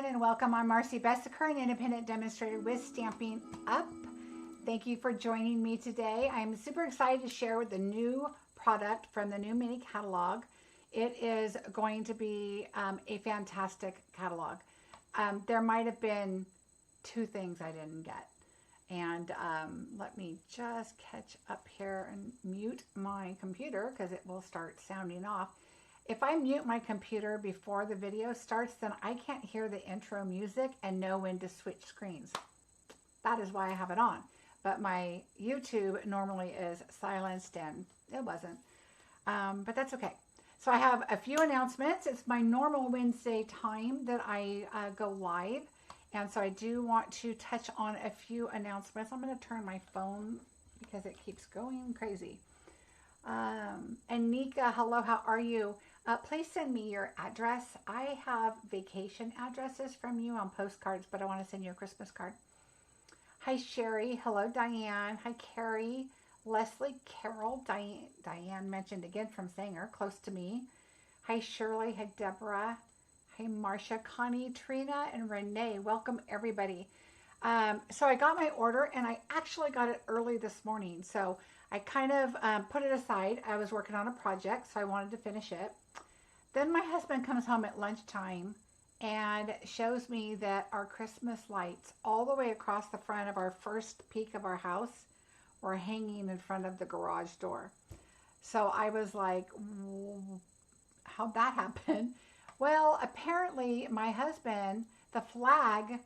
and welcome. I'm Marcie Besecker, an independent demonstrator with Stamping Up. Thank you for joining me today. I'm super excited to share with the new product from the new mini catalog. It is going to be a fantastic catalog. There might have been two things I didn't get. And let me just catch up here and mute my computer because it will start sounding off. If I mute my computer before the video starts, then I can't hear the intro music and know when to switch screens. That is why I have it on. But my YouTube normally is silenced and it wasn't. But that's okay. So I have a few announcements. It's my normal Wednesday time that I go live. And so I do want to touch on a few announcements. I'm going to turn my phone because it keeps going crazy. And Nika, hello, how are you? Please send me your address. I have vacation addresses from you on postcards, but I want to send you a Christmas card. Hi, Sherry. Hello, Diane. Hi, Carrie. Leslie, Carol. Diane mentioned again from Sanger, close to me. Hi, Shirley. Hi, Deborah. Hi, Marcia, Connie, Trina, and Renee. Welcome, everybody. So I got my order, and I actually got it early this morning. So I kind of put it aside. I was working on a project, so I wanted to finish it. Then my husband comes home at lunchtime and shows me that our Christmas lights all the way across the front of our first peak of our house were hanging in front of the garage door. So I was like, how'd that happen? Well, apparently my husband, the flag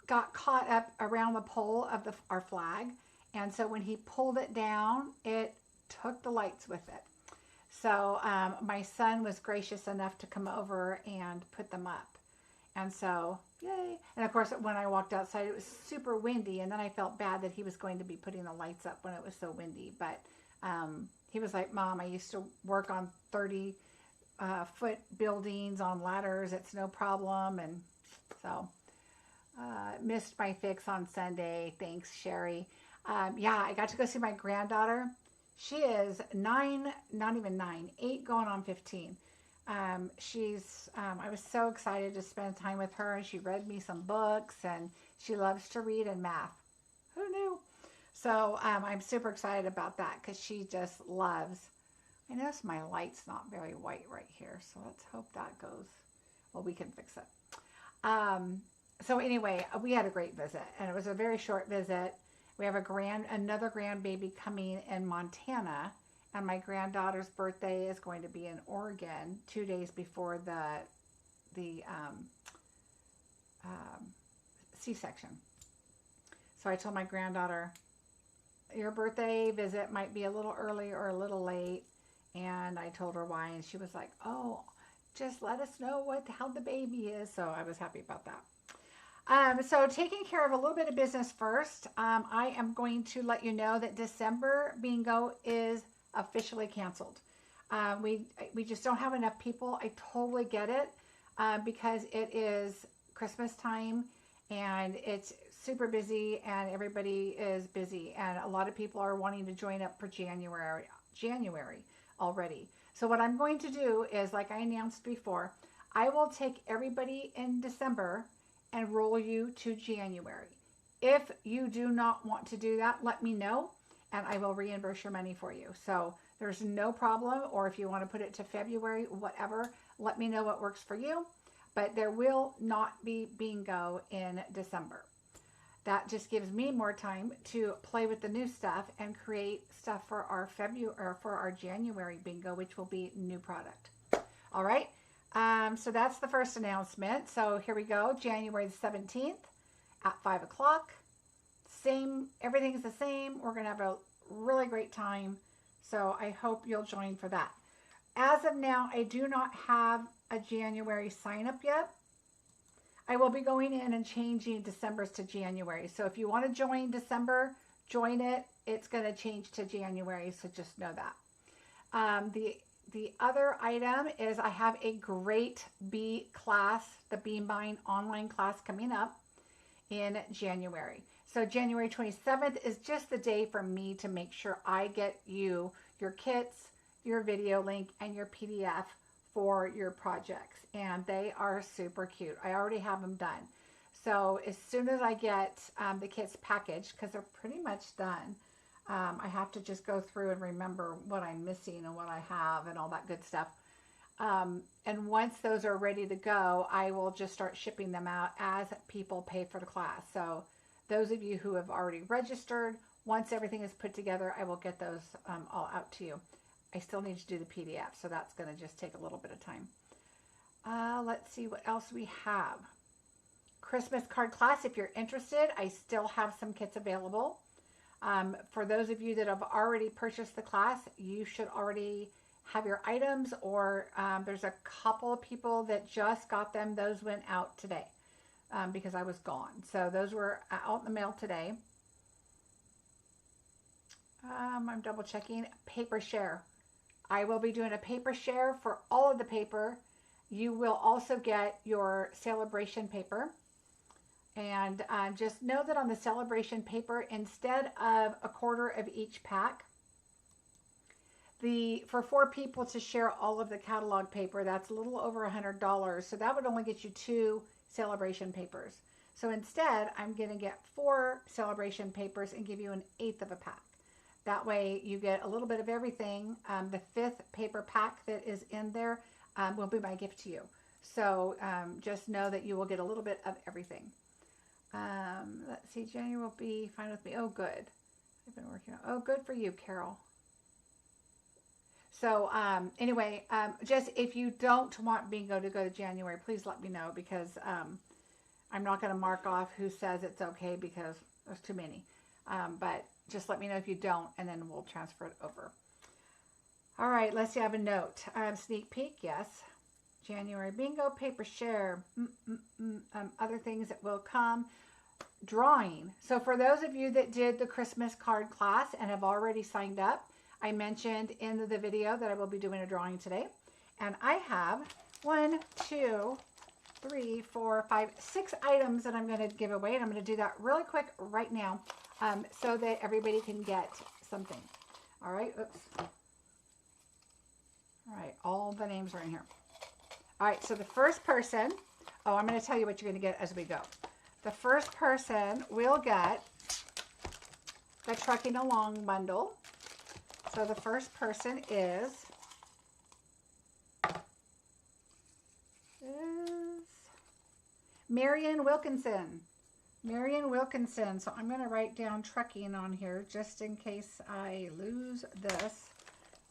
got caught up around the pole of our flag. And so when he pulled it down, it took the lights with it. So my son was gracious enough to come over and put them up. And so, yay. And of course, when I walked outside, it was super windy. And then I felt bad that he was going to be putting the lights up when it was so windy. But he was like, Mom, I used to work on 30-foot buildings on ladders. It's no problem. And so missed my fix on Sunday. Thanks, Sherry. Yeah, I got to go see my granddaughter. She is 9, not even 9, 8 going on 15. I was so excited to spend time with her, and she read me some books, and she loves to read and math. Who knew? So I'm super excited about that because she just loves. I notice my light's not very white right here, so let's hope that goes. Well, we can fix it. So anyway, we had a great visit, and it was a very short visit. We have another grandbaby coming in Montana, and my granddaughter's birthday is going to be in Oregon 2 days before the C-section. So I told my granddaughter, your birthday visit might be a little early or a little late, and I told her why, and she was like, oh, just let us know how the baby is. So I was happy about that. So taking care of a little bit of business first, I am going to let you know that December bingo is officially canceled. We just don't have enough people. I totally get it because it is Christmas time and it's super busy and everybody is busy, and a lot of people are wanting to join up for January already. So what I'm going to do is, like I announced before, I will take everybody in December and roll you to January. If you do not want to do that, let me know and I will reimburse your money for you. So there's no problem, or if you want to put it to February, whatever, let me know what works for you. But there will not be bingo in December. That just gives me more time to play with the new stuff and create stuff for our January bingo, which will be new product. All right. So that's the first announcement. So here we go, January the 17th at 5 o'clock. Same, everything's the same. We're going to have a really great time. So I hope you'll join for that. As of now, I do not have a January sign up yet. I will be going in and changing December's to January. So if you want to join December, join it. It's going to change to January. So just know that. The other item is I have a great bee class, the Beambind online class coming up in January. So January 27th is just the day for me to make sure I get you your kits, your video link, and your PDF for your projects, and they are super cute. I already have them done. So as soon as I get the kits packaged, because they're pretty much done, I have to just go through and remember what I'm missing and what I have and all that good stuff. And once those are ready to go, I will just start shipping them out as people pay for the class. So those of you who have already registered, once everything is put together, I will get those all out to you. I still need to do the PDF, so that's going to just take a little bit of time. Let's see what else we have. Christmas card class, if you're interested, I still have some kits available. For those of you that have already purchased the class, you should already have your items, or there's a couple of people that just got them. Those went out today because I was gone. So those were out in the mail today. I'm double checking. Paper share. I will be doing a paper share for all of the paper. You will also get your Sale-a-bration paper. And just know that on the Sale-a-bration paper, instead of a quarter of each pack, for 4 people to share all of the catalog paper, that's a little over $100. So that would only get you 2 Sale-a-bration papers. So instead, I'm going to get 4 Sale-a-bration papers and give you 1/8 of a pack. That way you get a little bit of everything. The 5th paper pack that is in there will be my gift to you. So just know that you will get a little bit of everything. Let's see, January will be fine with me. Oh, good. I've been working on. Oh, good for you, Carol. So anyway, just if you don't want bingo to go to January, please let me know, because I'm not going to mark off who says it's okay because there's too many. But just let me know if you don't, and then we'll transfer it over. All right, let's see. I have a note. Sneak peek, yes. January bingo, paper share, other things that will come. Drawing. So for those of you that did the Christmas card class and have already signed up, I mentioned in the video that I will be doing a drawing today. And I have 1, 2, 3, 4, 5, 6 items that I'm going to give away. And I'm going to do that really quick right now so that everybody can get something. All right. Oops. All right. All the names are in here. All right. So the first person, I'm going to tell you what you're going to get as we go. The first person will get the Trucking Along bundle. So the first person is Marion Wilkinson. Marion Wilkinson. So I'm going to write down trucking on here just in case I lose this.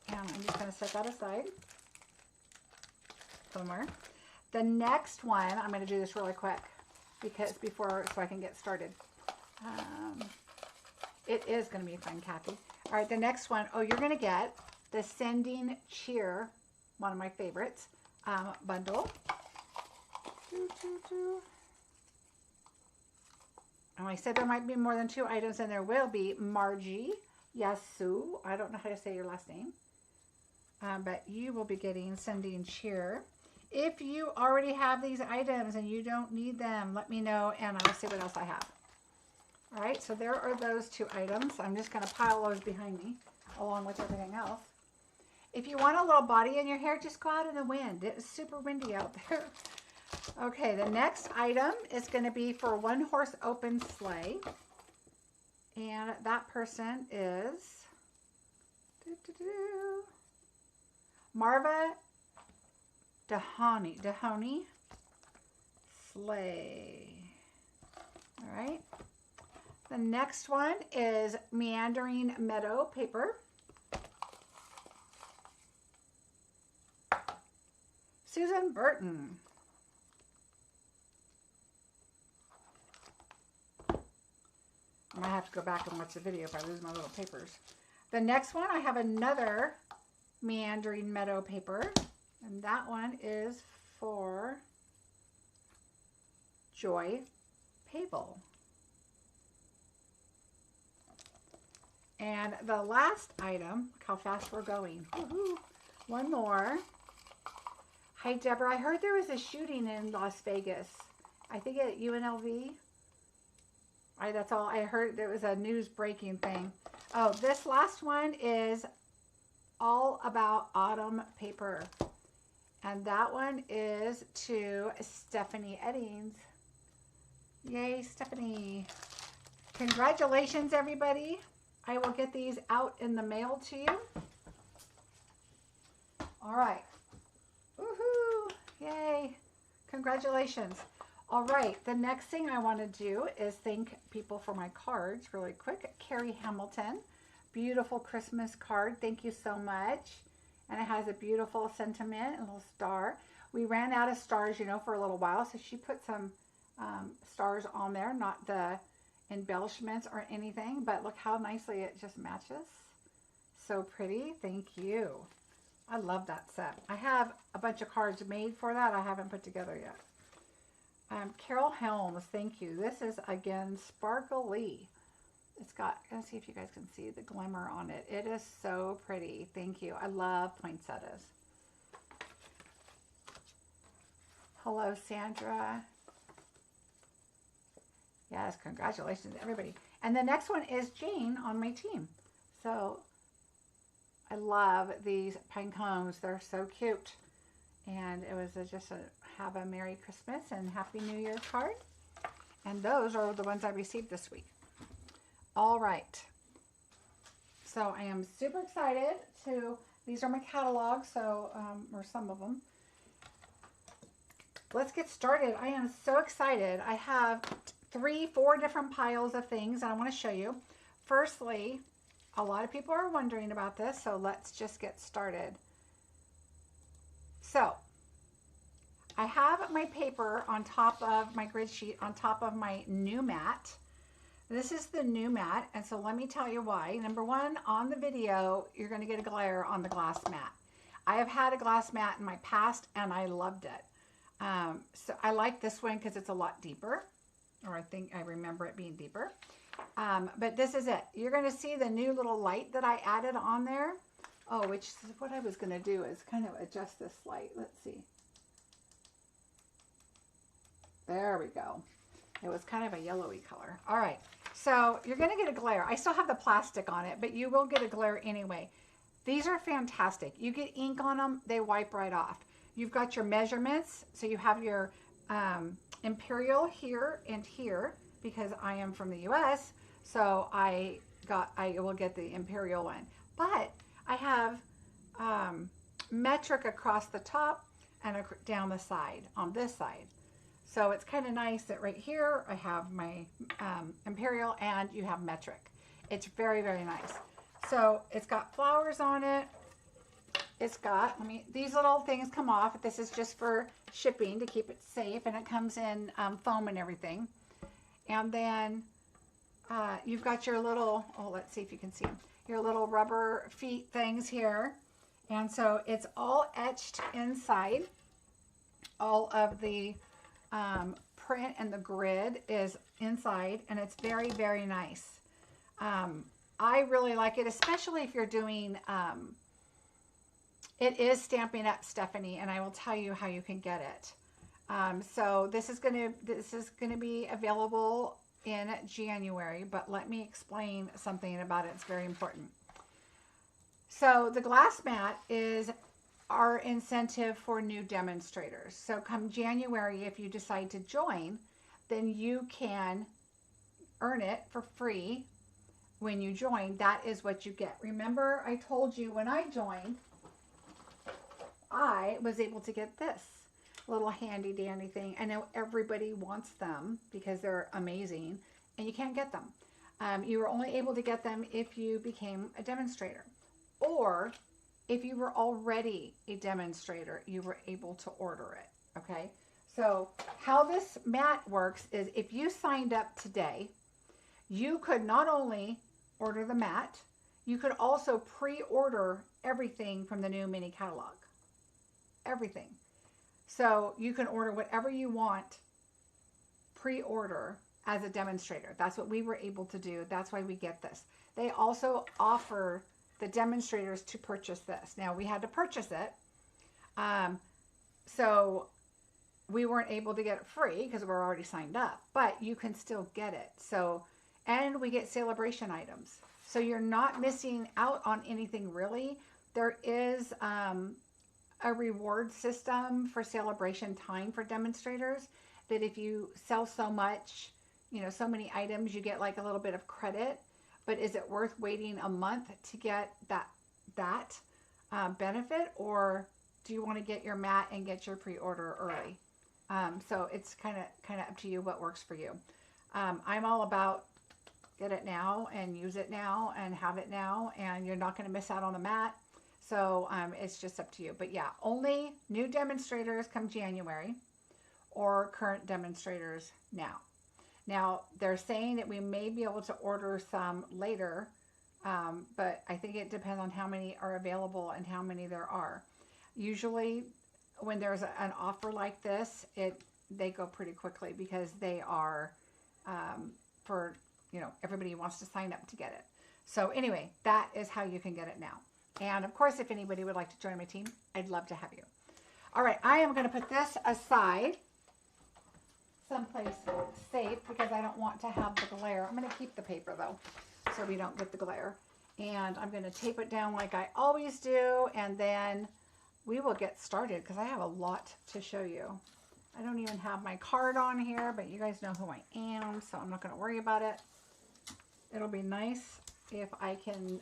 And I'm just going to set that aside somewhere. The next one, I'm going to do this really quick so I can get started. It is going to be fun, Kathy. All right, the next one, you're going to get the Sending Cheer, one of my favorites, bundle. And I said there might be more than 2 items, and there will be. Marcie, Yasu, I don't know how to say your last name, but you will be getting Sending Cheer. If you already have these items and you don't need them, let me know, and I'll see what else I have. All right, so there are those 2 items. I'm just going to pile those behind me along with everything else. If you want a little body in your hair, just go out in the wind. It's super windy out there. Okay, the next item is going to be for One Horse Open Sleigh. And that person is Marva Dahoney Sleigh. All right. The next one is Meandering Meadow paper. Susan Burton. I might have to go back and watch the video if I lose my little papers. The next one, I have another Meandering Meadow paper. And that one is for Joy Pavel. And the last item, look how fast we're going. Woohoo. One more. Hi, Deborah. I heard there was a shooting in Las Vegas. I think at UNLV. That's all I heard. There was a news breaking thing. Oh, this last one is all about autumn paper. And that one is to Stephanie Eddings. Yay, Stephanie. Congratulations, everybody. I will get these out in the mail to you. All right. Woohoo. Yay. Congratulations. All right. The next thing I want to do is thank people for my cards really quick. Carrie Hamilton. Beautiful Christmas card. Thank you so much. And it has a beautiful sentiment, a little star. We ran out of stars, you know, for a little while. So she put some stars on there, not the embellishments or anything, but look how nicely it just matches. So pretty. Thank you. I love that set. I have a bunch of cards made for that I haven't put together yet. Carol Helms, thank you. This is, again, sparkly. It's got, let's see if you guys can see the glimmer on it. It is so pretty. Thank you. I love poinsettias. Hello, Sandra. Yes, congratulations, everybody. And the next one is Jane on my team. So I love these pine cones. They're so cute. And it was just a have a Merry Christmas and Happy New Year card. And those are the ones I received this week. All right. So I am super excited to, these are my catalogs, so, or some of them. Let's get started. I am so excited. I have 4 different piles of things and I want to show you. Firstly, a lot of people are wondering about this, so let's just get started. So I have my paper on top of my grid sheet, on top of my new mat. This is the new mat, and so let me tell you why. Number one, on the video, you're going to get a glare on the glass mat. I have had a glass mat in my past, and I loved it. So I like this one because it's a lot deeper, or I think I remember it being deeper. But this is it. You're going to see the new little light that I added on there. Oh, which is what I was going to do is kind of adjust this light. Let's see. There we go. It was kind of a yellowy color. All right. So you're going to get a glare. I still have the plastic on it, but you will get a glare anyway. These are fantastic. You get ink on them, they wipe right off. You've got your measurements. So you have your imperial here and here because I am from the US. So I will get the imperial one. But I have metric across the top and down the side on this side. So it's kind of nice that right here I have my imperial and you have metric. It's very, very nice. So it's got flowers on it. It's got, these little things come off. This is just for shipping to keep it safe, and it comes in foam and everything. And then you've got your little, oh, let's see if you can see them, your little rubber feet things here. And so it's all etched inside. All of the print and the grid is inside, and it's very, very nice. I really like it, especially if you're doing, it is Stampin' Up, Stephanie, and I will tell you how you can get it. So this is gonna be available in January, but let me explain something about it. It's very important. So the glass mat is our incentive for new demonstrators. So come January, if you decide to join, then you can earn it for free when you join. That is what you get. Remember, I told you when I joined, I was able to get this little handy dandy thing. I know everybody wants them because they're amazing, and you can't get them. You were only able to get them if you became a demonstrator, or if you were already a demonstrator, you were able to order it, okay? So how this mat works is if you signed up today, you could not only order the mat, you could also pre-order everything from the new mini catalog. Everything. So you can order whatever you want, pre-order as a demonstrator. That's what we were able to do. That's why we get this. They also offer the demonstrators to purchase this. Now we had to purchase it. So we weren't able to get it free because we're already signed up, but you can still get it. So, and we get Sale-a-bration items. So you're not missing out on anything really. There is a reward system for Sale-a-bration time for demonstrators, that if you sell so much, you know, so many items, you get like a little bit of credit. But is it worth waiting a month to get that benefit, or do you want to get your mat and get your pre-order early? So it's kind of up to you what works for you. I'm all about get it now and use it now and have it now, and you're not going to miss out on the mat. So it's just up to you. But yeah, only new demonstrators come January, or current demonstrators now. Now, they're saying that we may be able to order some later, but I think it depends on how many are available and how many there are. Usually, when there's an offer like this, they go pretty quickly because they are for, you know, everybody wants to sign up to get it. So anyway, that is how you can get it now. And of course, if anybody would like to join my team, I'd love to have you. All right, I am going to put this aside someplace safe because I don't want to have the glare. I'm going to keep the paper though, so we don't get the glare. And I'm going to tape it down like I always do, and then we will get started because I have a lot to show you. I don't even have my card on here, but you guys know who I am, so I'm not going to worry about it. It'll be nice if I can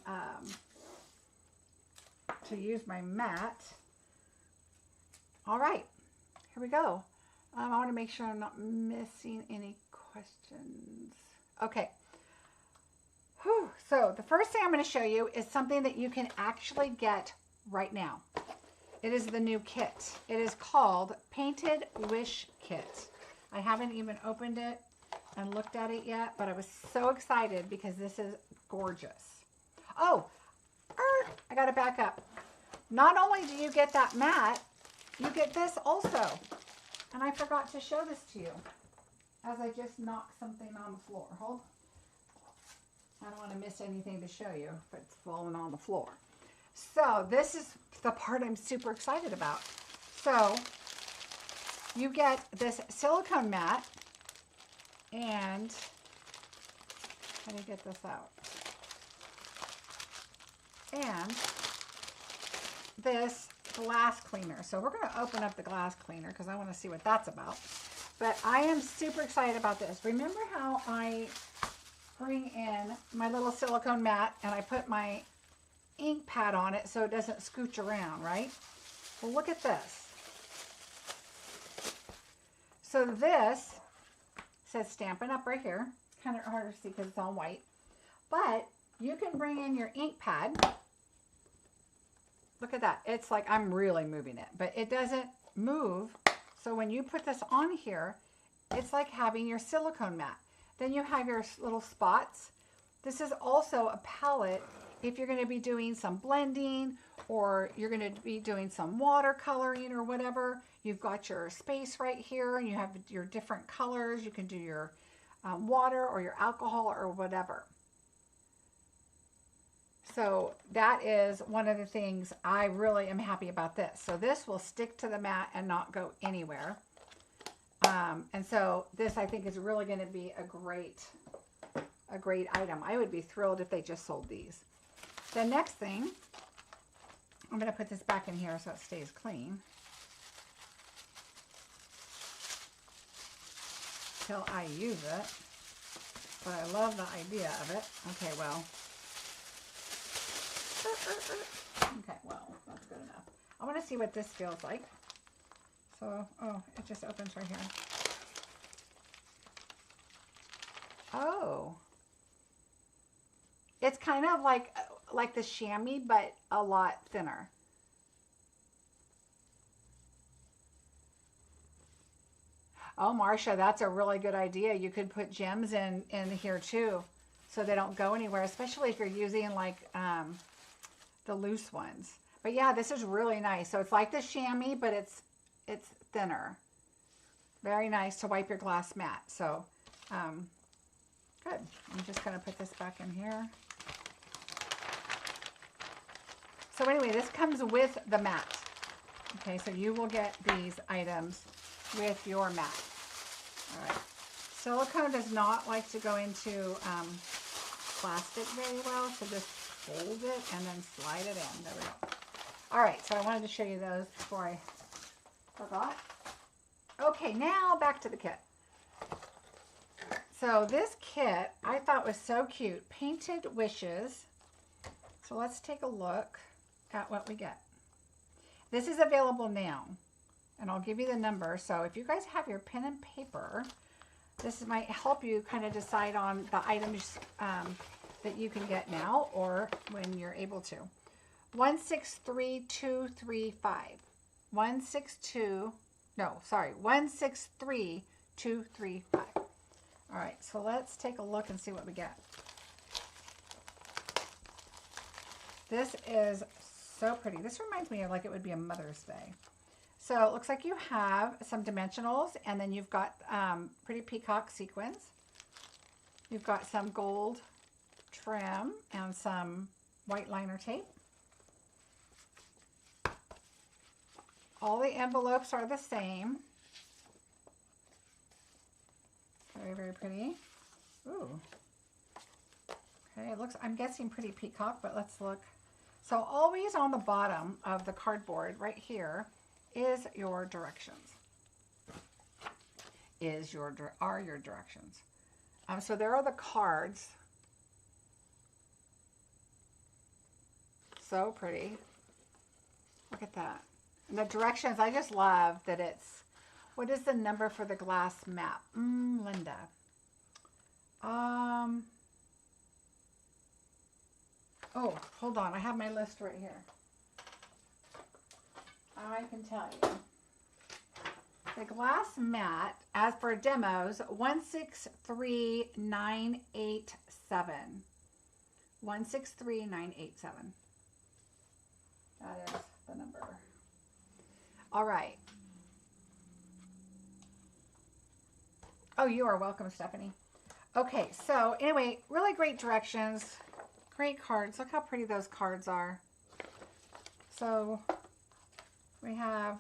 to use my mat. All right, here we go. I want to make sure I'm not missing any questions. Okay. Whew. So the first thing I'm going to show you is something that you can actually get right now. It is the new kit. It is called Painted Wish Kit. I haven't even opened it and looked at it yet, but I was so excited because this is gorgeous. Oh, I got to back up. Not only do you get that mat, you get this also. And I forgot to show this to you as I just knocked something on the floor. Hold. I don't want to miss anything to show you if it's falling on the floor. So this is the part I'm super excited about. So you get this silicone mat, and how do you get this out? And this glass cleaner. So we're going to open up the glass cleaner because I want to see what that's about. But I am super excited about this. Remember how I bring in my little silicone mat and I put my ink pad on it so it doesn't scooch around, right? Well, look at this. So this says Stampin' up right here. Kind of hard to see because it's all white. But you can bring in your ink pad. Look at that. It's like I'm really moving it, but it doesn't move. So when you put this on here, it's like having your silicone mat. Then you have your little spots. This is also a palette if you're going to be doing some blending, or you're going to be doing some watercoloring or whatever. You've got your space right here, and you have your different colors. You can do your water or your alcohol or whatever. So that is one of the things I really am happy about this. So this will stick to the mat and not go anywhere. And so this, I think, is really going to be a great item. I would be thrilled if they just sold these. The next thing, I'm going to put this back in here so it stays clean till I use it. But I love the idea of it. Okay, well. Okay, well, that's good enough. I want to see what this feels like. So, oh, it just opens right here. Oh. It's kind of like the chamois, but a lot thinner. Oh, Marcia, that's a really good idea. You could put gems in here too, so they don't go anywhere, especially if you're using like the loose ones. But yeah, this is really nice. So it's like the chamois, but it's thinner. Very nice to wipe your glass mat. So good. I'm just going to put this back in here. So anyway, this comes with the mat. Okay, so you will get these items with your mat. All right. Silicone does not like to go into plastic very well, so just fold it and then slide it in. There we go. All right, so I wanted to show you those before I forgot. Okay, now back to the kit. So this kit I thought was so cute. Painted Wishes. So let's take a look at what we get. This is available now, and I'll give you the number. So if you guys have your pen and paper, this might help you kind of decide on the items that you can get now or when you're able to. 163235. 163235. All right, so let's take a look and see what we get. This is so pretty. This reminds me of like it would be a Mother's Day. So it looks like you have some dimensionals, and then you've got pretty peacock sequins. You've got some gold trim and some white liner tape. All the envelopes are the same. Very, very pretty. Ooh. Okay, it looks, I'm guessing pretty peacock, but let's look. So always on the bottom of the cardboard right here is your directions. Are your directions. So there are the cards. So pretty. Look at that. And the directions, I just love that it's, what is the number for the glass map? Linda. Oh, hold on. I have my list right here. I can tell you. The glass mat, as for demos, 163987. 163987. That is the number. All right. Oh, you are welcome, Stephanie. Okay, so anyway, really great directions. Great cards. Look how pretty those cards are. So we have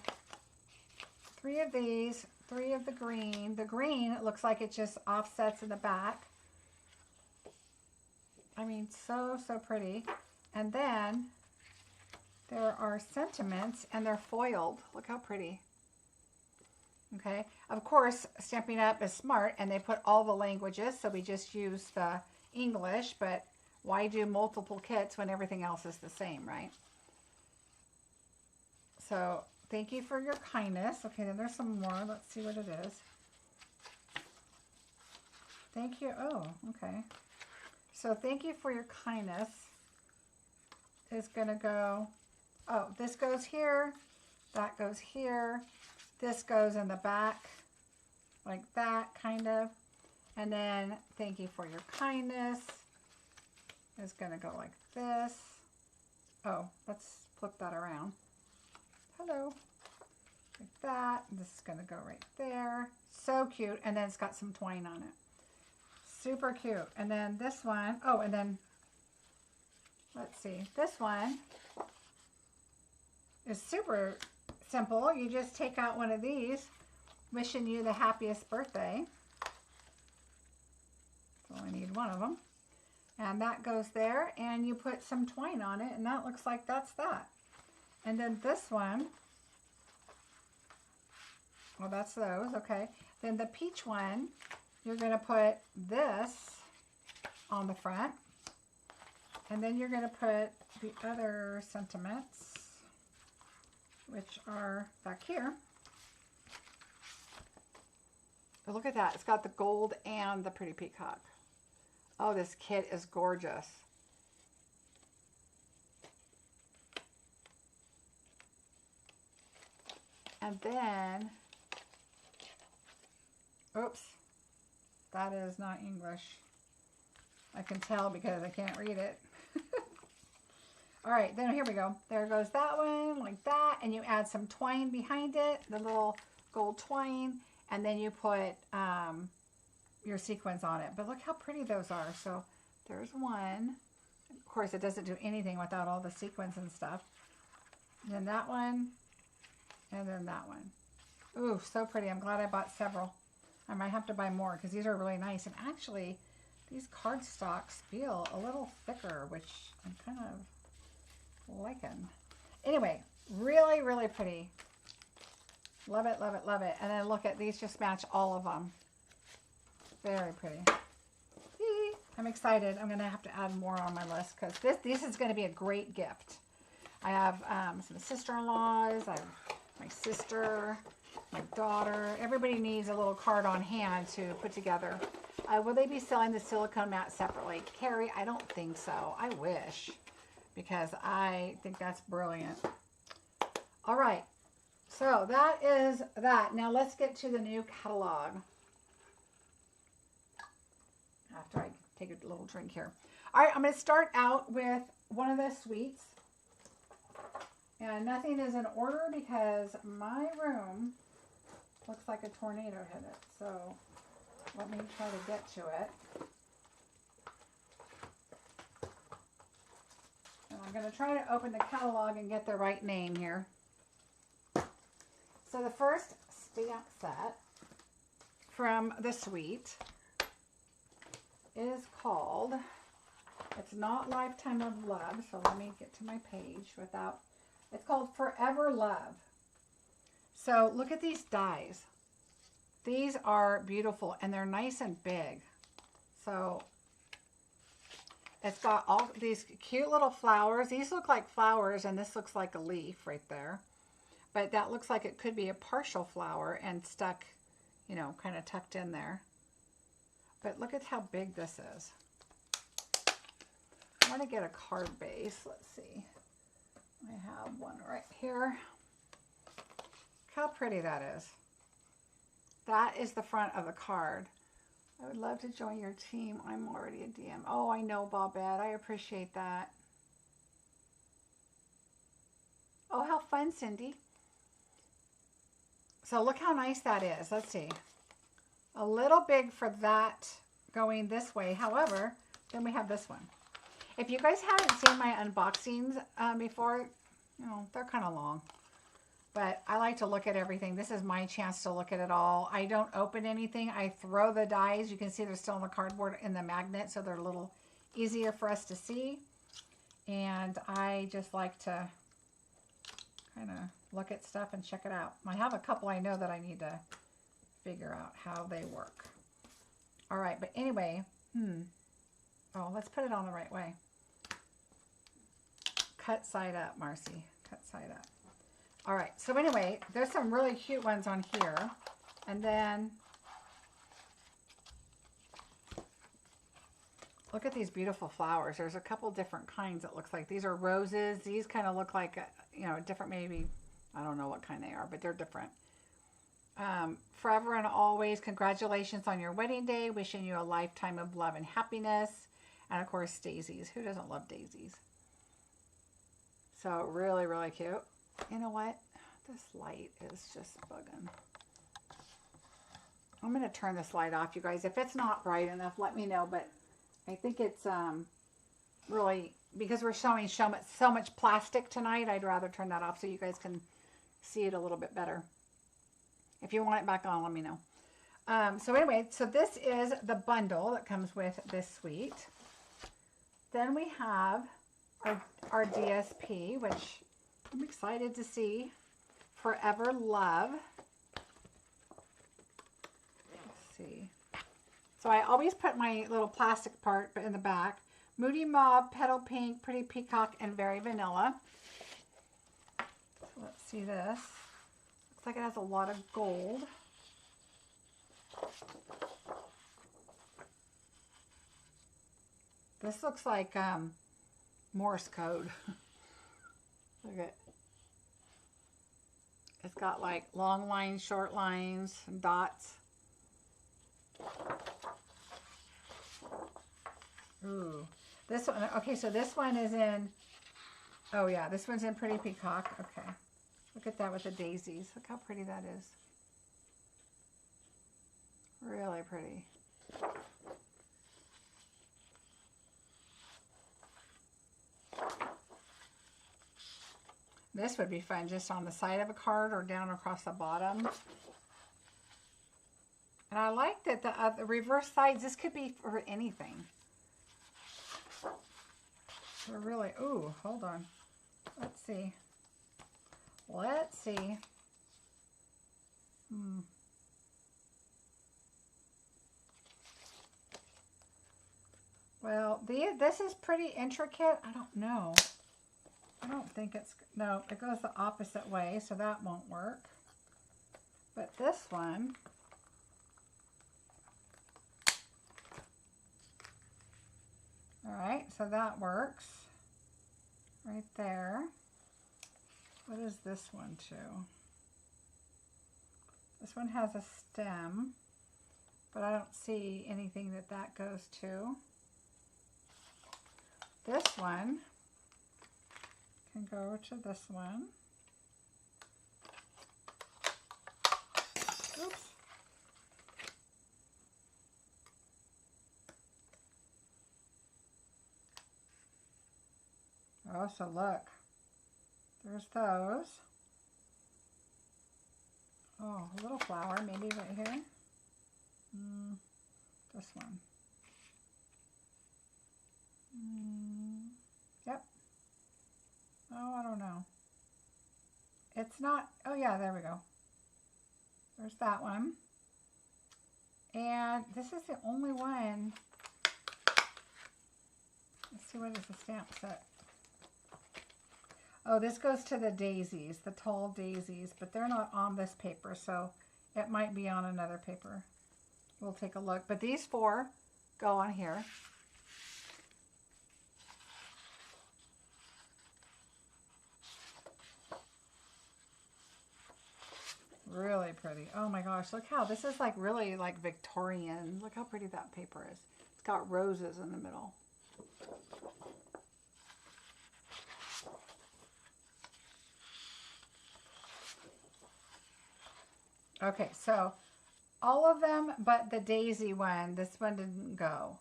3 of these, 3 of the green. The green looks like it just offsets in the back. I mean, so, so pretty. And then there are sentiments, and they're foiled. Look how pretty. Okay. Of course, Stampin' Up! Is smart, and they put all the languages, so we just use the English, but why do multiple kits when everything else is the same, right? So thank you for your kindness. Okay, then there's some more. Let's see what it is. Thank you. Oh, okay. So thank you for your kindness is going to go, oh, this goes here. That goes here. This goes in the back like that, kind of. And then thank you for your kindness is going to go like this. Oh, let's flip that around. Hello. Like that. This is going to go right there. So cute. And then it's got some twine on it. Super cute. And then this one, oh, and then let's see. This one is super simple. You just take out one of these, wishing you the happiest birthday. So I need one of them. And that goes there, and you put some twine on it, and that looks like that's that. And then this one, well, that's those, okay. Then the peach one, you're going to put this on the front, and then you're going to put the other sentiments, which are back here. Oh, look at that. It's got the gold and the pretty peacock. Oh, this kit is gorgeous. And then, oops, that is not English. I can tell because I can't read it. All right, then here we go. There goes that one, like that, and you add some twine behind it, the little gold twine, and then you put your sequins on it. But look how pretty those are. So there's one. Of course, it doesn't do anything without all the sequins and stuff. And then that one, and then that one. Ooh, so pretty. I'm glad I bought several. I might have to buy more because these are really nice. And actually, these cardstocks feel a little thicker, which I'm kind of liking. Anyway, really, really pretty. Love it, love it, love it. And then look at these, just match all of them. Very pretty. I'm excited. I'm going to have to add more on my list because this is going to be a great gift. I have some sister-in-laws. I have my sister, my daughter. Everybody needs a little card on hand to put together. Will they be selling the silicone mat separately? Carrie, I don't think so. I wish, because I think that's brilliant. All right. So that is that. Now let's get to the new catalog. After I take a little drink here. All right, I'm going to start out with one of the suites. And nothing is in order because my room looks like a tornado hit it. So let me try to get to it. And I'm going to try to open the catalog and get the right name here. So the first stamp set from the suite is called, it's not Lifetime of Love, so let me get to my page without, it's called Forever Love. So look at these dies. These are beautiful and they're nice and big. So it's got all these cute little flowers. These look like flowers and this looks like a leaf right there. But that looks like it could be a partial flower and stuck, you know, kind of tucked in there. But look at how big this is. I want to get a card base. Let's see. I have one right here. Look how pretty that is. That is the front of the card. I would love to join your team. I'm already a DM. Oh, I know, Bobette. I appreciate that. Oh, how fun, Cindy. So look how nice that is. Let's see. A little big for that going this way. However, then we have this one. If you guys haven't seen my unboxings before, you know, they're kind of long. But I like to look at everything. This is my chance to look at it all. I don't open anything. I throw the dies. You can see they're still in the cardboard in the magnet, so they're a little easier for us to see. And I just like to kind of look at stuff and check it out. I have a couple I know that I need to figure out how they work. All right, but anyway, oh, let's put it on the right way. Cut side up, Marcie. Cut side up. All right, so anyway, there's some really cute ones on here. And then look at these beautiful flowers. There's a couple different kinds, it looks like. These are roses. These kind of look like, you know, different, maybe, I don't know what kind they are, but they're different. Forever and always, congratulations on your wedding day. Wishing you a lifetime of love and happiness. And of course, daisies. Who doesn't love daisies? So really, really cute. You know what? This light is just bugging. I'm going to turn this light off, you guys. If it's not bright enough, let me know. But I think it's really, because we're showing so much plastic tonight, I'd rather turn that off so you guys can see it a little bit better. If you want it back on, let me know. So anyway, so this is the bundle that comes with this suite. Then we have our DSP, which I'm excited to see. Forever Love. Let's see. So I always put my little plastic part in the back. Moody Mauve, Petal Pink, Pretty Peacock, and Very Vanilla. So let's see this. Looks like it has a lot of gold. This looks like Morse code. Look at it. It's got like long lines, short lines, and dots. Ooh. This one, okay, so this one is in, oh yeah, this one's in Pretty Peacock. Okay. Look at that with the daisies. Look how pretty that is. Really pretty. This would be fun just on the side of a card or down across the bottom. And I like that the reverse sides, this could be for anything. We're really, ooh, hold on. Let's see. Let's see. Well, this is pretty intricate. I don't know. I don't think it's, no, it goes the opposite way, so that won't work. But this one, all right, so that works right there. What is this one too? This one has a stem, but I don't see anything that goes to. This one can go to this one. Oops. Oh, so look, there's those. Oh, a little flower, maybe right here. This one. Yep. Oh, I don't know. It's not, oh yeah, there we go. There's that one. And this is the only one. Let's see, what is the stamp set? Oh, this goes to the daisies, the tall daisies, but they're not on this paper, so it might be on another paper. We'll take a look. But these four go on here. Really pretty. Oh my gosh, look how, this is like really like Victorian. Look how pretty that paper is. It's got roses in the middle. Okay, so all of them but the daisy one, this one didn't go.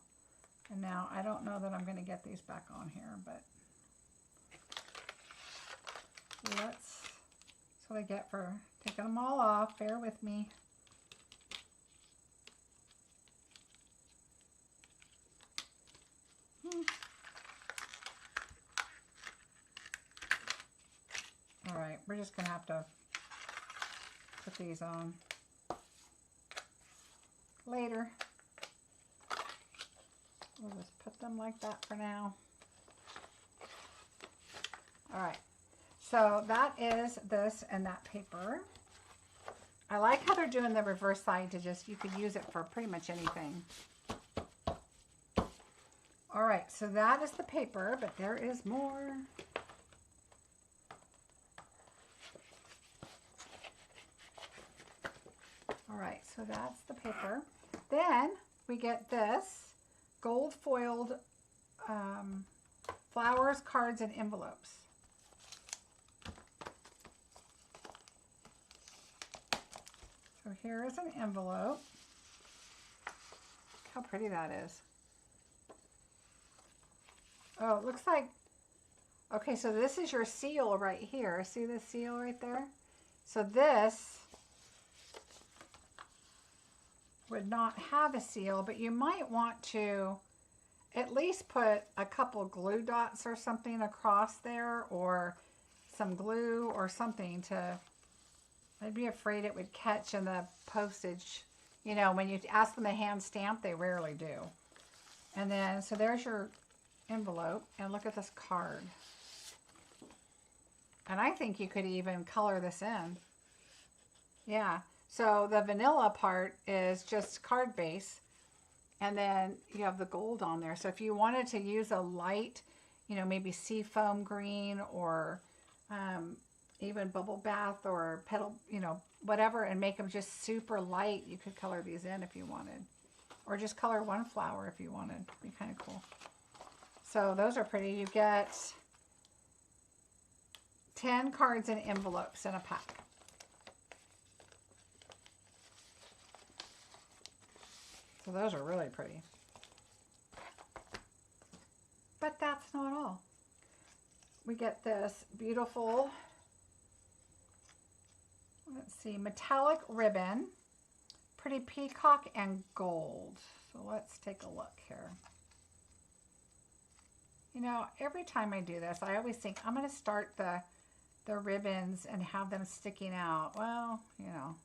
And now I don't know that I'm going to get these back on here, but that's what I get for taking them all off. Bear with me. All right, we're just going to have to put these on later. We'll just put them like that for now. All right, so that is this and that paper. I like how they're doing the reverse side to just, you could use it for pretty much anything. All right, so that is the paper, but there is more. All right, so that's the paper. Then we get this gold foiled flowers, cards, and envelopes. So here is an envelope. Look how pretty that is. Oh, it looks like, okay, so this is your seal right here. See the seal right there? So this would not have a seal, but you might want to at least put a couple glue dots or something across there, or some glue or something to, I'd be afraid it would catch in the postage. You know, when you ask them to hand stamp, they rarely do. And then, so there's your envelope, and look at this card. And I think you could even color this in. Yeah. So the vanilla part is just card base, and then you have the gold on there. So if you wanted to use a light, you know, maybe seafoam green, or even bubble bath or petal, you know, whatever, and make them just super light, you could color these in if you wanted. Or just color one flower if you wanted. It'd be kind of cool. So those are pretty. You get 10 cards and envelopes in a pack. So those are really pretty. But that's not all. We get this beautiful, let's see, metallic ribbon, pretty peacock and gold. So let's take a look here. You know, every time I do this, I always think I'm going to start the the ribbons and have them sticking out. Well, you know,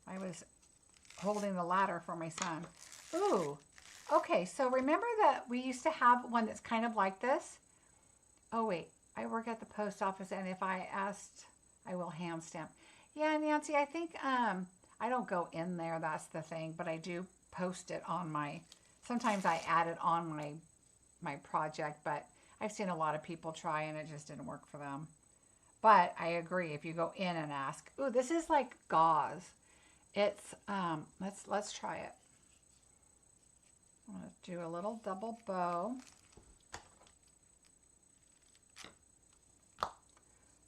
I was holding the ladder for my son. Ooh, okay, so remember that we used to have one that's kind of like this? Oh wait, I work at the post office, and if I asked, I will hand stamp. Yeah, Nancy, I think I don't go in there, that's the thing, but I do post it on my, sometimes I add it on my project, but I've seen a lot of people try and it just didn't work for them. But I agree, if you go in and ask, ooh, this is like gauze. It's, let's try it. I'm going to do a little double bow.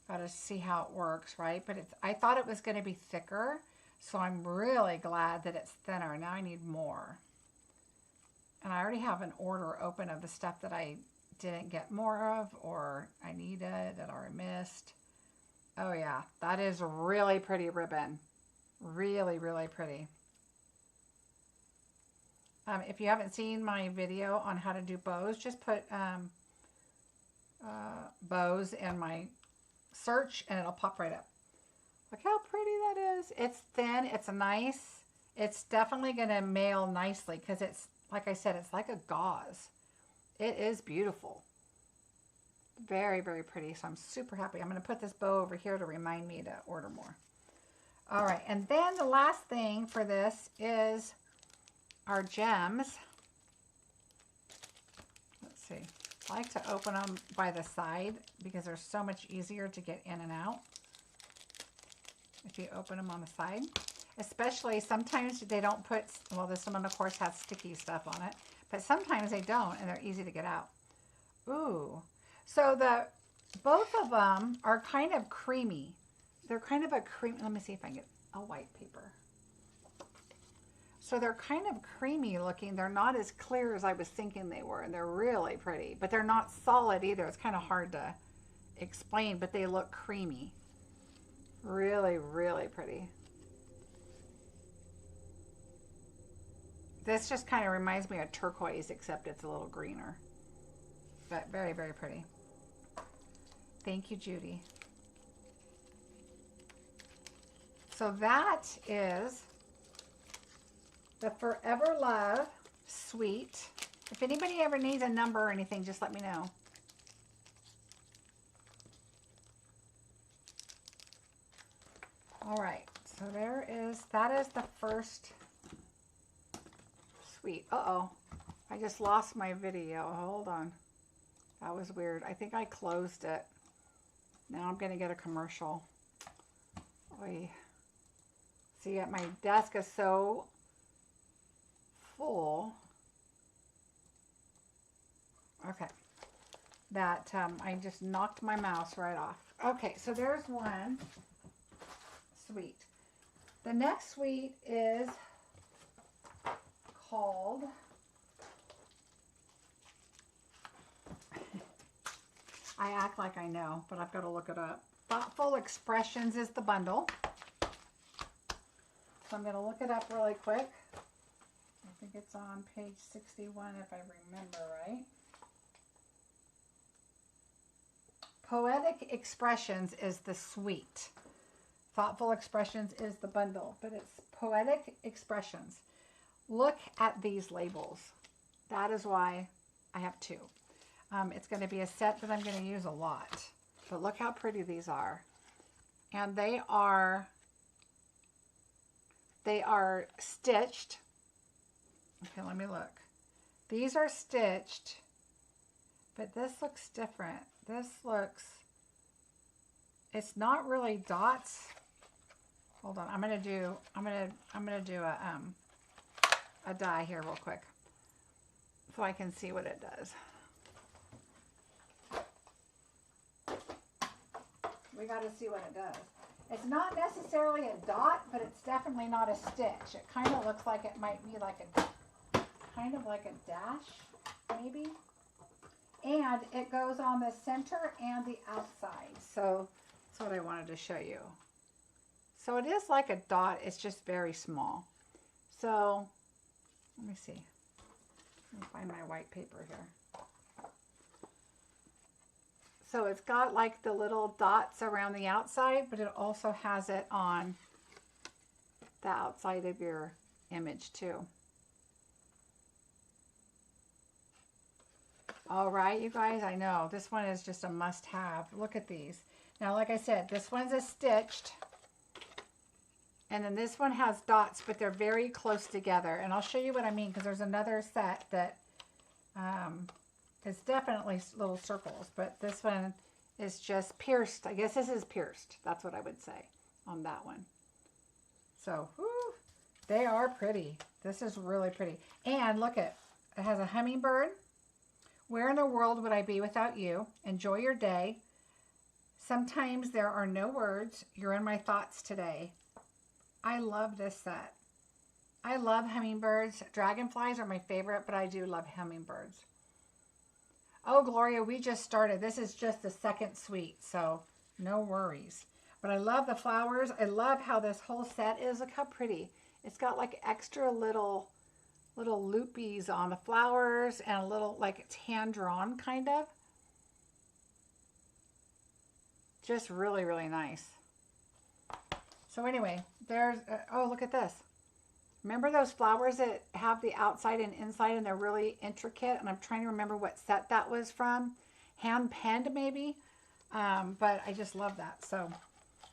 Got to see how it works, right? But it's, I thought it was going to be thicker, so I'm really glad that it's thinner. Now I need more. And I already have an order open of the stuff that I didn't get more of, or I needed, that I missed. Oh yeah, that is really pretty ribbon. Really, really pretty. If you haven't seen my video on how to do bows, just put bows in my search and it'll pop right up. Look how pretty that is. It's thin, it's nice. It's definitely gonna mail nicely because it's, like I said, it's like a gauze. It is beautiful. Very, very pretty. So I'm super happy. I'm gonna put this bow over here to remind me to order more. All right, and then the last thing for this is our gems. Let's see. I like to open them by the side because they're so much easier to get in and out if you open them on the side. Especially sometimes they don't put, well, this one of course has sticky stuff on it, but sometimes they don't and they're easy to get out. Ooh, so both of them are kind of creamy. They're kind of a cream, let me see if I can get a white paper. So they're kind of creamy looking. They're not as clear as I was thinking they were, and they're really pretty, but they're not solid either. It's kind of hard to explain, but they look creamy. Really, really pretty. This just kind of reminds me of turquoise, except it's a little greener, but very, very pretty. Thank you, Judy. So that is the Forever Love Suite. If anybody ever needs a number or anything, just let me know. All right, so that is the first suite. Uh-oh, I just lost my video. Hold on. That was weird. I think I closed it. Now I'm gonna get a commercial. Oy. See, my desk is so full. Okay, that I just knocked my mouse right off. Okay, so there's one suite. The next suite is called I act like I know, but I've got to look it up. Thoughtful Expressions is the bundle. So I'm going to look it up really quick. I think it's on page 61 if I remember right. Poetic Expressions is the suite. Thoughtful Expressions is the bundle, but it's Poetic Expressions. Look at these labels. That is why I have two. It's going to be a set that I'm going to use a lot. But look how pretty these are. And they are stitched. Okay, let me look. These are stitched, but this looks different. This looks, it's not really dots. Hold on, I'm gonna do a die here real quick so I can see what it does. We got to see what it does. It's not necessarily a dot, but it's definitely not a stitch. It kind of looks like it might be like kind of like a dash, maybe. And it goes on the center and the outside. So that's what I wanted to show you. So it is like a dot. It's just very small. So let me see. Let me find my white paper here. So it's got like the little dots around the outside, but it also has it on the outside of your image too. All right, you guys, I know this one is just a must-have. Look at these. Now, like I said, this one's a stitched, and then this one has dots, but they're very close together. And I'll show you what I mean, because there's another set that is definitely little circles, but this one is just pierced. I guess this is pierced. That's what I would say on that one. So, whew, they are pretty. This is really pretty. And look at, it has a hummingbird. Where in the world would I be without you? Enjoy your day. Sometimes there are no words. You're in my thoughts today. I love this set. I love hummingbirds. Dragonflies are my favorite, but I do love hummingbirds. Oh, Gloria, we just started. This is just the second suite, so no worries. But I love the flowers. I love how this whole set is. Look how pretty. It's got like extra little loopies on the flowers and a little, like it's hand-drawn kind of. Just really, really nice. So anyway, there's, oh, look at this. Remember those flowers that have the outside and inside and they're really intricate? And I'm trying to remember what set that was from. Hand penned maybe. But I just love that. So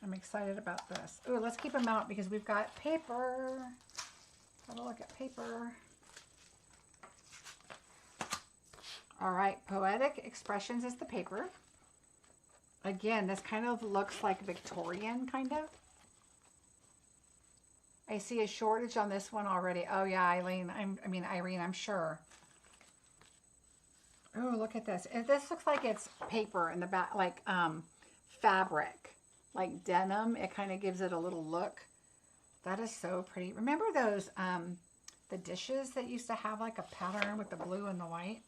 I'm excited about this. Oh, let's keep them out because we've got paper. Have a look at paper. All right, Poetic Expressions is the paper. Again, this kind of looks like Victorian, kind of. I see a shortage on this one already. Oh yeah, Irene, I'm sure. Oh, look at this. This looks like it's paper in the back, like fabric, like denim. It kind of gives it a little look. That is so pretty. Remember those, the dishes that used to have like a pattern with the blue and the white?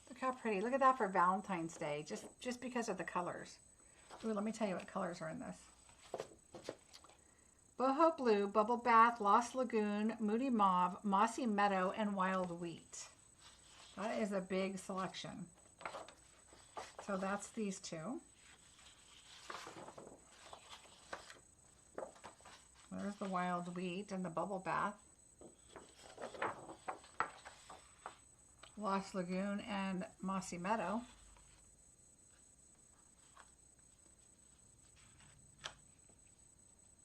Look how pretty. Look at that for Valentine's Day, just because of the colors. Ooh, let me tell you what colors are in this. Boho Blue, Bubble Bath, Lost Lagoon, Moody Mauve, Mossy Meadow, and Wild Wheat. That is a big selection. So that's these two. There's the Wild Wheat and the Bubble Bath. Lost Lagoon and Mossy Meadow.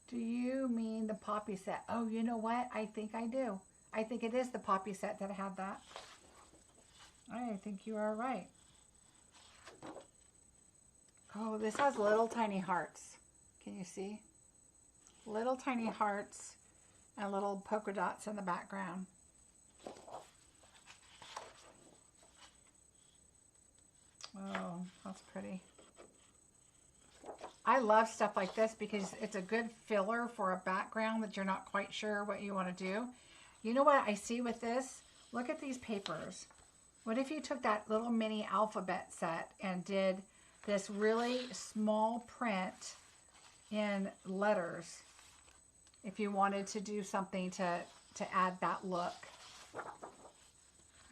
Do you mean the poppy set? Oh, you know what? I think I do. I think it is the poppy set that had that. I think you are right. Oh, this has little tiny hearts. Can you see? Little tiny hearts and little polka dots in the background. Oh, that's pretty. I love stuff like this because it's a good filler for a background that you're not quite sure what you want to do. You know what I see with this? Look at these papers. What if you took that little mini alphabet set and did this really small print in letters if you wanted to do something to add that look?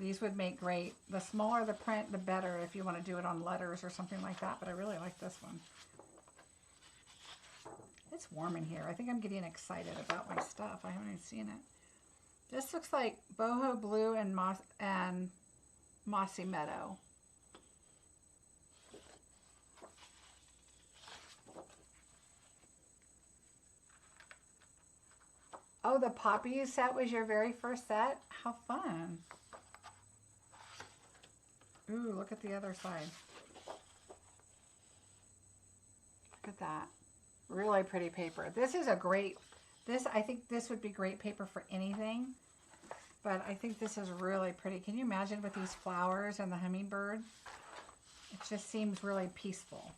These would make great. The smaller the print, the better if you want to do it on letters or something like that. But I really like this one. It's warm in here. I think I'm getting excited about my stuff. I haven't even seen it. This looks like Boho Blue and Mossy Meadow. Oh, the poppy set was your very first set? How fun. Ooh, look at the other side. Look at that. Really pretty paper. This is a great, I think this would be great paper for anything, but I think this is really pretty. Can you imagine with these flowers and the hummingbird? It just seems really peaceful.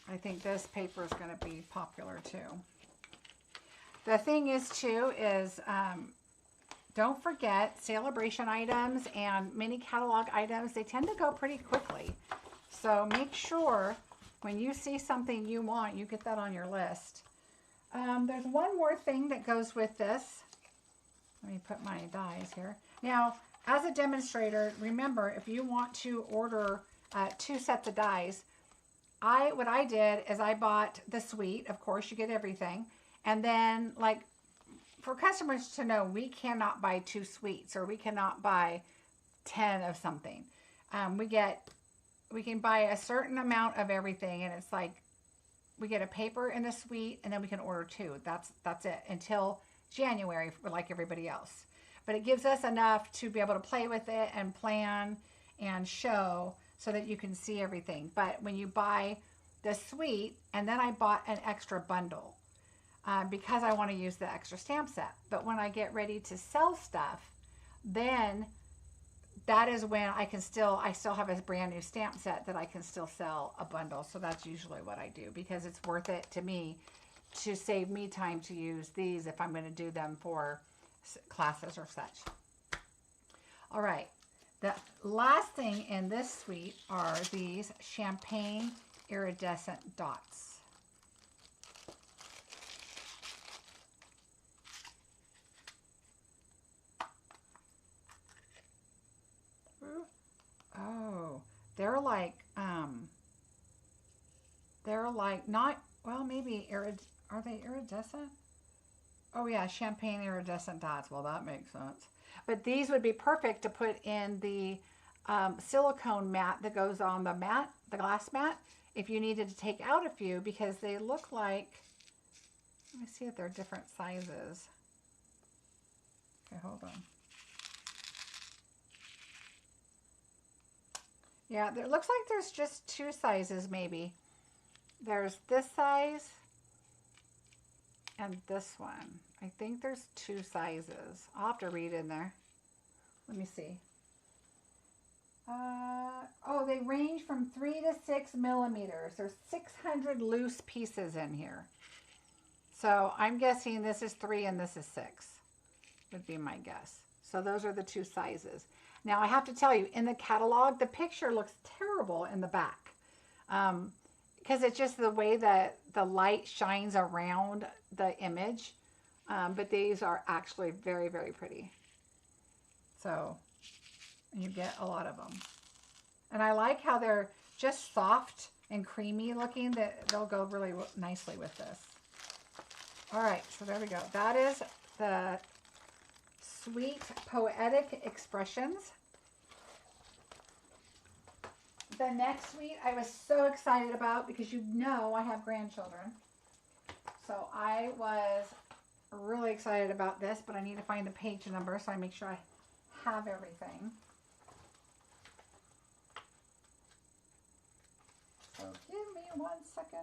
I think this paper is going to be popular too. The thing is too is, don't forget Sale-a-bration items and mini catalog items. They tend to go pretty quickly. So make sure when you see something you want, you get that on your list. There's one more thing that goes with this. Let me put my dies here. Now, as a demonstrator, remember, if you want to order 2 sets of dies. What I did is I bought the suite. Of course, you get everything. And then, like, for customers to know, we cannot buy 2 suites, or we cannot buy 10 of something. We can buy a certain amount of everything, and it's like we get a paper and a suite, and then we can order 2. That's it until January, like everybody else. But it gives us enough to be able to play with it and plan and show so that you can see everything. But when you buy the suite, and then I bought an extra bundle because I want to use the extra stamp set. But when I get ready to sell stuff, then that is when I still have a brand new stamp set that I can still sell a bundle. So that's usually what I do, because it's worth it to me to save me time to use these if I'm going to do them for classes or such. All right. The last thing in this suite are these champagne iridescent dots. Oh, they're like not, well, maybe are they iridescent? Oh yeah, champagne iridescent dots. Well, that makes sense. But these would be perfect to put in the silicone mat that goes on the glass mat, if you needed to take out a few, because they look like, let me see if they're different sizes. Okay, hold on. Yeah, it looks like there's just 2 sizes maybe. There's this size and this one. I think there's 2 sizes. I'll have to read in there. Let me see. Oh, they range from 3 to 6 millimeters. There's 600 loose pieces in here. So I'm guessing this is 3 and this is 6, would be my guess. So those are the 2 sizes. Now I have to tell you, in the catalog, the picture looks terrible in the back. Because it's just the way that the light shines around the image. But these are actually very, very pretty. So you get a lot of them. And I like how they're just soft and creamy looking, that they'll go really nicely with this. All right, so there we go. That is the Sweet Poetic Expressions. The next suite I was so excited about, because you know I have grandchildren. So I was really excited about this, but I need to find the page number so I make sure I have everything. So give me 1 second.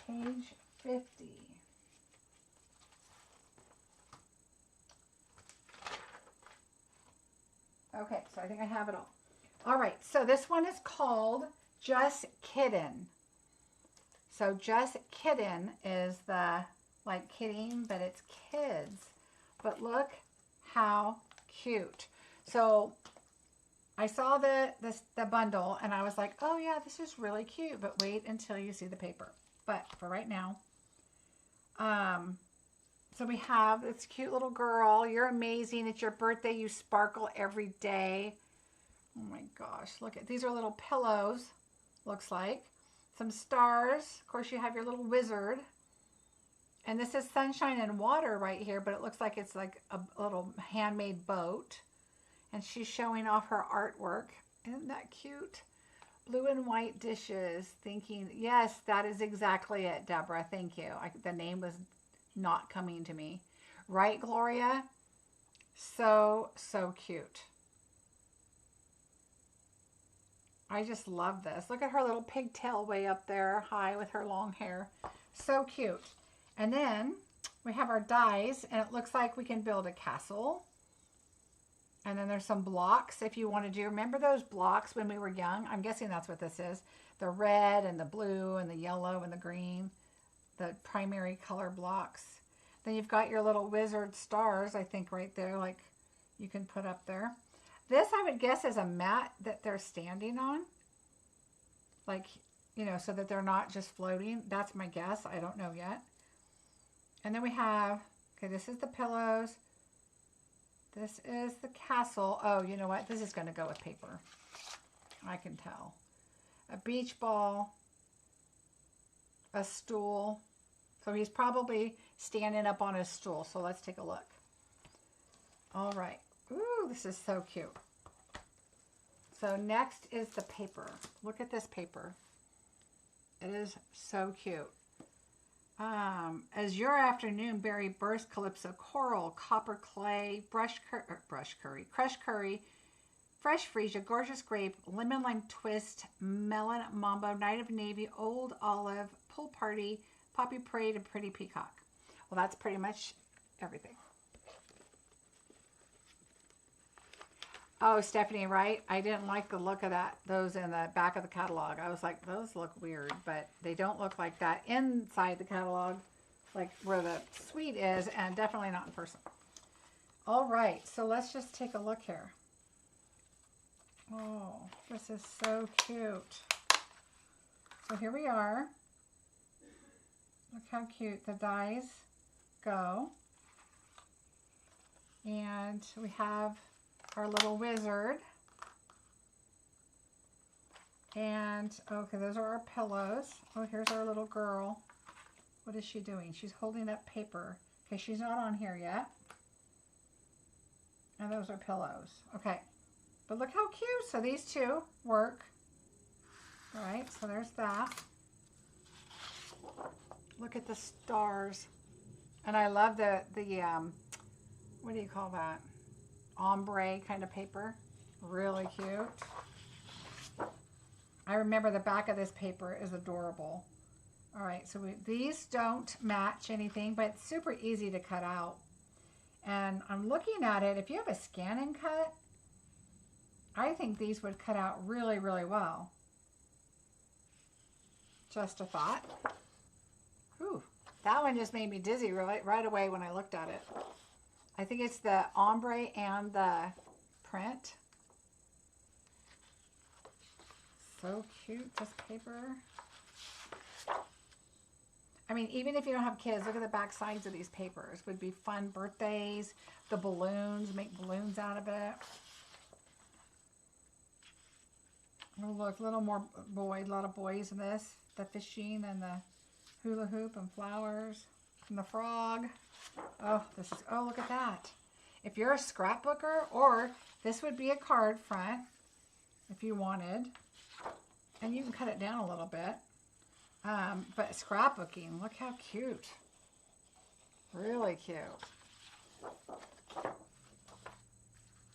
Page 50. Okay, so I think I have it all. All right, so this one is called Just Kiddin. So Just Kiddin is the, like kidding, but it's kids. But look how cute. So I saw the bundle and I was like, oh yeah, this is really cute, but wait until you see the paper. But for right now, so we have this cute little girl. You're amazing. It's your birthday. You sparkle every day. Oh my gosh, look at, these are little pillows, looks like. Some stars. Of course, you have your little wizard. And this is sunshine and water right here, but it looks like it's like a little handmade boat. And she's showing off her artwork. Isn't that cute? Blue and white dishes. Thinking, yes, that is exactly it, Deborah. Thank you. The name was not coming to me. Right, Gloria? So, so cute. I just love this. Look at her little pigtail way up there, high with her long hair. So cute. And then we have our dies, and it looks like we can build a castle. And then there's some blocks if you want to do. Remember those blocks when we were young? I'm guessing that's what this is. The red and the blue and the yellow and the green. The primary color blocks. Then you've got your little wizard stars, I think, right there, like you can put up there. This, I would guess, is a mat that they're standing on. Like, you know, so that they're not just floating. That's my guess. I don't know yet. And then we have, okay, this is the pillows. This is the castle. Oh, you know what? This is going to go with paper. I can tell. A beach ball, a stool. So he's probably standing up on his stool. So let's take a look. All right. Ooh, this is so cute. So next is the paper. Look at this paper. It is so cute. As your afternoon berry burst, calypso coral, copper clay, crushed curry, fresh freesia, gorgeous grape, lemon lime twist, melon mambo, night of navy, old olive, pool party, poppy parade, and pretty peacock. Well, that's pretty much everything. Oh, Stephanie, right? I didn't like the look of those in the back of the catalog. I was like, those look weird, but they don't look like that inside the catalog, like where the suite is, and definitely not in person. All right, so let's just take a look here. Oh, this is so cute. So here we are. Look how cute the dies go. And we have our little wizard. And, okay, those are our pillows. Oh, here's our little girl. What is she doing? She's holding up paper. Okay, she's not on here yet. And those are pillows. Okay, but look how cute. So these two work. All right, so there's that. Look at the stars. And I love the what do you call that? Ombre kind of paper. Really cute. I remember the back of this paper is adorable. All right, so these don't match anything, but it's super easy to cut out. And I'm looking at it. If you have a scan and cut, I think these would cut out really, really well. Just a thought. Whew, that one just made me dizzy right away when I looked at it. I think it's the ombre and the print. So cute, this paper. I mean, even if you don't have kids, look at the back sides of these papers. Would be fun birthdays, the balloons, make balloons out of it. Oh, look, a little more boy, a lot of boys in this. The fishing and the hula hoop and flowers and the frog. Oh, this is, oh, look at that. If you're a scrapbooker, or this would be a card front if you wanted. And you can cut it down a little bit. But scrapbooking, look how cute. Really cute.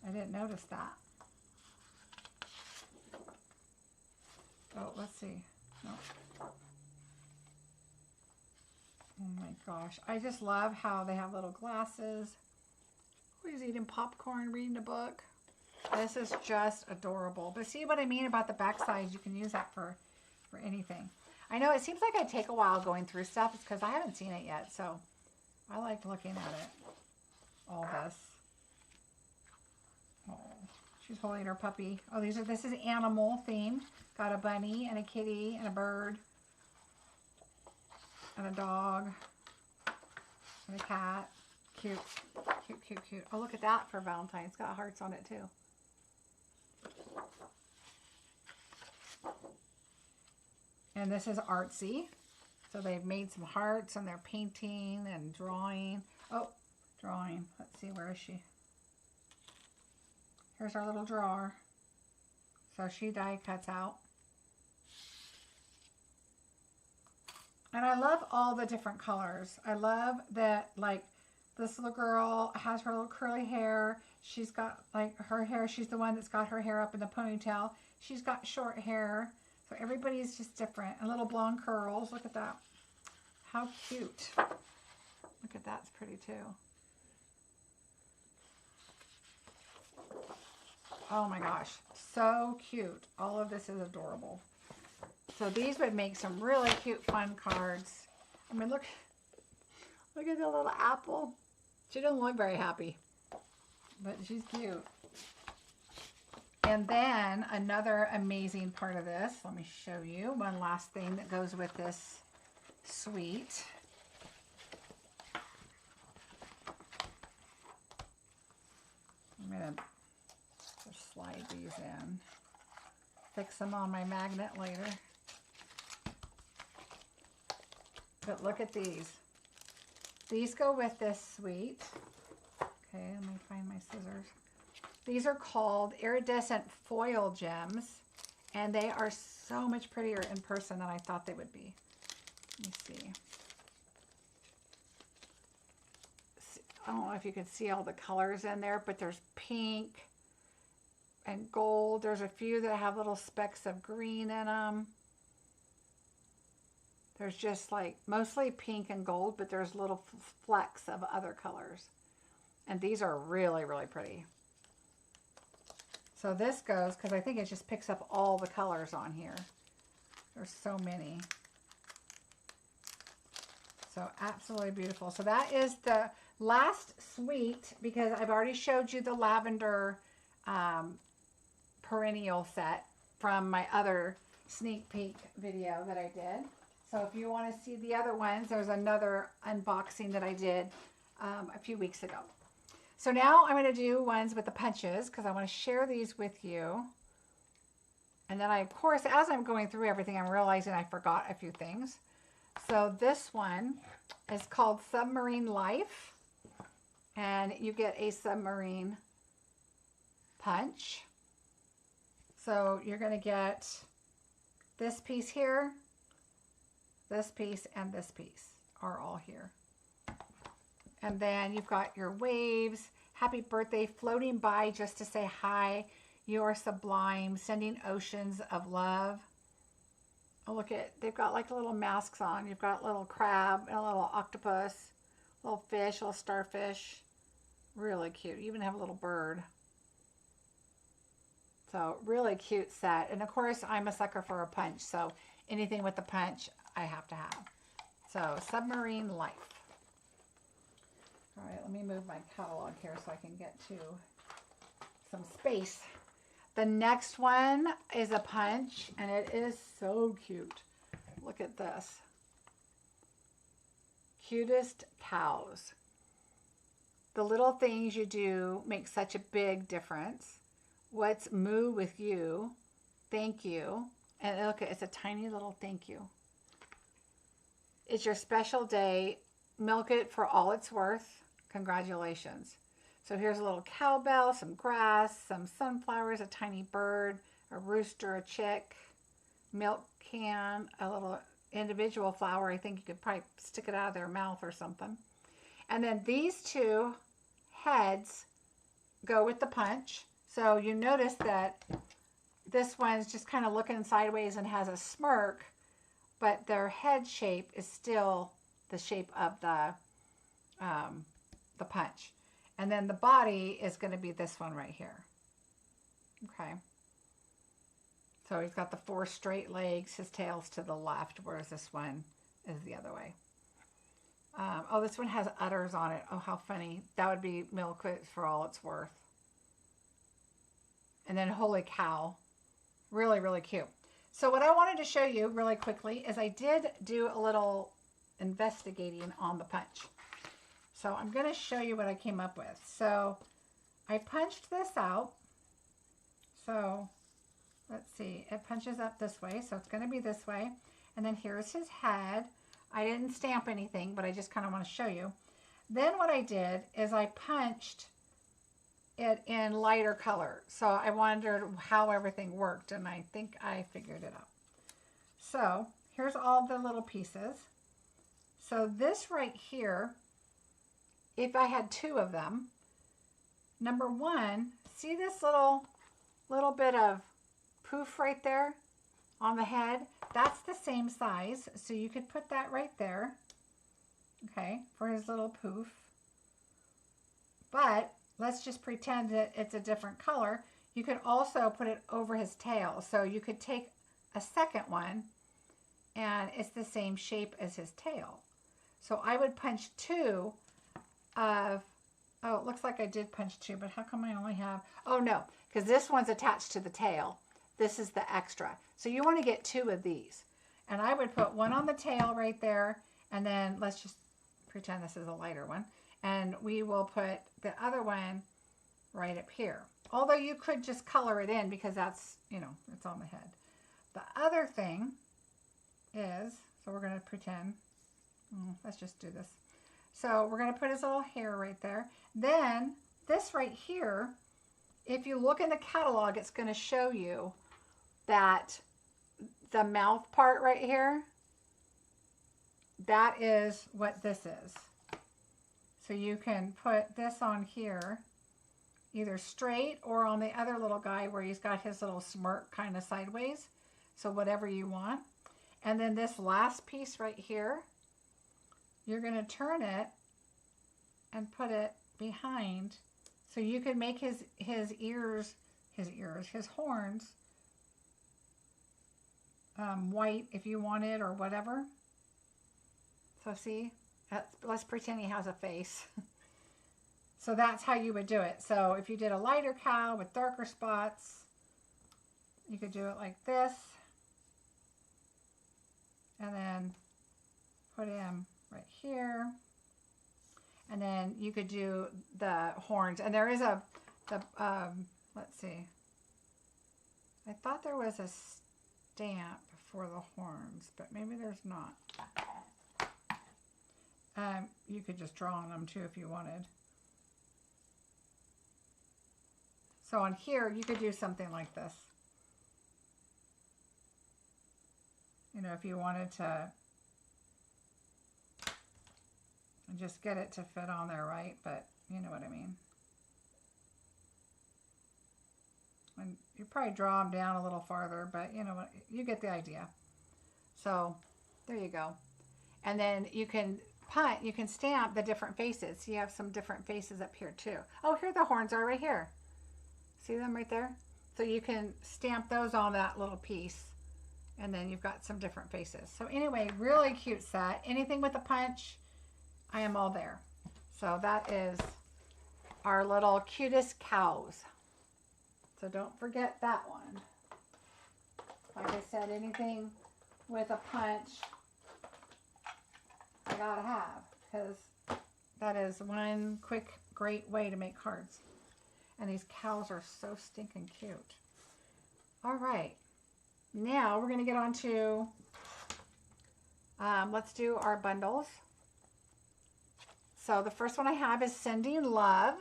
I didn't notice that. Oh, let's see. No. Oh my gosh. I just love how they have little glasses. Oh, he's eating popcorn, reading a book. This is just adorable. But see what I mean about the back sides? You can use that for anything. I know it seems like I take a while going through stuff. It's because I haven't seen it yet. So I like looking at it. All this. Oh, she's holding her puppy. Oh, this is animal themed. Got a bunny and a kitty and a bird. And a dog. And a cat. Cute. Cute, cute, cute. Oh, look at that for Valentine's. It's got hearts on it too. And this is artsy. So they've made some hearts and they're painting and drawing. Oh, drawing. Let's see, where is she? Here's our little drawer. So she die cuts out. And I love all the different colors. I love that, like, this little girl has her little curly hair. She's got, like, her hair. She's the one that's got her hair up in the ponytail. She's got short hair. So everybody's just different. And little blonde curls. Look at that. How cute. Look at that. It's pretty, too. Oh, my gosh. So cute. All of this is adorable. So these would make some really cute, fun cards. I mean, look at the little apple. She doesn't look very happy, but she's cute. And then another amazing part of this, let me show you one last thing that goes with this suite. I'm going to just slide these in. fix them on my magnet later. But look at these. These go with this suite. Okay, let me find my scissors. These are called iridescent foil gems, and they are so much prettier in person than I thought they would be. Let me see. I don't know if you can see all the colors in there, but there's pink and gold. There's a few that have little specks of green in them. There's just like mostly pink and gold, but there's little flecks of other colors. And these are really, really pretty. So this goes, because I think it just picks up all the colors on here. There's so many. So absolutely beautiful. So that is the last suite, because I've already showed you the lavender perennial set from my other sneak peek video that I did. So if you want to see the other ones, there's another unboxing that I did a few weeks ago. So now I'm going to do ones with the punches, because I want to share these with you. And then of course, as I'm going through everything, I'm realizing I forgot a few things. So this one is called Submarine Life. And you get a submarine punch. So you're going to get this piece here, this piece, and this piece are all here. And then you've got your waves, happy birthday, floating by just to say hi, you are sublime, sending oceans of love. Oh, look at, they've got like little masks on. You've got a little crab and a little octopus, little fish, little starfish. Really cute. You even have a little bird. So really cute set. And of course, I'm a sucker for a punch. So anything with the punch, I have to have. So Submarine Life. All right, let me move my catalog here so I can get to some space. The next one is a punch, and it is so cute. Look at this. Cutest cows. The little things you do make such a big difference. What's moo with you? Thank you. And look, it's a tiny little thank you. It's your special day. Milk it for all it's worth. Congratulations. So here's a little cowbell, some grass, some sunflowers, a tiny bird, a rooster, a chick, milk can, a little individual flower. I think you could probably stick it out of their mouth or something. And then these two heads go with the punch. So you notice that this one's just kind of looking sideways and has a smirk, but their head shape is still the shape of the punch. And then the body is going to be this one right here. Okay. So he's got the 4 straight legs. His tail's to the left, whereas this one is the other way. Oh, this one has udders on it. Oh, how funny. That would be milk it for all it's worth. And then holy cow. Really, really cute. So what I wanted to show you really quickly is I did do a little investigating on the punch. So I'm going to show you what I came up with. So I punched this out. So let's see, it punches up this way. So it's going to be this way. And then here's his head. I didn't stamp anything, but I just kind of want to show you. Then what I did is I punched it in lighter color. So I wondered how everything worked, and I think I figured it out. So here's all the little pieces. So this right here, if I had 2 of them, number 1, see this little bit of poof right there on the head? That's the same size, so you could put that right there, okay, for his little poof. But let's just pretend that it's a different color. You could also put it over his tail, so you could take a second one, and it's the same shape as his tail. So I would punch 2 of, oh, it looks like I did punch 2, but how come I only have, oh no, because this one's attached to the tail. This is the extra. So you want to get 2 of these. And I would put one on the tail right there, and then let's just pretend this is a lighter one. And we will put the other one right up here. Although you could just color it in because that's, you know, it's on the head. The other thing is, so we're going to pretend, let's just do this. So we're going to put his little hair right there. Then this right here, if you look in the catalog, it's going to show you that the mouth part right here, that is what this is. So you can put this on here, either straight or on the other little guy where he's got his little smirk kind of sideways. So whatever you want. And then this last piece right here, you're going to turn it and put it behind. So you can make his horns white if you wanted or whatever. So see, let's pretend he has a face. So that's how you would do it. So if you did a lighter cow with darker spots, you could do it like this. And then put him right here. And then you could do the horns. And there is let's see. I thought there was a stamp for the horns, but maybe there's not. You could just draw on them too if you wanted. So on here, you could do something like this. You know, if you wanted to just get it to fit on there, right? But you know what I mean. And you probably draw them down a little farther, but you know what, you get the idea. So there you go. And then you can stamp the different faces. You have some different faces up here too. Oh, here the horns are right here. See them right there? So you can stamp those on that little piece. And then you've got some different faces. So anyway, really cute set. Anything with a punch, I am all there. So that is our little cutest cows. So don't forget that one. Like I said, anything with a punch, I gotta have. Because that is one quick, great way to make cards. And these cows are so stinking cute. All right. Now we're going to get on to, let's do our bundles. So the first one I have is Sending Love.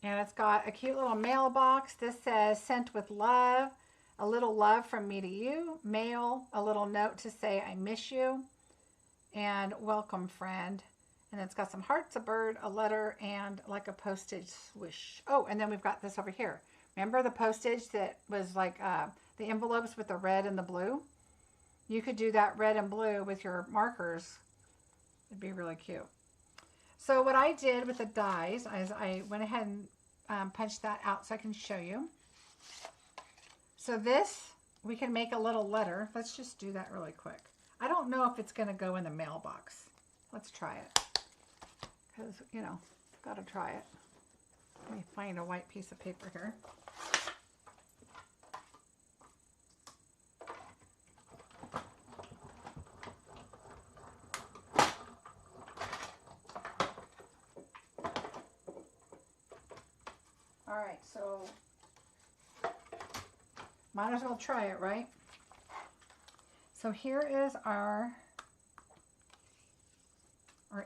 And it's got a cute little mailbox. This says, sent with love, a little love from me to you. Mail, a little note to say I miss you. And welcome, friend. And it's got some hearts, a bird, a letter, and like a postage swish. Oh, and then we've got this over here. Remember the postage that was like the envelopes with the red and the blue? You could do that red and blue with your markers. It'd be really cute. So what I did with the dies is I went ahead and punched that out so I can show you. So this, we can make a little letter. Let's just do that really quick. I don't know if it's going to go in the mailbox. Let's try it. Because, you know, got to try it. Let me find a white piece of paper here. All right, so might as well try it, right? So here is our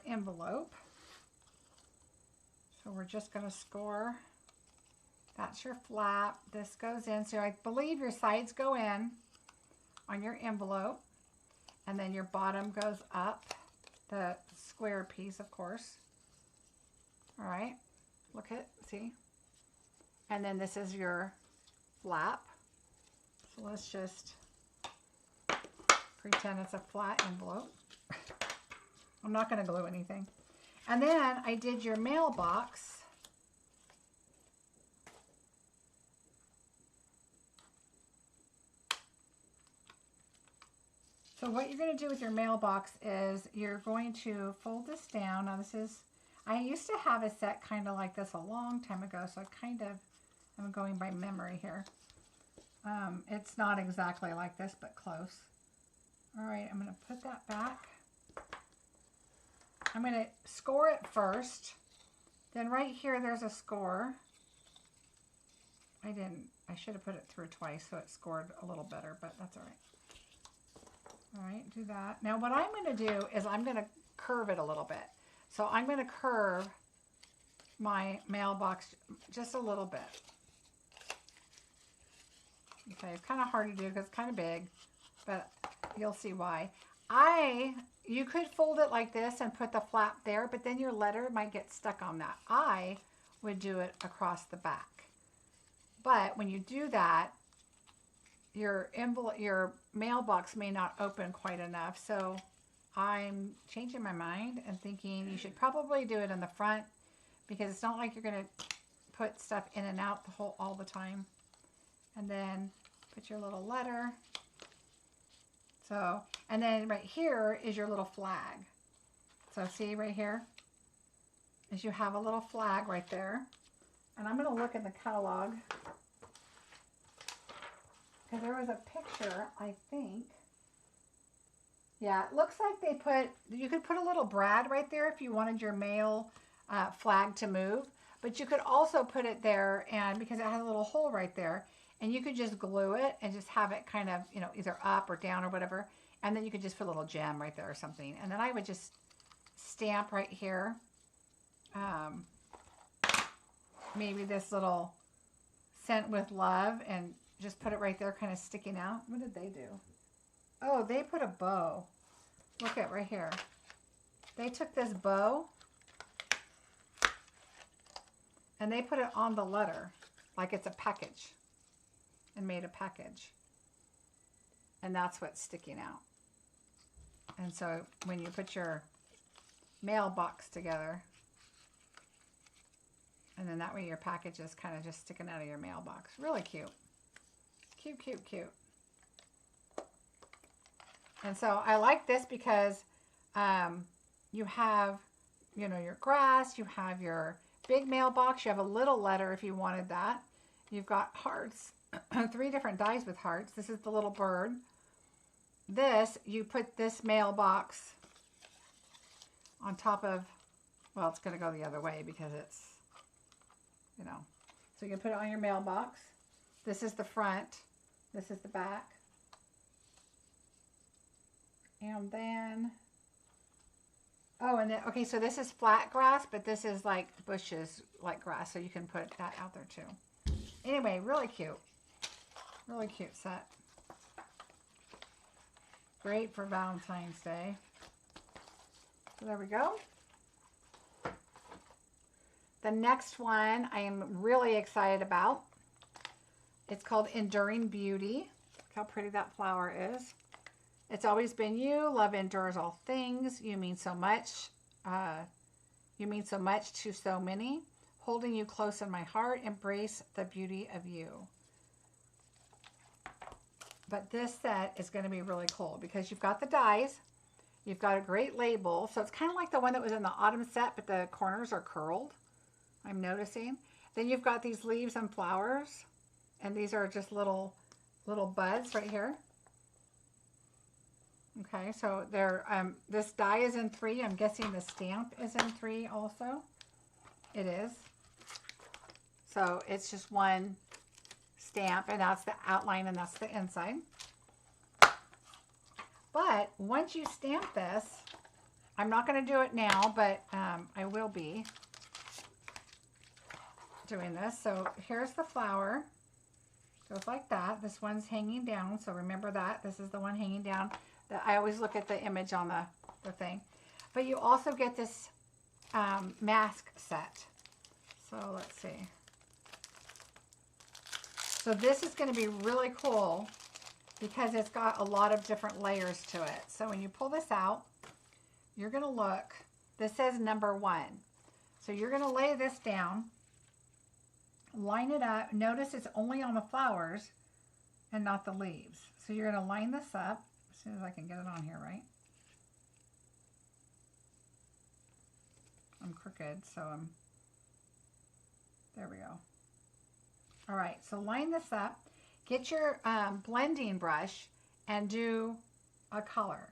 envelope. So we're just going to score. That's your flap. This goes in. So I believe your sides go in on your envelope. And then your bottom goes up. The square piece, of course. All right. Look at, see? And then this is your flap. So let's just pretend it's a flat envelope. I'm not going to glue anything. And then I did your mailbox. So what you're going to do with your mailbox is you're going to fold this down. Now this is, I used to have a set kind of like this a long time ago, so I'm going by memory here. It's not exactly like this, but close. All right, I'm going to put that back. I'm going to score it first. Then right here, there's a score. I should have put it through twice so it scored a little better, but that's all right. All right, do that. Now what I'm going to do is I'm going to curve it a little bit. So I'm going to curve my mailbox just a little bit. Okay, it's kind of hard to do because it's kind of big, but you'll see why. You could fold it like this and put the flap there, but then your letter might get stuck on that. I would do it across the back. But when you do that, your mailbox may not open quite enough. So I'm changing my mind and thinking you should probably do it in the front, because it's not like you're going to put stuff in and out all the time. And then put your little letter. So, and then right here is your little flag. So see right here is you have a little flag right there. And I'm going to look in the catalog, because there was a picture, I think. Yeah, it looks like you could put a little brad right there if you wanted your mail flag to move. But you could also put it there, and because it has a little hole right there, and you could just glue it and just have it kind of, either up or down or whatever. And then you could just put a little gem right there or something. And then I would just stamp right here. Maybe this little "Sent with Love," and just put it right there kind of sticking out. What did they do? Oh, they put a bow. Look at right here. They took this bow and they put it on the letter like it's a package, and made a package. And that's what's sticking out. And so when you put your mailbox together, and then that way your package is kind of just sticking out of your mailbox. Really cute. Cute, cute, cute. And so I like this because you have, your grass, you have your big mailbox, you have a little letter if you wanted that. You've got hearts, 3 different dies with hearts. This is the little bird. This, you put this mailbox on top of, well, it's going to go the other way because it's, so you can put it on your mailbox. This is the front. This is the back. And then, okay, so this is flat grass, but this is like bushes, like grass, so you can put that out there too. Anyway, really cute. Really cute set. Great for Valentine's Day. So there we go. The next one I am really excited about. It's called Enduring Beauty. Look how pretty that flower is. It's always been you. Love endures all things. You mean so much. You mean so much to so many. Holding you close in my heart. Embrace the beauty of you. But this set is going to be really cool because you've got the dies. You've got a great label. So it's kind of like the one that was in the autumn set, but the corners are curled, I'm noticing. Then you've got these leaves and flowers. And these are just little buds right here. Okay, so they're, this die is in 3. I'm guessing the stamp is in 3 also. It is. So it's just one stamp, and that's the outline, and that's the inside. But once you stamp this, I'm not going to do it now, but I will be doing this. So here's the flower. Goes like that. This one's hanging down, so remember that. This is the one hanging down. I always look at the image on the thing. But you also get this mask set. So let's see. So this is going to be really cool because it's got a lot of different layers to it. So when you pull this out, you're going to look. This says number 1. So you're going to lay this down. Line it up. Notice it's only on the flowers and not the leaves. So you're going to line this up as soon as I can get it on here, right? I'm crooked, so there we go. All right, so line this up. Get your blending brush and do a color.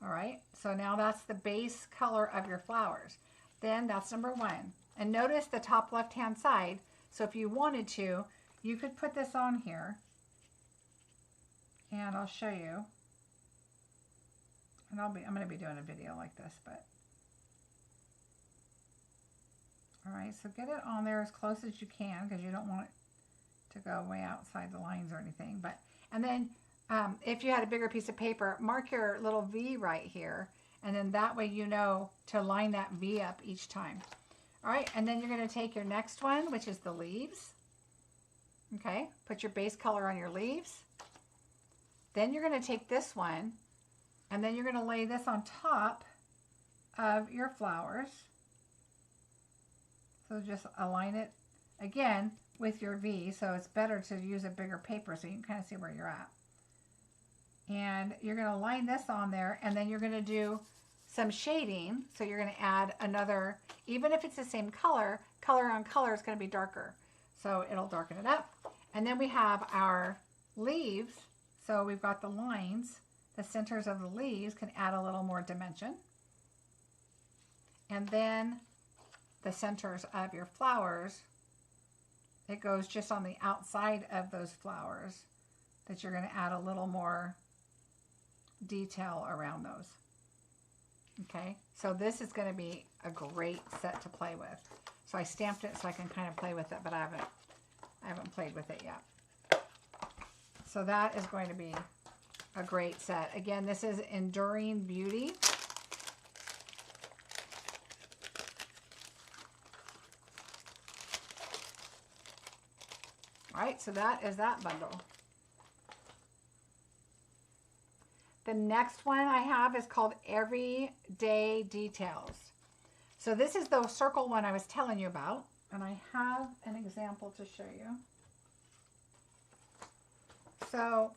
All right, so now that's the base color of your flowers. Then that's number 1. And notice the top left-hand side. So if you wanted to, you could put this on here, and I'll show you. And I'm going to be doing a video like this, but all right, so get it on there as close as you can because you don't want it to go way outside the lines or anything. But and then if you had a bigger piece of paper, mark your little V right here, and then that way you know to line that V up each time. All right, and then you're going to take your next one, which is the leaves. Okay, put your base color on your leaves. Then you're going to take this one, and then you're going to lay this on top of your flowers. So just align it again with your V, so it's better to use a bigger paper so you can kind of see where you're at. And you're going to line this on there, and then you're going to do some shading. So you're going to add another, even if it's the same color, color on color is going to be darker. So it'll darken it up. And then we have our leaves. So we've got the lines, the centers of the leaves can add a little more dimension. And then the centers of your flowers, it goes just on the outside of those flowers that you're going to add a little more detail around those. Okay, so this is going to be a great set to play with. So I stamped it so I can kind of play with it, but I haven't played with it yet. So that is going to be a great set. Again, this is Enduring Beauty. All right, so that is that bundle. The next one I have is called Everyday Details. So this is the circle one I was telling you about, and I have an example to show you. So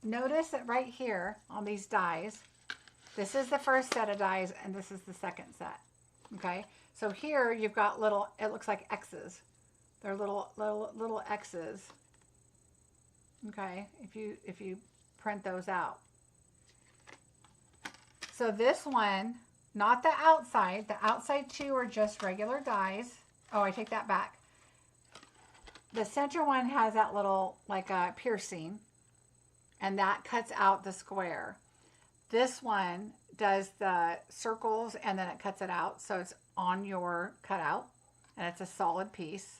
notice that right here on these dies, this is the first set of dies and this is the second set. Okay, so here you've got little, it looks like X's. They're little X's. Okay, if you print those out. So this one, not the outside two are just regular dies. Oh, I take that back. The center one has that little like a piercing, and that cuts out the square. This one does the circles and then it cuts it out, so it's on your cutout and it's a solid piece.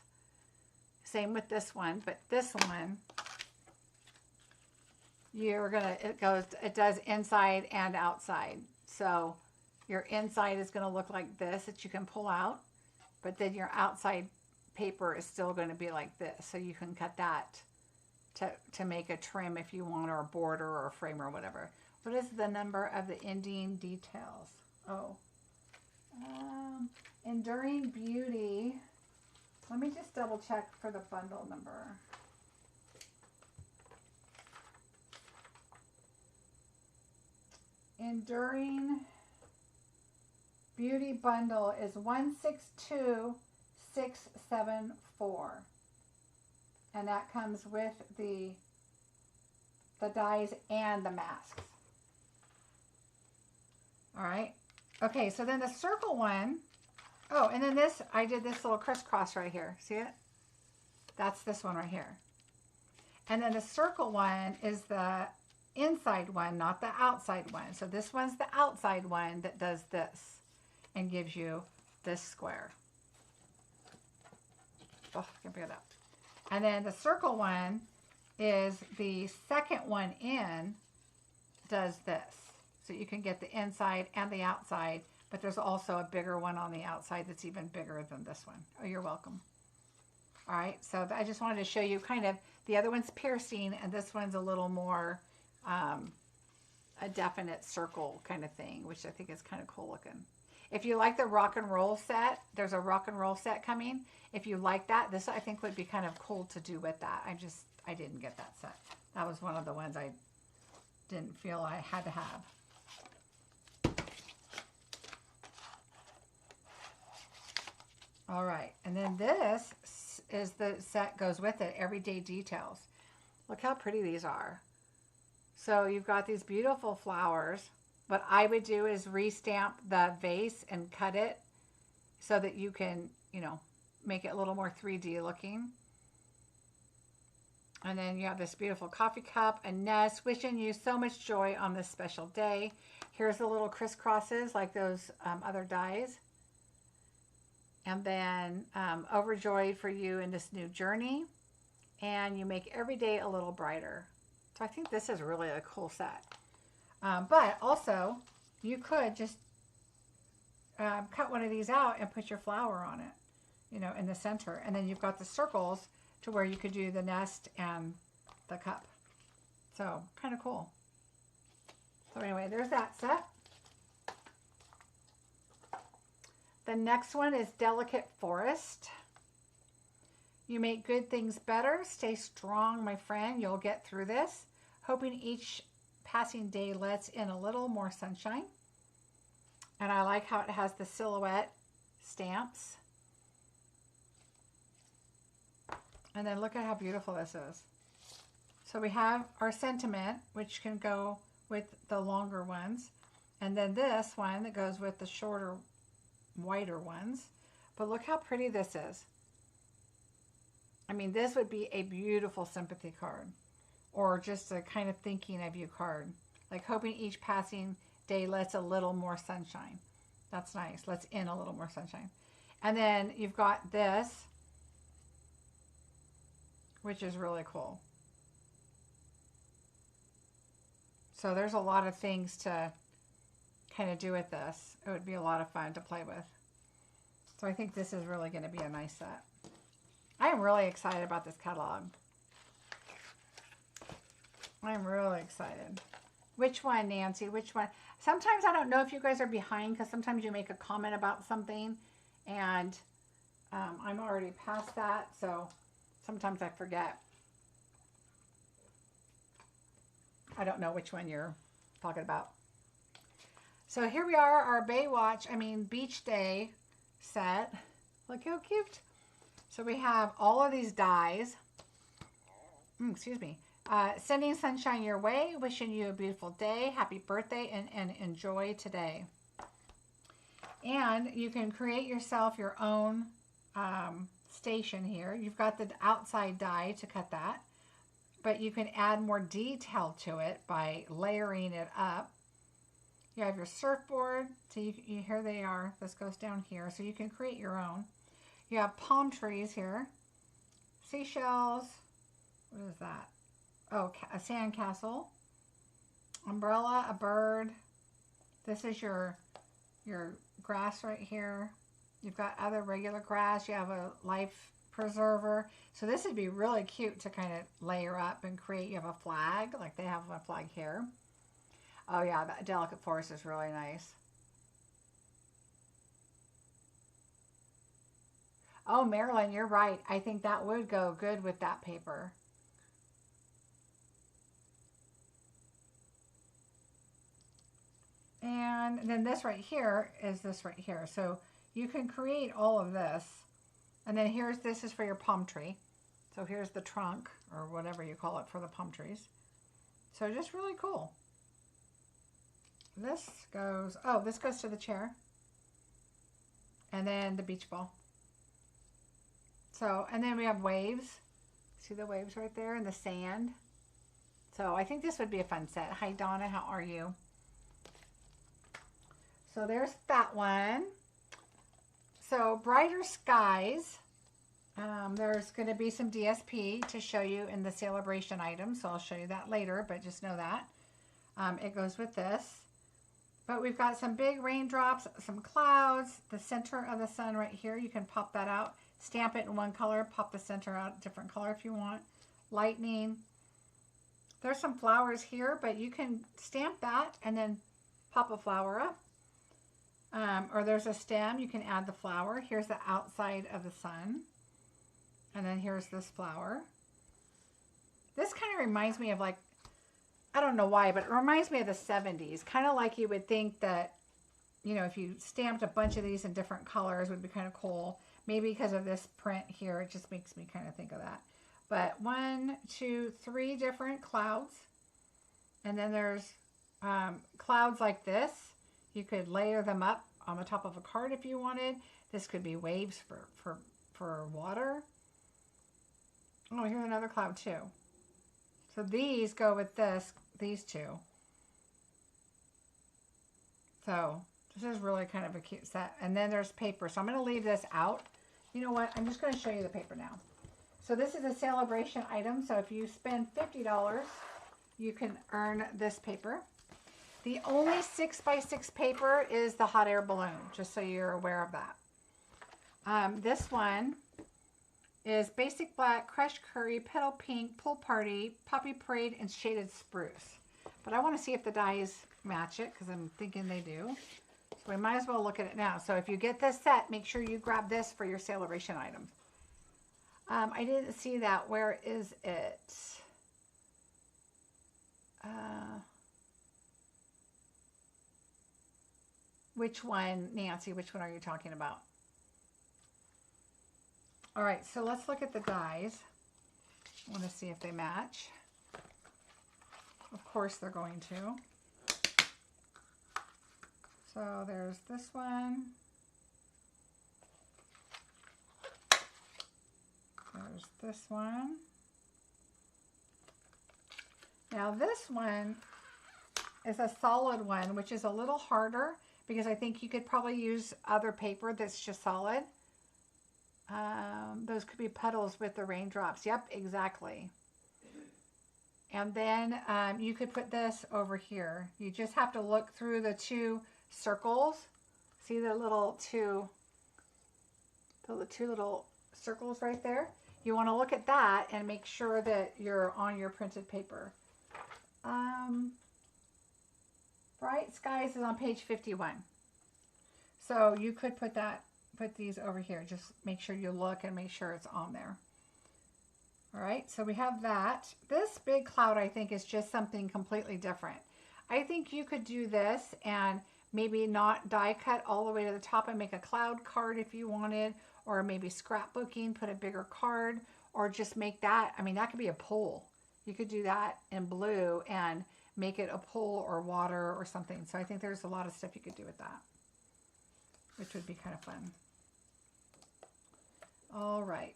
Same with this one, but this one it does inside and outside. So your inside is going to look like this that you can pull out, but then your outside paper is still going to be like this. So you can cut that to make a trim if you want, or a border or a frame or whatever. What is the number of the ending details? Oh, Enduring Beauty. Let me just double check for the bundle number. Enduring Beauty bundle is 162674, and that comes with the dies and the masks. All right. Okay, so then the circle one. Oh, and then this, I did this little crisscross right here. See it? That's this one right here. And then the circle one is the inside one, not the outside one. So this one's the outside one that does this and gives you this square. Oh, I can pick it up. And then the circle one is the second one in, does this. So you can get the inside and the outside, but there's also a bigger one on the outside that's even bigger than this one. Oh, you're welcome. All right, so I just wanted to show you kind of, the other one's piercing and this one's a little more a definite circle kind of thing, which I think is kind of cool looking. If you like the rock and roll set, there's a rock and roll set coming. If you like that, this I think would be kind of cool to do with that. I didn't get that set. That was one of the ones I didn't feel I had to have. All right, and then this is the set goes with it, Everyday Details. Look how pretty these are. So you've got these beautiful flowers. What I would do is restamp the vase and cut it so that you can, you know, make it a little more 3D looking. And then you have this beautiful coffee cup, a nest, wishing you so much joy on this special day. Here's the little crisscrosses like those other dies. And then overjoyed for you in this new journey. And you make every day a little brighter. So I think this is really a cool set. But also, you could just cut one of these out and put your flower on it, you know, in the center. And then you've got the circles to where you could do the nest and the cup. So kind of cool. So anyway, there's that set. The next one is Delicate Forest. You make good things better. Stay strong, my friend. You'll get through this. Hoping each passing day lets in a little more sunshine. And I like how it has the silhouette stamps. And then look at how beautiful this is. So we have our sentiment, which can go with the longer ones. And then this one that goes with the shorter, whiter ones. But look how pretty this is. I mean, this would be a beautiful sympathy card. Or just a kind of thinking of you card. Like hoping each passing day lets a little more sunshine. That's nice. Lets in a little more sunshine. And then you've got this, which is really cool. So there's a lot of things to kind of do with this. It would be a lot of fun to play with. So I think this is really going to be a nice set. I am really excited about this catalog. I'm really excited. Which one, Nancy? Which one? Sometimes I don't know if you guys are behind because sometimes you make a comment about something and I'm already past that. So sometimes I forget. I don't know which one you're talking about. So here we are, our beach day set. Look how cute. So we have all of these dies. Excuse me. Sending sunshine your way. Wishing you a beautiful day. Happy birthday and enjoy today. And you can create yourself your own station here. You've got the outside die to cut that. But you can add more detail to it by layering it up. You have your surfboard. So here they are. This goes down here. So you can create your own. You have palm trees here. Seashells. What is that? Oh, a sandcastle. Umbrella, a bird. This is your grass right here. You've got other regular grass. You have a life preserver. So this would be really cute to kind of layer up and create. You have a flag, like they have a flag here. Oh yeah, that Delicate Forest is really nice. Oh, Marilyn, you're right. I think that would go good with that paper. And then this right here is this right here. So you can create all of this. And then this is for your palm tree. So here's the trunk or whatever you call it for the palm trees. So just really cool. This goes to the chair. And then the beach ball. So, and then we have waves. See the waves right there in the sand. So I think this would be a fun set. Hi Donna, how are you? So there's that one. So brighter skies. There's going to be some DSP to show you in the Sale-a-bration item. So I'll show you that later, but just know that. It goes with this. But we've got some big raindrops, some clouds, the center of the sun right here. You can pop that out, stamp it in one color, pop the center out a different color if you want. Lightning. There's some flowers here, but you can stamp that and then pop a flower up. Or there's a stem, you can add the flower. Here's the outside of the sun. And then here's this flower. This kind of reminds me of like, I don't know why, but it reminds me of the 70s. Kind of like you would think that, you know, if you stamped a bunch of these in different colors, it would be kind of cool. Maybe because of this print here, it just makes me kind of think of that. But 1, 2, 3 different clouds. And then there's clouds like this. You could layer them up on the top of a card if you wanted. This could be waves for for water. Oh, here's another cloud too. So these go with these two. So this is really kind of a cute set. And then there's paper. So I'm going to leave this out. You know what? I'm just going to show you the paper now. So this is a Sale-a-bration item. So if you spend $50, you can earn this paper. The only 6x6 paper is the hot air balloon, just so you're aware of that. This one is basic black, crushed curry, petal pink, pool party, poppy parade, and shaded spruce. But I want to see if the dies match it, because I'm thinking they do. So we might as well look at it now. So if you get this set, make sure you grab this for your Sale-a-bration items. I didn't see that. Where is it? Which one, Nancy? Which one are you talking about? All right, so let's look at the dies. I want to see if they match. Of course they're going to. So there's this one. There's this one. Now this one is a solid one, which is a little harder because I think you could probably use other paper that's just solid. Those could be puddles with the raindrops. Yep, exactly. And then you could put this over here. You just have to look through the two circles. See the little two little circles right there? You want to look at that and make sure that you're on your printed paper. Bright Skies is on page 51. So you could put these over here. Just make sure you look and make sure it's on there. All right, so we have that. This big cloud, I think, is just something completely different. I think you could do this and maybe not die cut all the way to the top and make a cloud card if you wanted, or maybe scrapbooking, put a bigger card, or just make that, I mean, that could be a pole. You could do that in blue and make it a pole or water or something. So I think there's a lot of stuff you could do with that, which would be kind of fun. All right.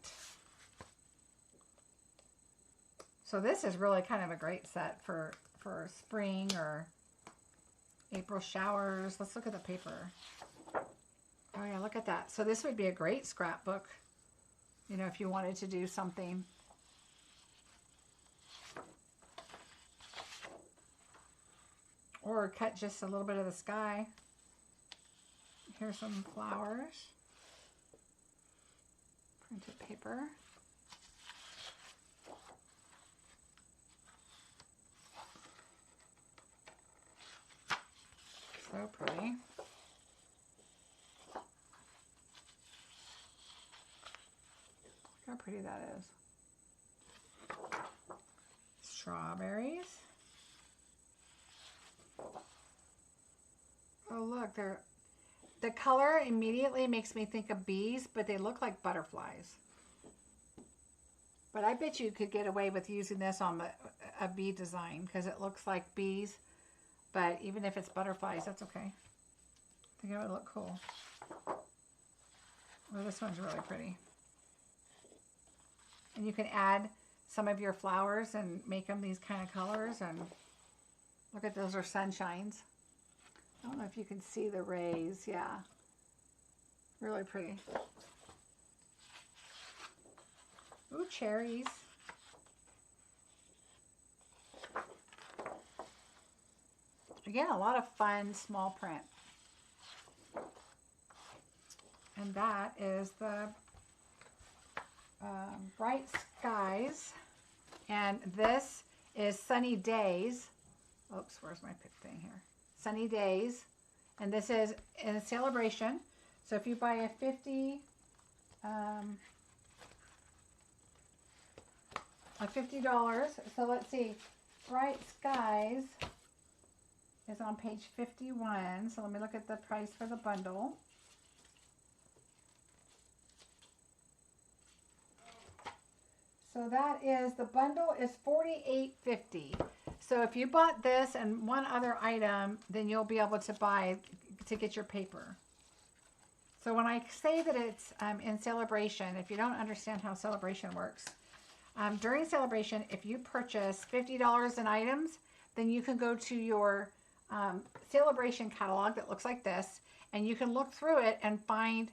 So this is really kind of a great set for spring or April showers. Let's look at the paper. Oh yeah, look at that. So this would be a great scrapbook, you know, if you wanted to do something. Or cut just a little bit of the sky. Here's some flowers. Printed paper. So pretty. Look how pretty that is. Strawberries. Oh look, the color immediately makes me think of bees, but they look like butterflies. But I bet you could get away with using this on a bee design because it looks like bees. But even if it's butterflies, that's okay. I think it would look cool. Well, this one's really pretty. And you can add some of your flowers and make them these kind of colors. And look at those are sunshines. I don't know if you can see the rays. Yeah. Really pretty. Ooh, cherries. Again, a lot of fun small print. And that is the Bright Skies. And this is Sunny Days. Oops, where's my thing here? Sunny Days. And this is in a Sale-a-bration. So if you buy a $50 so let's see, Bright Skies is on page 51. So let me look at the price for the bundle. So that is, the bundle is $48.50. So if you bought this and one other item, then you'll be able to get your paper. So when I say that it's in Sale-a-bration, if you don't understand how Sale-a-bration works, during Sale-a-bration, if you purchase $50 in items, then you can go to your Sale-a-bration catalog that looks like this, and you can look through it and find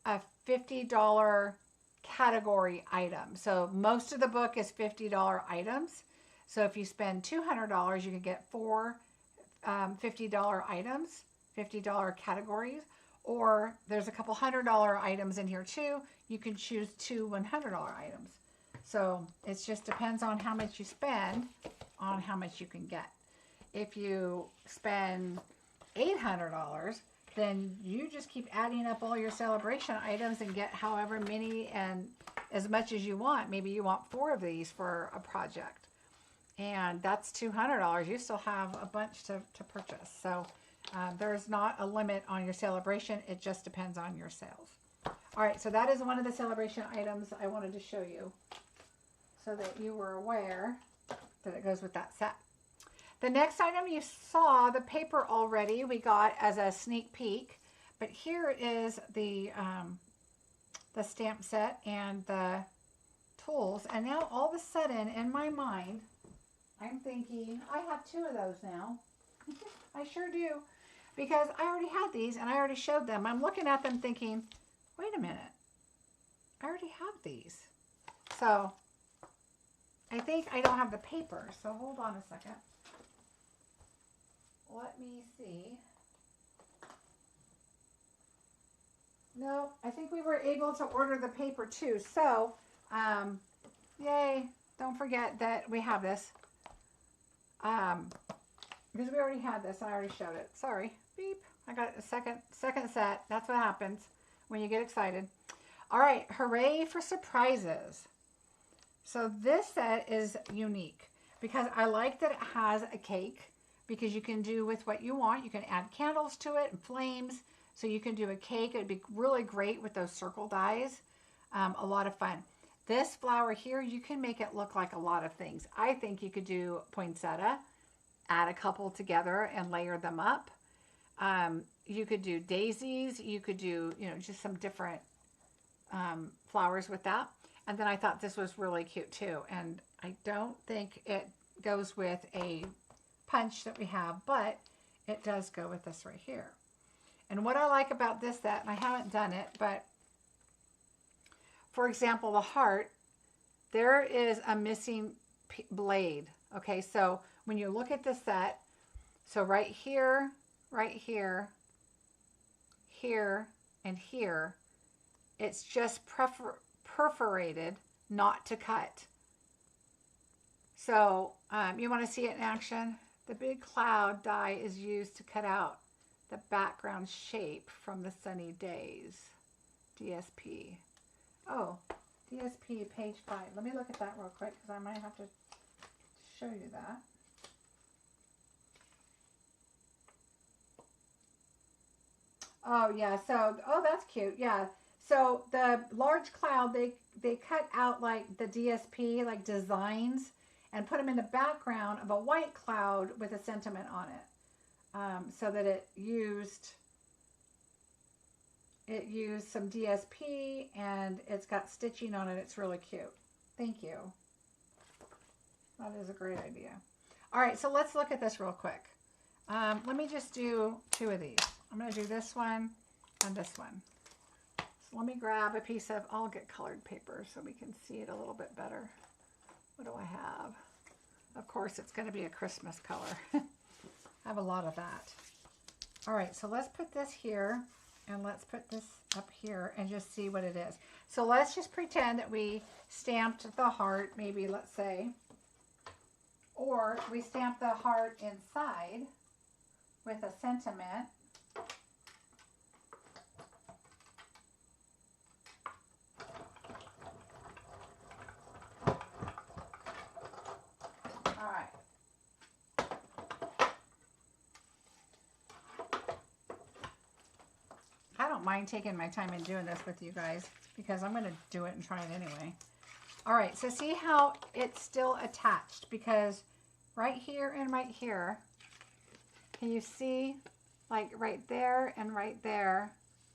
a $50 category item. So most of the book is $50 items. So if you spend $200, you can get 4 $50 items, $50 categories, or there's a couple $100 items in here too. You can choose 2 $100 items. So it just depends on how much you spend on how much you can get. If you spend $800, then you just keep adding up all your Sale-a-bration items and get however many and as much as you want. Maybe you want 4 of these for a project, and that's $200. You still have a bunch to purchase. So there's not a limit on your Sale-a-bration. It just depends on your sales. All right, so that is one of the Sale-a-bration items I wanted to show you so that you were aware that it goes with that set. The next item, you saw the paper already. We got as a sneak peek, but here is the stamp set and the tools. And now all of a sudden in my mind, I'm thinking, I have 2 of those now. I sure do, because I already had these and I already showed them. I'm looking at them thinking, wait a minute, I already have these. So I think I don't have the paper. So hold on a second. Let me see. No, I think we were able to order the paper too. So, yay. Don't forget that we have this. Because we already had this. I already showed it. Sorry. Beep. I got a second set. That's what happens when you get excited. All right. Hooray for surprises. So this set is unique because I like that it has a cake, because you can do with what you want. You can add candles to it and flames. So you can do a cake. It'd be really great with those circle dies. A lot of fun. This flower here, you can make it look like a lot of things. I think you could do poinsettia, add a couple together and layer them up. You could do daisies. You could do, just some different flowers with that. And then I thought this was really cute too. And I don't think it goes with a punch that we have, but it does go with this right here. And what I like about this set, and I haven't done it, but for example, the heart, there is a missing blade. Okay, so when you look at the set, so right here, here, and here, it's just perforated, not to cut. So you want to see it in action? The big cloud die is used to cut out the background shape from the sunny days. DSP. Oh, DSP page 5. Let me look at that real quick because I might have to show you that. Oh yeah, so, oh, that's cute. Yeah. So the large cloud, they cut out like the DSP, like designs, and put them in the background of a white cloud with a sentiment on it, so that it used some DSP, and it's got stitching on it. It's really cute. Thank you. That is a great idea. All right, so let's look at this real quick. Let me just do 2 of these. I'm going to do this one and this one. So let me grab a piece of, I'll get colored paper so we can see it a little bit better. What do I have? Of course, it's going to be a Christmas color. I have a lot of that. All right, so let's put this here, and let's put this up here and just see what it is. So let's just pretend that we stamped the heart, maybe, let's say, or we stamped the heart inside with a sentiment. Mind taking my time and doing this with you guys because I'm going to do it and try it anyway. All right, so see how it's still attached, because right here and right here, can you see, like right there and right there,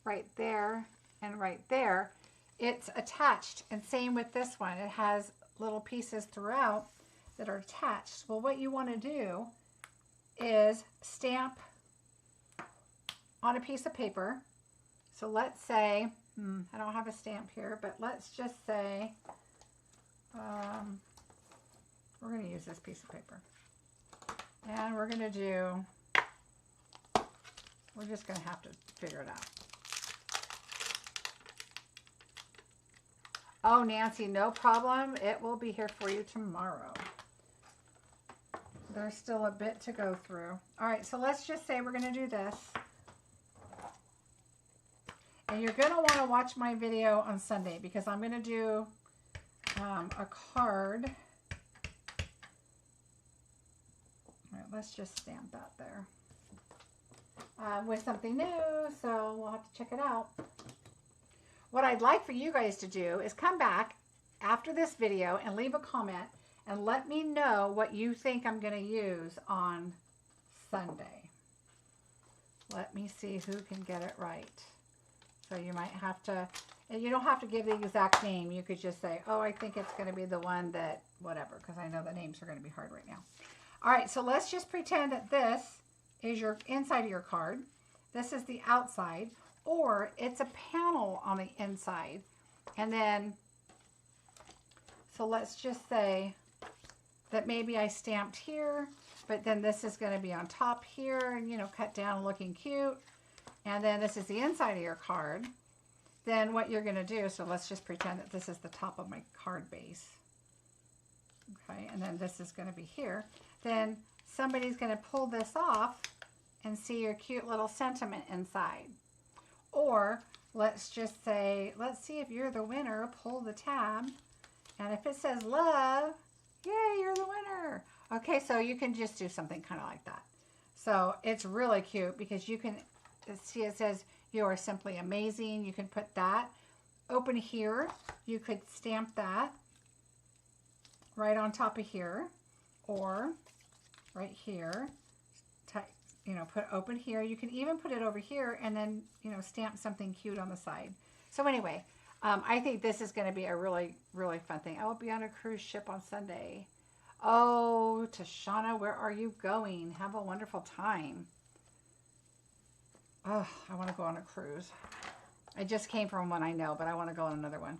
right there and right there, it's attached. And same with this one. It has little pieces throughout that are attached. Well, what you want to do is stamp on a piece of paper. So let's say, I don't have a stamp here, but let's just say, we're going to use this piece of paper. And we're going to do, we're just going to have to figure it out. Oh, Nancy, no problem. It will be here for you tomorrow. There's still a bit to go through. All right, so let's just say we're going to do this. And you're going to want to watch my video on Sunday because I'm going to do a card. All right, let's just stamp that there with something new, so we'll have to check it out. What I'd like for you guys to do is come back after this video and leave a comment and let me know what you think I'm going to use on Sunday. Let me see who can get it right. So you might have to, and you don't have to give the exact name. You could just say, oh, I think it's going to be the one that, whatever, because I know the names are going to be hard right now. All right, so let's just pretend that this is your inside of your card. This is the outside, or it's a panel on the inside. And then, so let's just say that maybe I stamped here, but then this is going to be on top here and, you know, cut down looking cute. And then this is the inside of your card. Then what you're going to do, so let's just pretend that this is the top of my card base. Okay, and then this is going to be here. Then somebody's going to pull this off and see your cute little sentiment inside. Or let's just say, let's see if you're the winner. Pull the tab. And if it says love, yay, you're the winner. Okay, so you can just do something kind of like that. So it's really cute because you can see it says you are simply amazing. You can put that. Open here. You could stamp that right on top of here or right here. You know, put open here. You can even put it over here and then, you know, stamp something cute on the side. So anyway, I think this is going to be a really, really fun thing. I will be on a cruise ship on Sunday. Oh, Tashana, where are you going? Have a wonderful time. Oh, I want to go on a cruise. I just came from one, I know, but I want to go on another one.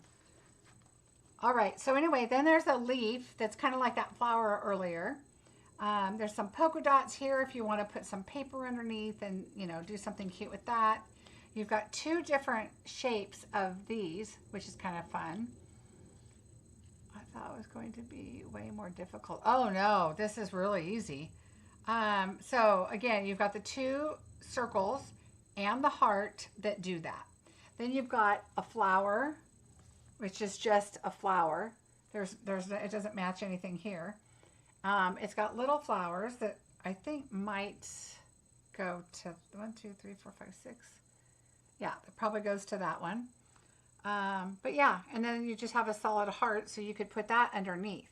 All right, so anyway, then there's a leaf that's kind of like that flower earlier. There's some polka dots here if you want to put some paper underneath and, you know, do something cute with that. You've got two different shapes of these, which is kind of fun. I thought it was going to be way more difficult. Oh no, this is really easy. So again, you've got the two circles and the heart that do that. Then you've got a flower, which is just a flower. It doesn't match anything here. It's got little flowers that I think might go to 1, 2, 3, 4, 5, 6. Yeah, it probably goes to that one. But yeah, and then you just have a solid heart, so you could put that underneath.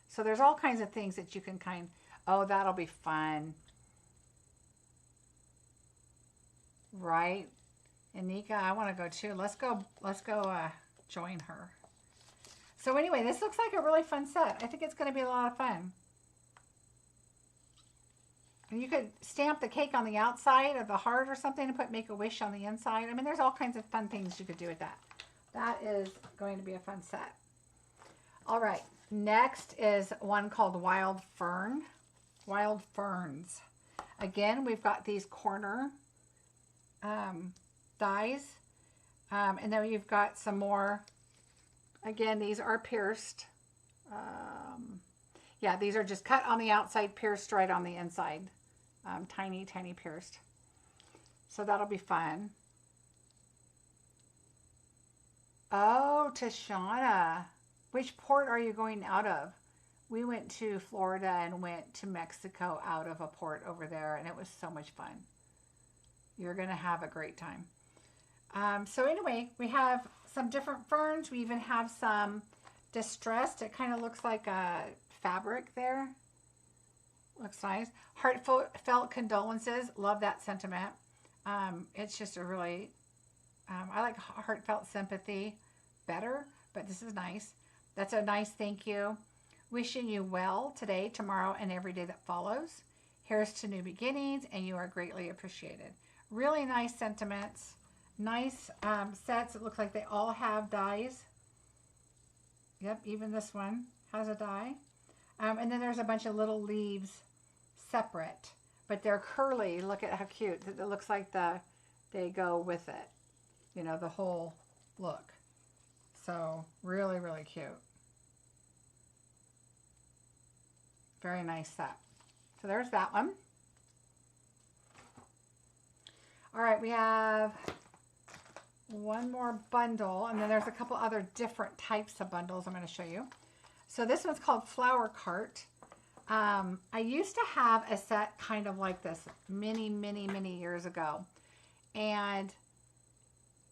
So there's all kinds of things that you can oh, that'll be fun. Right? And Nika, I want to go too. Let's go join her. So anyway, this looks like a really fun set. I think it's going to be a lot of fun. And you could stamp the cake on the outside of the heart or something and put Make a Wish on the inside. I mean, there's all kinds of fun things you could do with that. That is going to be a fun set. All right, next is one called Wild Fern. Wild Ferns. Again, we've got these corner dies. And then you've got some more. Again, these are pierced. Yeah, these are just cut on the outside, pierced right on the inside. Tiny, tiny pierced. So that'll be fun. Oh, Tashana. Which port are you going out of? We went to Florida and went to Mexico out of a port over there, and it was so much fun. You're going to have a great time. So anyway, we have some different ferns. We even have some distressed. It kind of looks like a fabric there. Looks nice. Heartfelt condolences. Love that sentiment. It's just a really I like Heartfelt Sympathy better, but this is nice. That's a nice thank you. Wishing you well today, tomorrow, and every day that follows. Here's to new beginnings, and you are greatly appreciated. Really nice sentiments. Nice sets. It looks like they all have dies. Yep, even this one has a die. And then there's a bunch of little leaves separate, but they're curly. Look at how cute. It looks like they go with it. You know, the whole look. So really, really cute. Very nice set. So there's that one. All right, we have one more bundle, and then there's a couple other different types of bundles I'm going to show you. So this one's called Flower Cart. I used to have a set kind of like this many years ago. And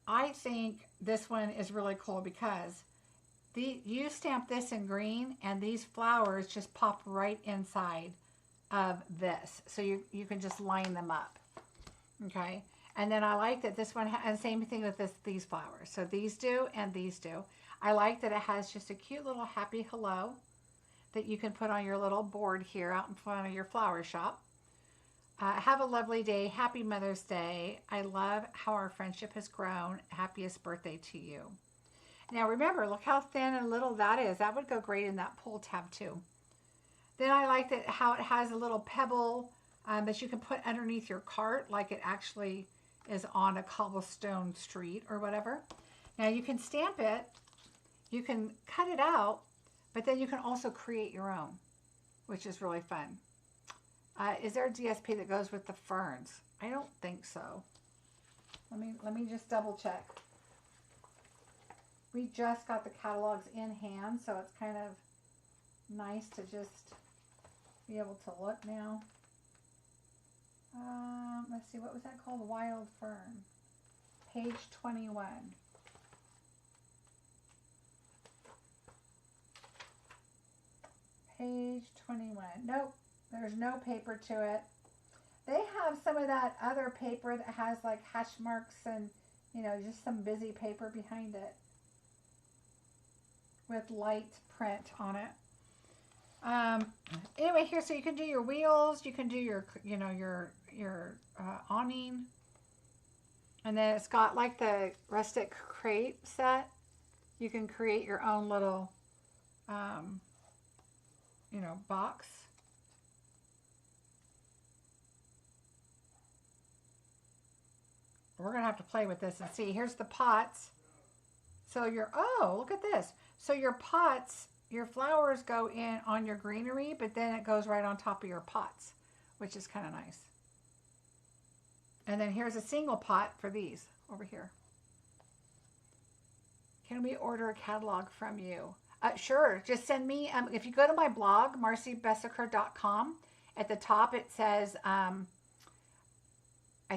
I think this one is really cool because you stamp this in green and these flowers just pop right inside of this. So you can just line them up. Okay. And then I like that this one has the same thing with these flowers. So these do and these do. I like that it has just a cute little happy hello that you can put on your little board here out in front of your flower shop. Have a lovely day. Happy Mother's Day. I love how our friendship has grown. Happiest birthday to you. Now remember, look how thin and little that is. That would go great in that pull tab too. Then I like that how it has a little pebble that you can put underneath your cart like it actually is on a cobblestone street or whatever. Now you can stamp it, you can cut it out, but then you can also create your own, which is really fun. Is there a DSP that goes with the ferns? I don't think so. Let me just double check. We just got the catalogs in hand, so it's kind of nice to just be able to look now. Let's see, what was that called? Wild Fern. Page 21. Page 21. Nope, there's no paper to it. They have some of that other paper that has like hash marks and, you know, just some busy paper behind it with light print on it. Anyway, here, so you can do your wheels, you can do your, you know, your awning, and then it's got like the rustic crate set. You can create your own little, you know, box. We're gonna have to play with this and see. Here's the pots. So oh, look at this. So your pots, your flowers go in on your greenery, but then it goes right on top of your pots, which is kind of nice. And then here's a single pot for these over here. Can we order a catalog from you? Sure, just send me, if you go to my blog, marciebeseckerdesigns.com, at the top it says, I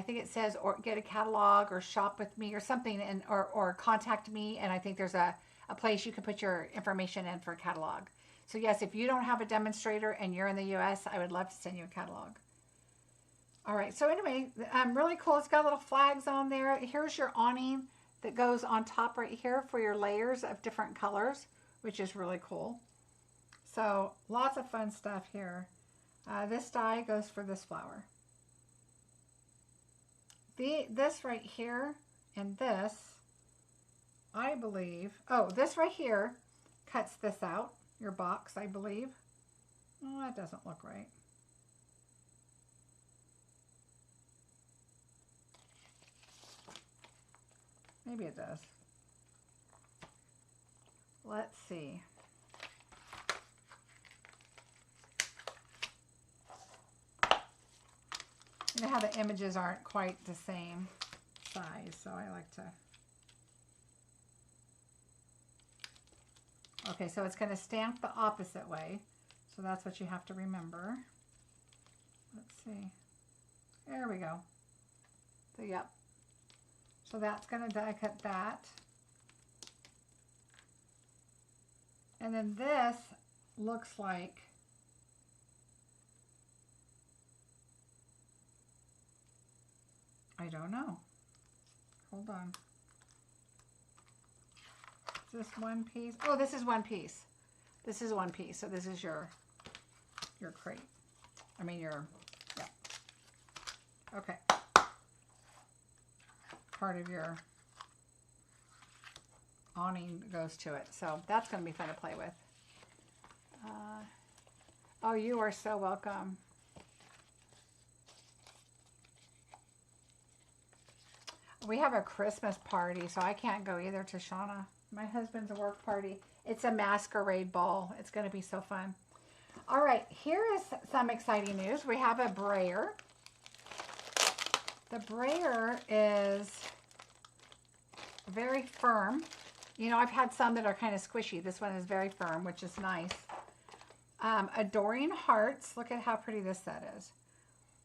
think it says, or get a catalog or shop with me or something, and or contact me, and I think there's a place you can put your information in for a catalog. So yes, if you don't have a demonstrator and you're in the US, I would love to send you a catalog. All right, so anyway, really cool. It's got little flags on there. Here's your awning that goes on top right here for your layers of different colors, which is really cool. So lots of fun stuff here. This die goes for this flower. This right here and this, I believe, oh, this right here cuts this out, your box, I believe. Oh, that doesn't look right. Maybe it does. Let's see. You know how the images aren't quite the same size, so I like to... Okay, so it's going to stamp the opposite way, so that's what you have to remember. Let's see. There we go. So, yep. So that's going to die cut that. And then this looks like I don't know. Hold on. this one piece? Oh, this is one piece. This is one piece. So this is your crate. I mean yeah. Okay. Part of your awning goes to it. So that's going to be fun to play with. Oh, you are so welcome. We have a Christmas party, so I can't go either to Shauna. My husband's a work party. It's a masquerade ball. It's going to be so fun. All right, here is some exciting news. We have a brayer. The brayer is very firm. You know, I've had some that are kind of squishy. This one is very firm, which is nice. Adoring Hearts. Look at how pretty this set is.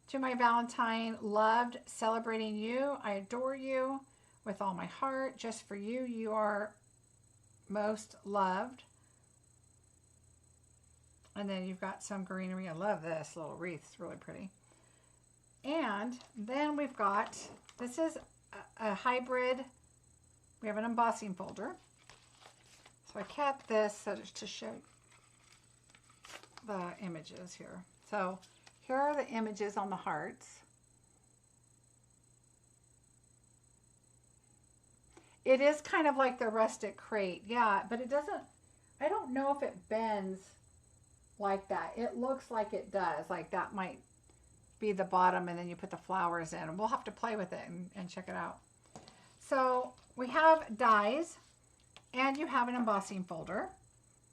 To my Valentine, loved celebrating you. I adore you with all my heart. Just for you, you are most loved. And then you've got some greenery. I love this little wreath. It's really pretty. And then we've got, this is a hybrid. We have an embossing folder. So I kept this so to show the images here. So here are the images on the hearts. It is kind of like the rustic crate. Yeah, but it doesn't, I don't know if it bends like that. It looks like it does. Like that might be the bottom and then you put the flowers in. And we'll have to play with it and check it out. So we have dies and you have an embossing folder.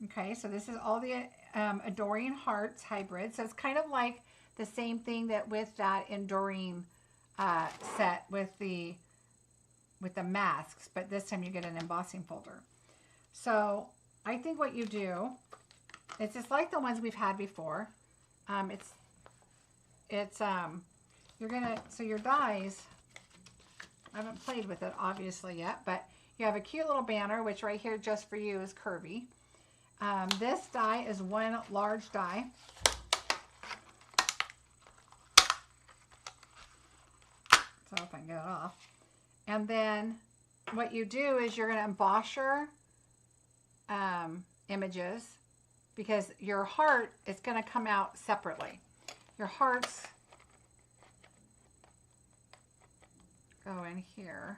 Okay, so this is all the Adoring Hearts hybrid. So it's kind of like the same thing that with that Enduring set with the masks, but this time you get an embossing folder. So I think what you do, it's just like the ones we've had before. You're gonna, so your dies, I haven't played with it obviously yet, but you have a cute little banner, which right here just for you is curvy. This die is one large die. So if I can get it off. And then what you do is you're going to emboss your images, because your heart is going to come out separately. Your hearts go in here.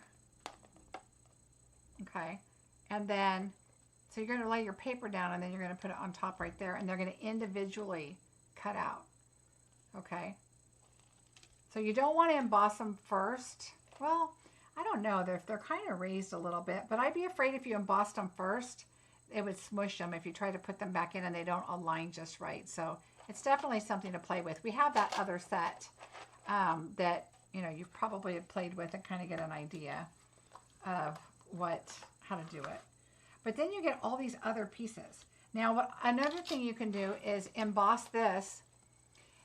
Okay. And then, so you're going to lay your paper down and then you're going to put it on top right there, and they're going to individually cut out. Okay. So you don't want to emboss them first. Well, I don't know. They're kind of raised a little bit, but I'd be afraid if you embossed them first, it would smush them if you try to put them back in and they don't align just right. So it's definitely something to play with. We have that other set that, you know, you've probably played with and kind of get an idea of how to do it. But then you get all these other pieces. Now, another thing you can do is emboss this.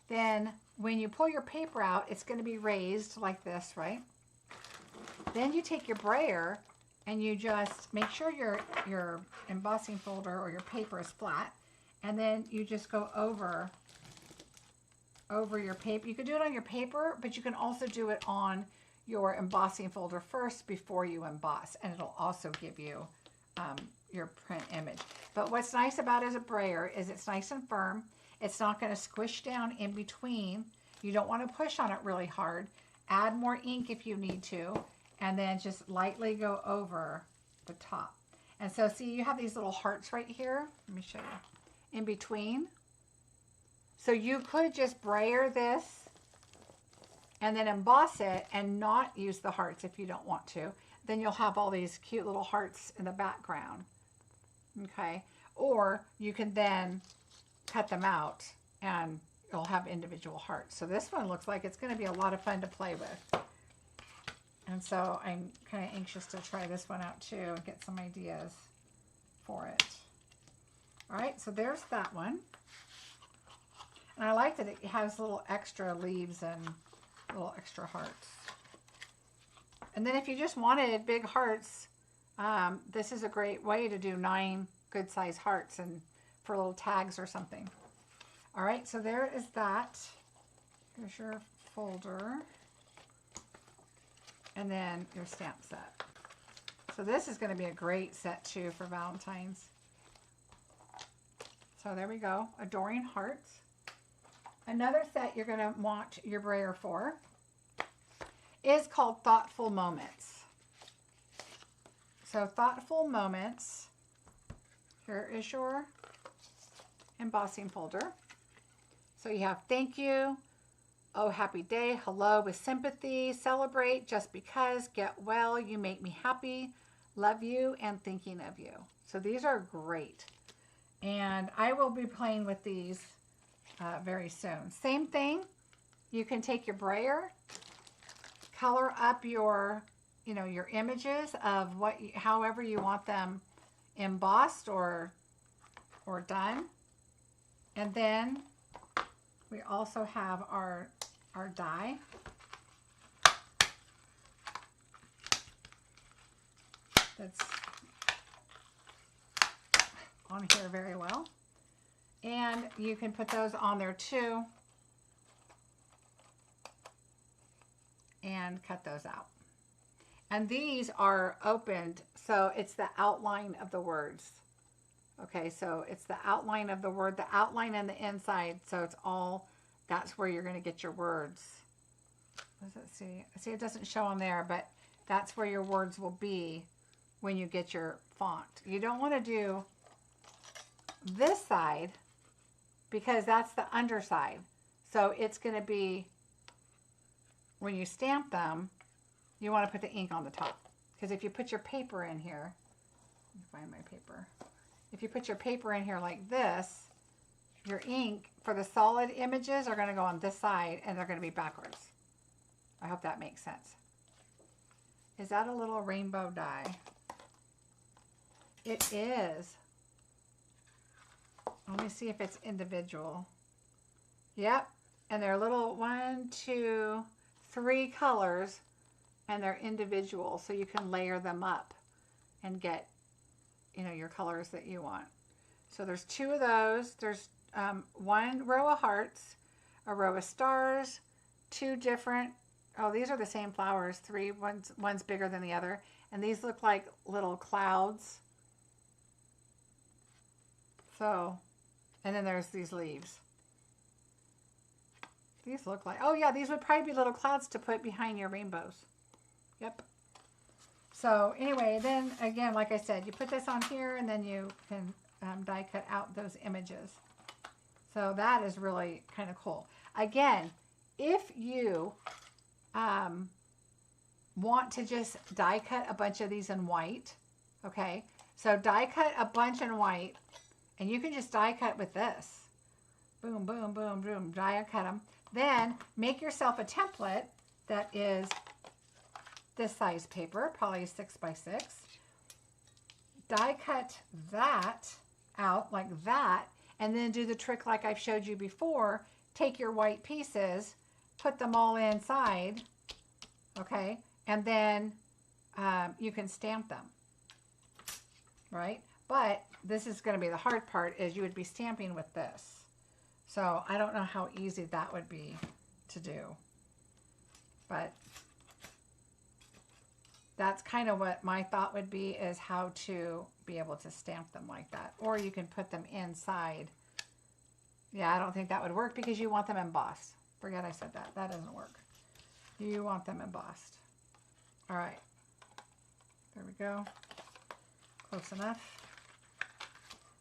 Then when you pull your paper out, it's going to be raised like this, right? Then you take your brayer and you just make sure your embossing folder or your paper is flat. And then you just go over your paper. You could do it on your paper, but you can also do it on your embossing folder first before you emboss. And it'll also give you your print image. But what's nice about it as a brayer is it's nice and firm. It's not going to squish down in between. You don't want to push on it really hard. Add more ink if you need to, and then just lightly go over the top. And so see, you have these little hearts right here. Let me show you. In between. So you could just brayer this and then emboss it and not use the hearts if you don't want to. Then you'll have all these cute little hearts in the background. Okay. Or you can then cut them out and you'll have individual hearts. So this one looks like it's going to be a lot of fun to play with. And so I'm kind of anxious to try this one out too and get some ideas for it. All right, so there's that one. And I like that it has little extra leaves and little extra hearts. And then if you just wanted big hearts, this is a great way to do 9 good size hearts and for little tags or something. All right, so there is that. Here's your folder. And then your stamp set. So this is going to be a great set too for Valentine's. So there we go, Adoring Hearts. Another set you're going to want your brayer for is called Thoughtful Moments. So Thoughtful Moments, here is your embossing folder. So you have thank you, oh happy day, hello with sympathy, celebrate, just because, get well, you make me happy, love you, and thinking of you. So these are great. And I will be playing with these very soon. Same thing, you can take your brayer, color up your, your images of however you want them embossed or done. And then we also have our die. That's on here very well. And you can put those on there too. And cut those out. And these are opened, so it's the outline of the words. Okay, so it's the outline of the word, the outline and the inside, so it's all, that's where you're going to get your words. What does it see? See, it doesn't show on there, but that's where your words will be when you get your font. You don't want to do this side because that's the underside. So it's going to be, when you stamp them, you want to put the ink on the top. Because if you put your paper in here, let me find my paper. If you put your paper in here like this, your ink for the solid images are going to go on this side and they're going to be backwards. I hope that makes sense. Is that a little rainbow die? It is. Let me see if it's individual. Yep. And they're little 1, 2, 3 colors, and they're individual, so you can layer them up and get, your colors that you want. So there's 2 of those. There's 1 row of hearts, a row of stars, 2 different, oh, these are the same flowers, 3, one's bigger than the other, and these look like little clouds. So, and then there's these leaves. These look like, oh yeah, these would probably be little clouds to put behind your rainbows. Yep. So anyway, then again, like I said, you put this on here and then you can die cut out those images. So that is really kind of cool. Again, if you want to just die cut a bunch of these in white, okay, so die cut a bunch in white, and you can just die cut with this. Boom, boom, boom, boom, die cut them. Then make yourself a template that is this size paper, probably 6 by 6. Die cut that out like that, and then do the trick like I've showed you before. Take your white pieces, put them all inside, okay, and then you can stamp them, right? But this is going to be the hard part, is you would be stamping with this. So I don't know how easy that would be to do, but that's kind of what my thought would be, is how to be able to stamp them like that. Or you can put them inside. Yeah, I don't think that would work because you want them embossed. Forget I said that. That doesn't work. You want them embossed. All right. There we go. Close enough.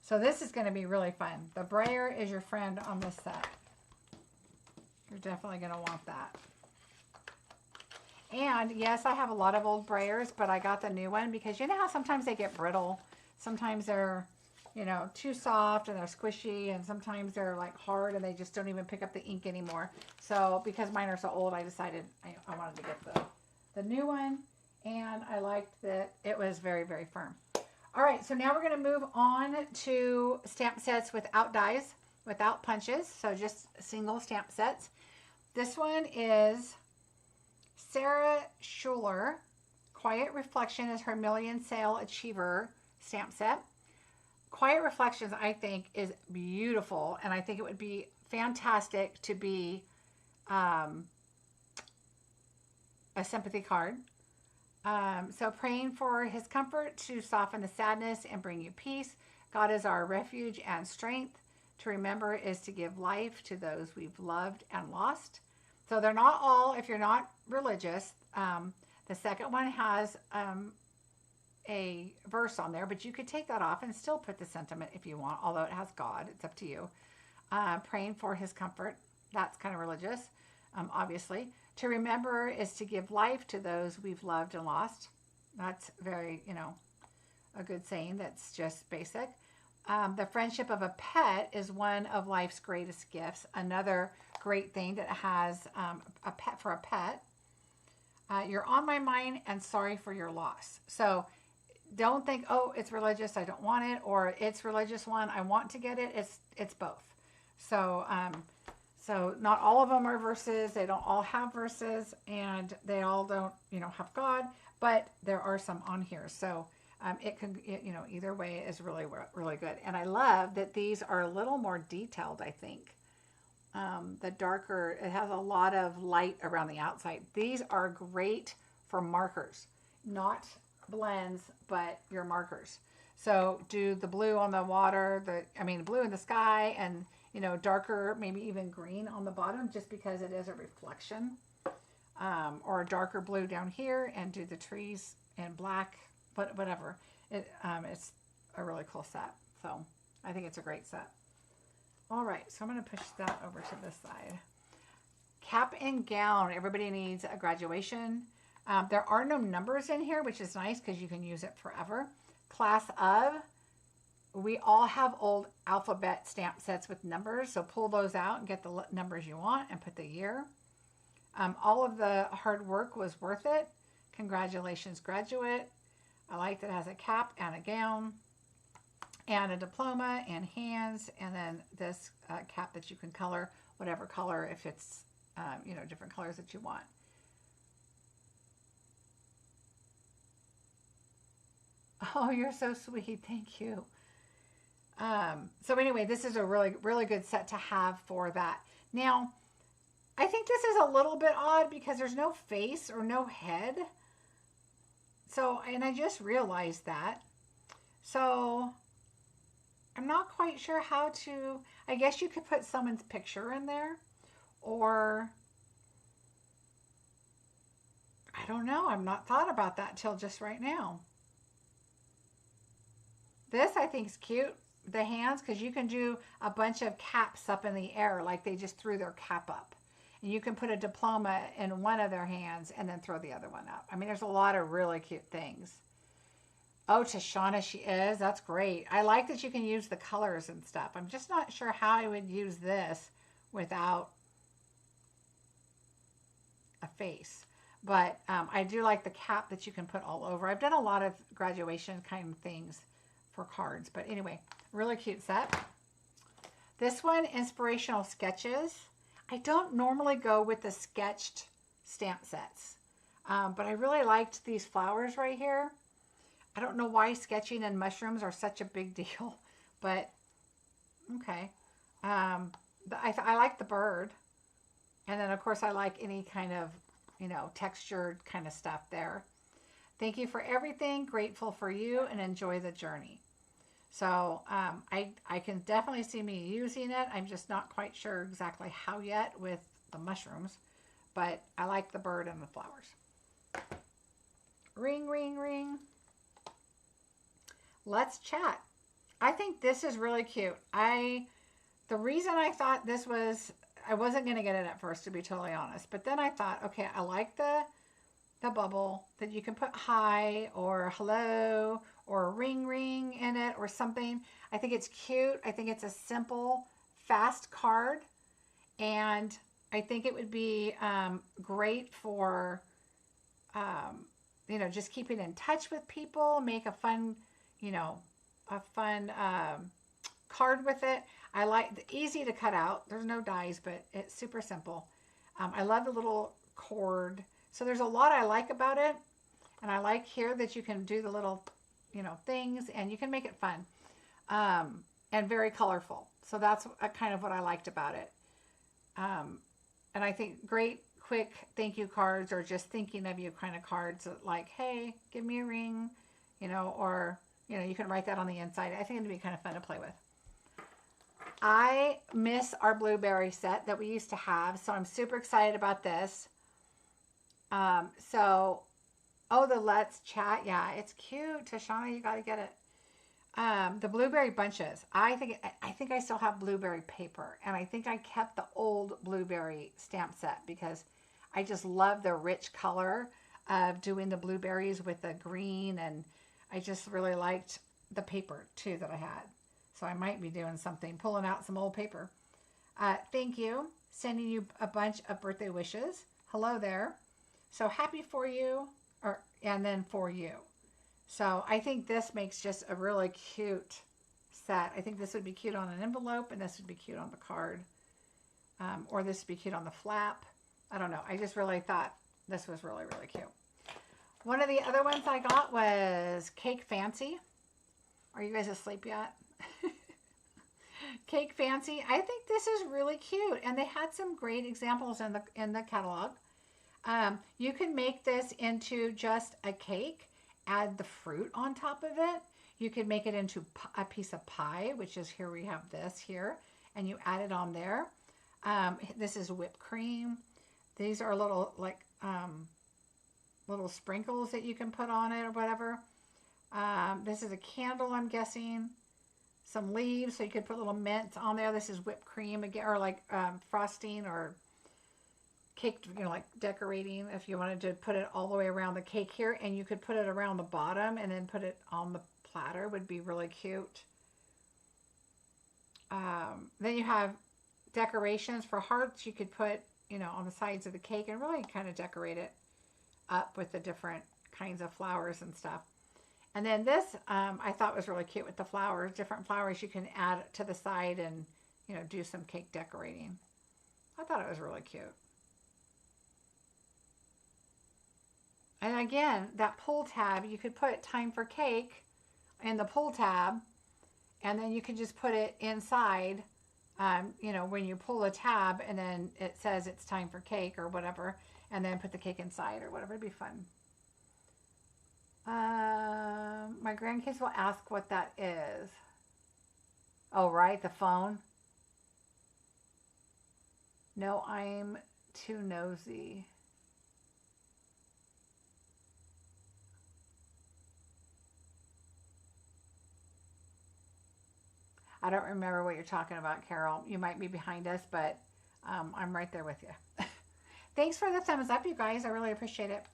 So this is going to be really fun. The brayer is your friend on this set. You're definitely going to want that. And yes, I have a lot of old brayers, but I got the new one because you know how sometimes they get brittle. Sometimes they're, too soft and they're squishy, and sometimes they're like hard and they just don't even pick up the ink anymore. So because mine are so old, I decided I wanted to get the new one, and I liked that it was very, very firm. All right, so now we're going to move on to stamp sets without dies, without punches, so just single stamp sets. This one is Sarah Schuler. Quiet Reflection is her Million Sale Achiever stamp set. Quiet Reflections, I think, is beautiful, and I think it would be fantastic to be a sympathy card. So praying for his comfort to soften the sadness and bring you peace. God is our refuge and strength. To remember is to give life to those we've loved and lost. So they're not all, if you're not religious. The second one has a verse on there, but you could take that off and still put the sentiment if you want, although it has God. It's up to you. Praying for his comfort. That's kind of religious, obviously. To remember is to give life to those we've loved and lost. That's very, a good saying. That's just basic. The friendship of a pet is one of life's greatest gifts. Another great thing that has a pet for a pet. You're on my mind and sorry for your loss. So don't think, oh, it's religious, I don't want it, or it's religious one, I want to get it. It's both. So so not all of them are verses. They don't all have verses, and they all don't, have God, but there are some on here. So it can, either way is really, really good. And I love that these are a little more detailed, I think. The darker, it has a lot of light around the outside. These are great for markers, not blends, but your markers. So do the blue on the water, the blue in the sky, and darker, maybe even green on the bottom, just because it is a reflection, or a darker blue down here, and do the trees in black, but whatever. It's a really cool set. So I think it's a great set. All right, so I'm going to push that over to this side. Cap and gown. Everybody needs a graduation. There are no numbers in here, which is nice because you can use it forever. Class of. We all have old alphabet stamp sets with numbers, so pull those out and get the numbers you want and put the year. All of the hard work was worth it. Congratulations, graduate. I like that it has a cap and a gown and a diploma and hands, and then this cap that you can color, whatever color, if it's, different colors that you want. Oh, you're so sweet. Thank you. So anyway, this is a really, really good set to have for that. Now, I think this is a little bit odd because there's no face or no head. So, and I just realized that. So, I'm not quite sure how to, I guess you could put someone's picture in there, or I don't know. I've not thought about that till just right now. This I think is cute. The hands, because you can do a bunch of caps up in the air, like they just threw their cap up. And you can put a diploma in one of their hands and then throw the other one up. There's a lot of really cute things. Oh, Tashana, she is. That's great. I like that you can use the colors and stuff. I'm just not sure how I would use this without a face. But I do like the cap that you can put all over. I've done a lot of graduation kind of things for cards. But anyway, really cute set. This one, Inspirational Sketches. I don't normally go with the sketched stamp sets, but I really liked these flowers right here. I don't know why sketching and mushrooms are such a big deal, but okay. I like the bird. And then, of course, I like any kind of, textured kind of stuff there. Thank you for everything. Grateful for you, and enjoy the journey. So I can definitely see me using it. I'm just not quite sure exactly how yet with the mushrooms, but I like the bird and the flowers. Ring, ring, ring. Let's chat. I think this is really cute. The reason I thought this was, I wasn't going to get it at first, to be totally honest, but then I thought, okay, I like the bubble that you can put hi or hello or ring ring in it or something. I think it's cute. I think it's a simple, fast card, and I think it would be great for just keeping in touch with people. Make a fun card with it. I like the easy to cut out. There's no dies, but it's super simple. I love the little cord. So there's a lot I like about it. And I like here that you can do the little, things, and you can make it fun and very colorful. So that's kind of what I liked about it. And I think great quick thank you cards or just thinking of you kind of cards like, hey, give me a ring, you know, or, you know, you can write that on the inside. I think it'd be kind of fun to play with. I miss our blueberry set that we used to have, so I'm super excited about this. Oh, the Let's Chat. Yeah, it's cute. Tashana, you got to get it. The blueberry bunches. I think I still have blueberry paper, and I think I kept the old blueberry stamp set because I just love the rich color of doing the blueberries with the green, and I just really liked the paper too that I had. So I might be doing something, pulling out some old paper. Thank you. Sending you a bunch of birthday wishes. Hello there. So happy for you, and then for you. So I think this makes just a really cute set. I think this would be cute on an envelope, and this would be cute on the card. Or this would be cute on the flap. I don't know. I just really thought this was really, really cute. One of the other ones I got was Cake Fancy. Are you guys asleep yet? Cake Fancy. I think this is really cute, and they had some great examples in the catalog. You can make this into just a cake, add the fruit on top of it. You could make it into a piece of pie, which is here we have this here, and you add it on there. This is whipped cream. These are little like little sprinkles that you can put on it or whatever. This is a candle, I'm guessing. Some leaves, so you could put little mint on there. This is whipped cream again, or like frosting or cake, you know, like decorating. If you wanted to put it all the way around the cake here, and you could put it around the bottom and then put it on the platter, would be really cute. Then you have decorations for hearts. You could put, you know, on the sides of the cake and really kind of decorate it up with the different kinds of flowers and stuff. And then this, I thought was really cute with the flowers, different flowers you can add to the side and, you know, do some cake decorating. I thought it was really cute. And again, that pull tab, you could put time for cake in the pull tab, and then you can just put it inside, you know, when you pull a tab and then it says it's time for cake or whatever, and then put the cake inside or whatever. It'd be fun. My grandkids will ask what that is. Oh, right, the phone. No, I'm too nosy. I don't remember what you're talking about, Carol. You might be behind us, but I'm right there with you. Thanks for the thumbs up, you guys. I really appreciate it.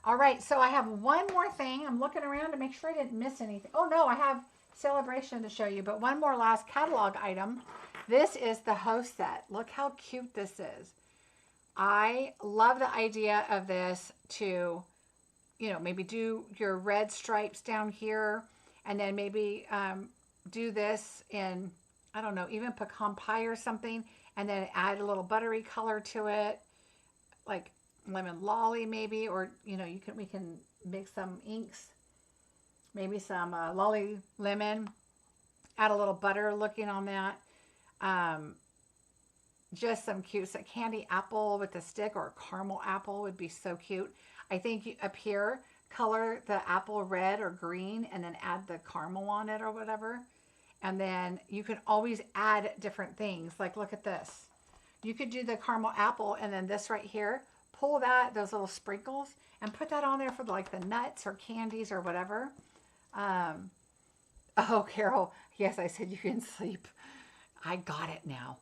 All right, so I have one more thing. I'm looking around to make sure I didn't miss anything. Oh, no, I have Sale-a-bration to show you, but one more last catalog item. This is the host set. Look how cute this is. I love the idea of this to, you know, maybe do your red stripes down here, and then maybe do this in, I don't know, even pecan pie or something, and then add a little buttery color to it, like lemon lolly maybe, or, you know, we can mix some inks, maybe some lolly lemon, add a little butter looking on that. Just some cute, so candy apple with a stick, or caramel apple would be so cute. I think up here, color the apple red or green, and then add the caramel on it or whatever. And then you can always add different things. Like, look at this. You could do the caramel apple, and then this right here, pull that, those little sprinkles, and put that on there for like the nuts or candies or whatever. Oh, Carol, yes, I said you can sleep. I got it now.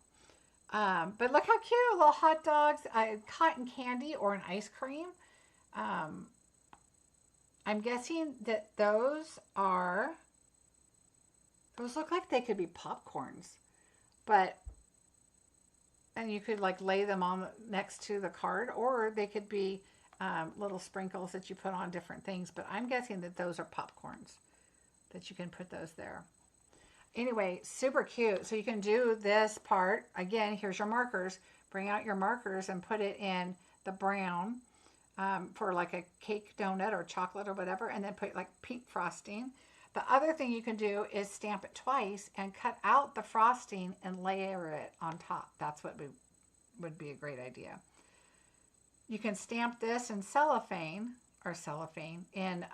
But look how cute, little hot dogs, cotton candy, or an ice cream. I'm guessing that those look like they could be popcorns, but, and you could like lay them on next to the card, or they could be little sprinkles that you put on different things, but I'm guessing that those are popcorns, that you can put those there. Anyway, super cute. So you can do this part. Again, here's your markers. Bring out your markers and put it in the brown for like a cake donut or chocolate or whatever, and then put like pink frosting. The other thing you can do is stamp it twice and cut out the frosting and layer it on top. That's what would be a great idea. you can stamp this in cellophane in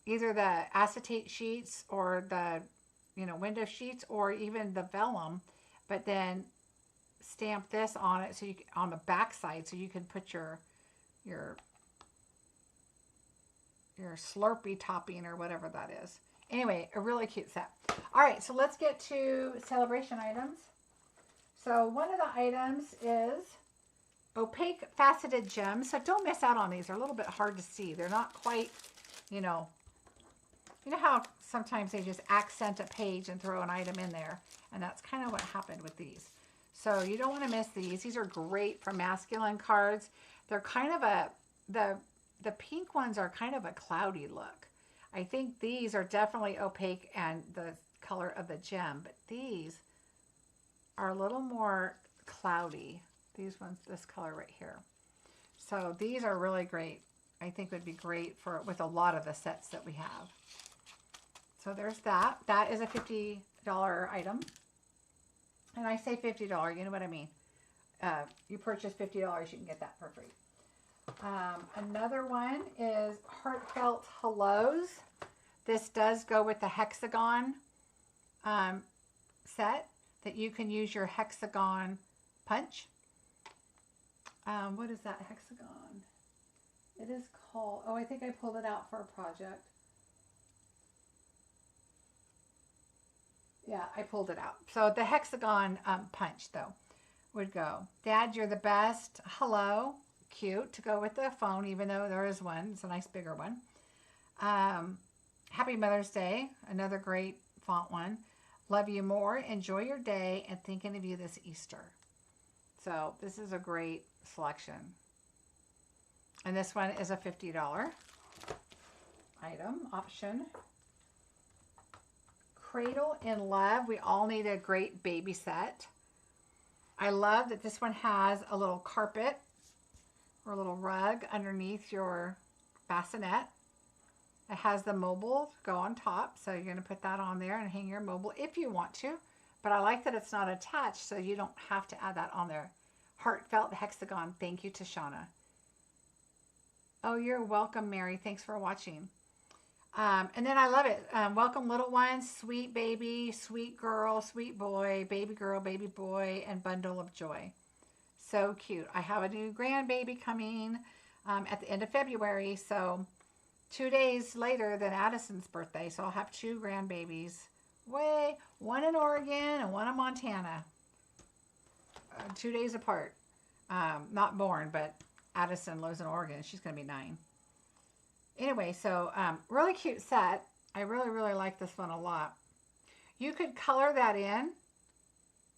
either the acetate sheets or the window sheets or even the vellum, but then stamp this on it so you can, on the back side, so you can put your Slurpee topping or whatever that is. Anyway, a really cute set. All right, so let's get to celebration items. So one of the items is opaque faceted gems. So don't miss out on these. They're a little bit hard to see. They're not quite, you know how sometimes they just accent a page and throw an item in there. And that's kind of what happened with these. So you don't want to miss these. These are great for masculine cards. They're kind of the pink ones are kind of a cloudy look. I think these are definitely opaque and the color of the gem, but these are a little more cloudy. These ones, this color right here. So these are really great. I think would be great with a lot of the sets that we have. So there's that. That is a $50 item. And I say $50, you know what I mean. You purchase $50, you can get that for free. Another one is Heartfelt Hellos. This does go with the hexagon set that you can use your hexagon punch. What is that hexagon? It is called, oh, I think I pulled it out for a project. Yeah, I pulled it out. So the hexagon punch, though, would go. Dad, you're the best. Hello. Cute to go with the phone, even though there is one. It's a nice bigger one. Happy Mother's Day. Another great font one. Love you more. Enjoy your day. And thinking of you this Easter. So this is a great selection. And this one is a $50 item option. Cradle in Love. We all need a great baby set. I love that this one has a little carpet or a little rug underneath your bassinet. It has the mobile go on top, so you're going to put that on there and hang your mobile if you want to. But I like that it's not attached, so you don't have to add that on there. Heartfelt hexagon. Thank you, Tashana. Oh, you're welcome, Mary. Thanks for watching. And then I love it. Welcome, little ones, sweet baby, sweet girl, sweet boy, baby girl, baby boy, and bundle of joy. So cute. I have a new grandbaby coming at the end of February. So 2 days later than Addison's birthday. So I'll have 2 grandbabies. One in Oregon and one in Montana. 2 days apart. Not born, but Addison lives in Oregon. She's going to be 9. Anyway, so really cute set. I really, really like this one a lot. You could color that in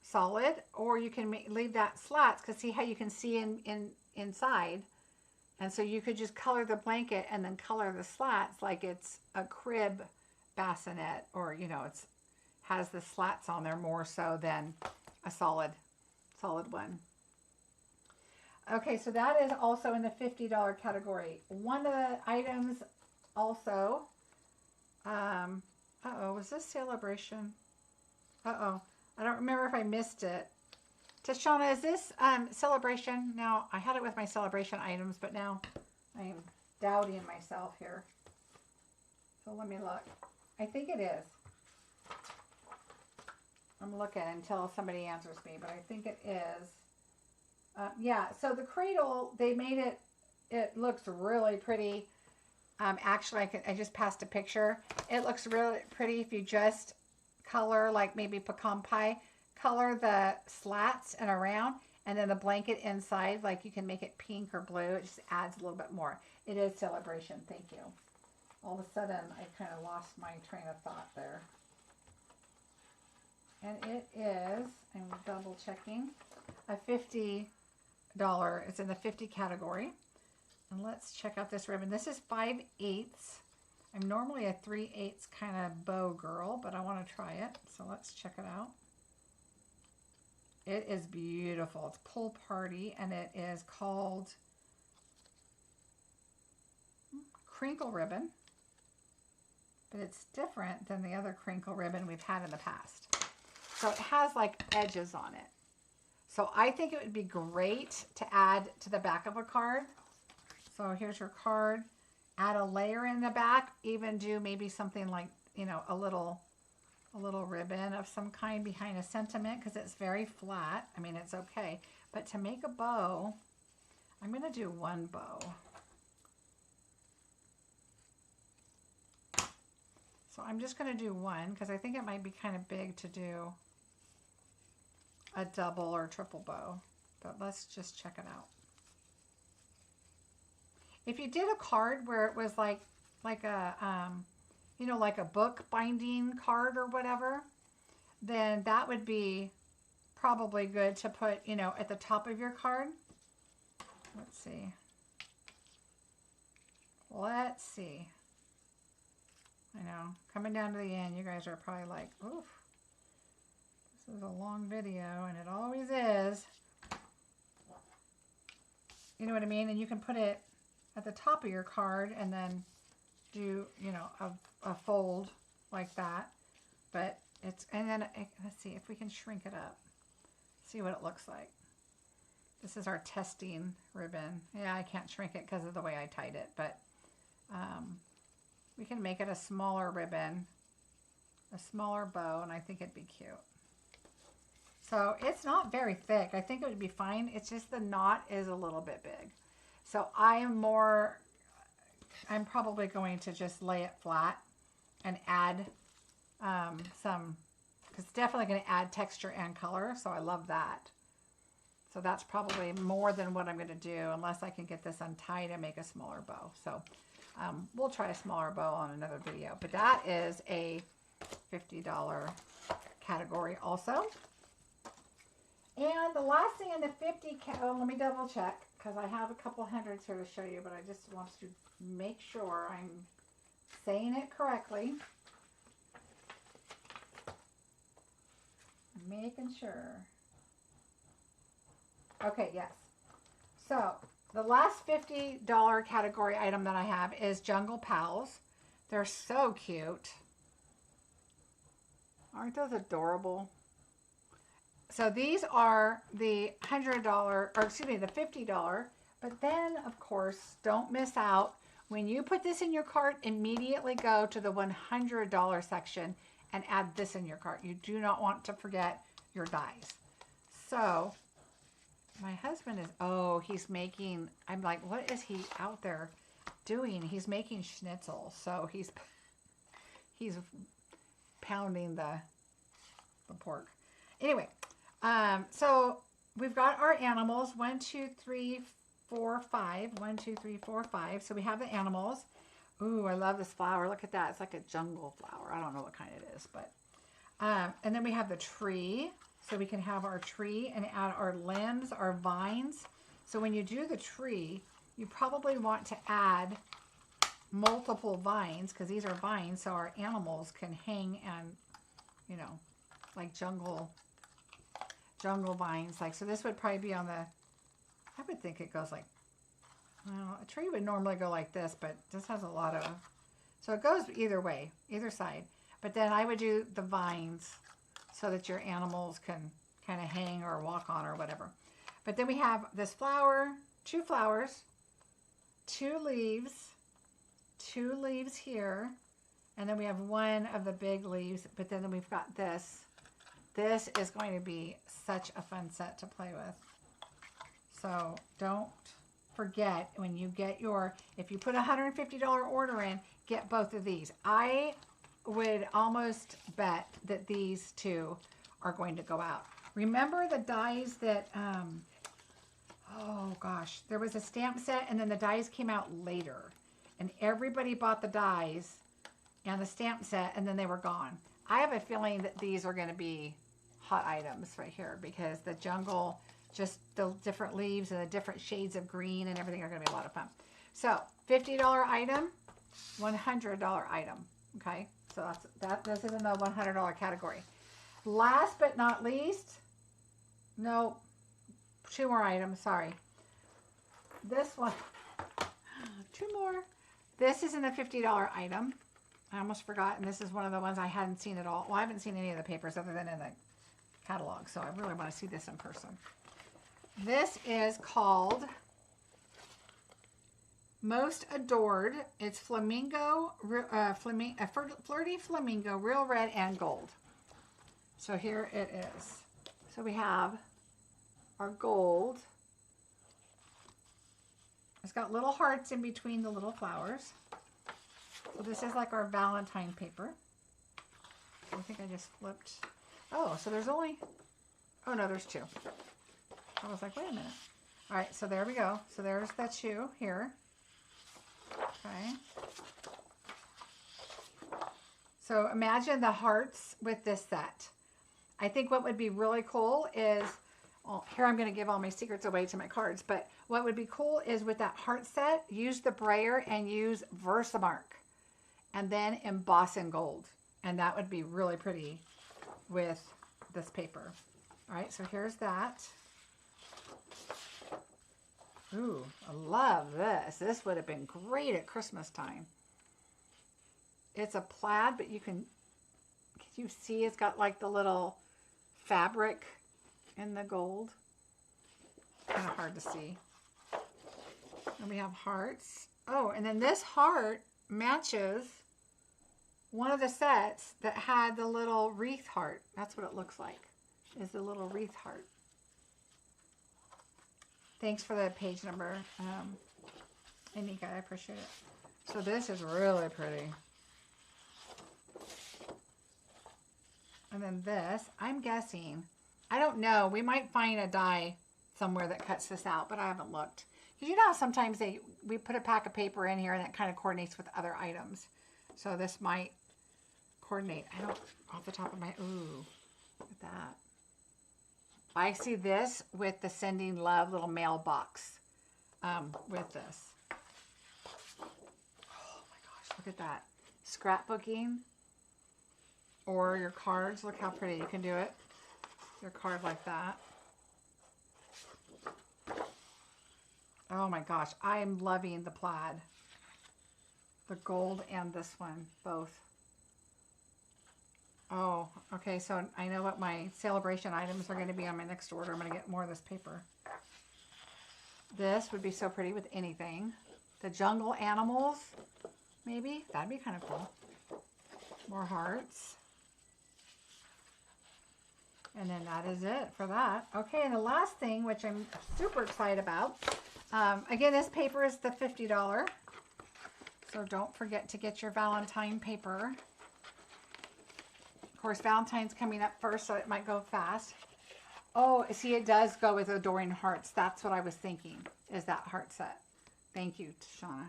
solid, or you can leave that slats, because see how you can see inside. And so you could just color the blanket and then color the slats like it's a crib bassinet, or it's has the slats on there more so than a solid one. Okay, so that is also in the $50 category. One of the items also, was this Sale-a-bration? I don't remember if I missed it. Tashana, is this Sale-a-bration? Now, I had it with my Sale-a-bration items, but now I am doubting myself here. So let me look. I think it is. I'm looking until somebody answers me, but I think it is. Yeah, so the cradle, they made it, it looks really pretty. Actually, I just passed a picture. It looks really pretty if you just color, like maybe pecan pie, color the slats and around, and then the blanket inside, like you can make it pink or blue. It just adds a little bit more. It is Sale-a-bration. Thank you. All of a sudden, I kind of lost my train of thought there. And it is, I'm double checking, a $50. It's in the 50 category. And let's check out this ribbon. This is 5/8. I'm normally a 3/8 kind of bow girl, but I want to try it. So let's check it out. It is beautiful. It's Pull Party, and it is called Crinkle Ribbon. But it's different than the other crinkle ribbon we've had in the past. So it has like edges on it. So I think it would be great to add to the back of a card. So here's your card. Add a layer in the back. Even do maybe something like, you know, a little ribbon of some kind behind a sentiment, because it's very flat. I mean, it's okay. But to make a bow, I'm going to do one bow. So I'm just going to do one because I think it might be kind of big to do a double or triple bow. But let's just check it out. If you did a card where it was like a, you know, like a book binding card or whatever, then that would be probably good to put, you know, at the top of your card. Let's see. Let's see. I know, coming down to the end, you guys are probably like, oof, this is a long video, and it always is. You know what I mean? And you can put it at the top of your card and then do, you know, a fold like that. But it's, and then let's see if we can shrink it up. See what it looks like. This is our testing ribbon. Yeah, I can't shrink it because of the way I tied it, but we can make it a smaller ribbon, a smaller bow, and I think it'd be cute. So it's not very thick. I think it would be fine. It's just the knot is a little bit big. So I'm probably going to just lay it flat and add some, because it's definitely going to add texture and color. So I love that. So that's probably more than what I'm going to do unless I can get this untied and make a smaller bow. So we'll try a smaller bow on another video. But that is a $50 category also. And the last thing in the 50, oh, let me double check because I have a couple hundreds here to show you, but I just want to make sure I'm saying it correctly. Making sure. Okay, yes. So the last $50 category item that I have is Jungle Pals. They're so cute. Aren't those adorable? So these are the $100, or excuse me, the $50. But then, of course, don't miss out. When you put this in your cart, immediately go to the $100 section and add this in your cart. You do not want to forget your dies. So my husband is, oh, he's making, I'm like, what is he out there doing? He's making schnitzel. So he's pounding the pork. Anyway, so we've got our animals, 1, 2, 3, 4, 5. 1, 2, 3, 4, 5. So we have the animals. Ooh, I love this flower. Look at that. It's like a jungle flower. I don't know what kind it is, but, and then we have the tree. So we can have our tree and add our limbs, our vines. So when you do the tree, you probably want to add multiple vines because these are vines. So our animals can hang and, you know, like jungle vines. Like, so this would probably be on the, I would think it goes like, well, a tree would normally go like this, but this has a lot of, so it goes either way, either side. But then I would do the vines so that your animals can kind of hang or walk on or whatever. But then we have this flower, 2 flowers, 2 leaves here, and then we have 1 of the big leaves, but then we've got this. This is going to be such a fun set to play with. So don't forget when you get your, if you put a $150 order in, get both of these. I would almost bet that these 2 are going to go out. Remember the dies that, oh gosh, there was a stamp set and then the dies came out later. And everybody bought the dies and the stamp set and then they were gone. I have a feeling that these are going to be hot items right here because the jungle, just the different leaves and the different shades of green and everything are going to be a lot of fun. So $50 item, $100 item. Okay, so this is in the $100 category. Last but not least, no, 2 more items, sorry. This one, 2 more. This is in the $50 item. I almost forgot, and this is one of the ones I hadn't seen at all. Well, I haven't seen any of the papers other than in the catalog, so I really want to see this in person. This is called Most Adored. It's flamingo, flirty flamingo, real red and gold. So here it is. So we have our gold. It's got little hearts in between the little flowers. So this is like our Valentine paper. I think I just flipped. Oh, so there's only, oh no, there's two. I was like, wait a minute. All right, so there we go. So there's that shoe here. Okay. So imagine the hearts with this set. I think what would be really cool is, well, here I'm going to give all my secrets away to my cards, but what would be cool is with that heart set, use the brayer and use Versamark and then emboss in gold. And that would be really pretty with this paper. All right, so here's that. Ooh, I love this. This would have been great at Christmas time. It's a plaid, but can you see it's got like the little fabric in the gold? Kind of hard to see. And we have hearts. Oh, and then this heart matches one of the sets that had the little wreath heart. That's what it looks like, is the little wreath heart. Thanks for the page number, Anika, I appreciate it. So this is really pretty. And then this, I'm guessing, I don't know, we might find a die somewhere that cuts this out, but I haven't looked. Because you know how sometimes we put a pack of paper in here and that kind of coordinates with other items. So this might coordinate. I don't, off the top of my, ooh, look at that. I see this with the Sending Love little mailbox with this. Oh my gosh, look at that. Scrapbooking or your cards. Look how pretty you can do it. Your card like that. Oh my gosh, I am loving the plaid. The gold and this one, both. Oh, okay, so I know what my Sale-a-bration items are going to be on my next order. I'm going to get more of this paper. This would be so pretty with anything. The jungle animals, maybe. That'd be kind of cool. More hearts. And then that is it for that. Okay, and the last thing, which I'm super excited about. Again, this paper is the $50. So don't forget to get your Valentine paper. Of course, Valentine's coming up first, so it might go fast. Oh, see, it does go with Adoring Hearts. That's what I was thinking, is that heart set. Thank you, Shauna.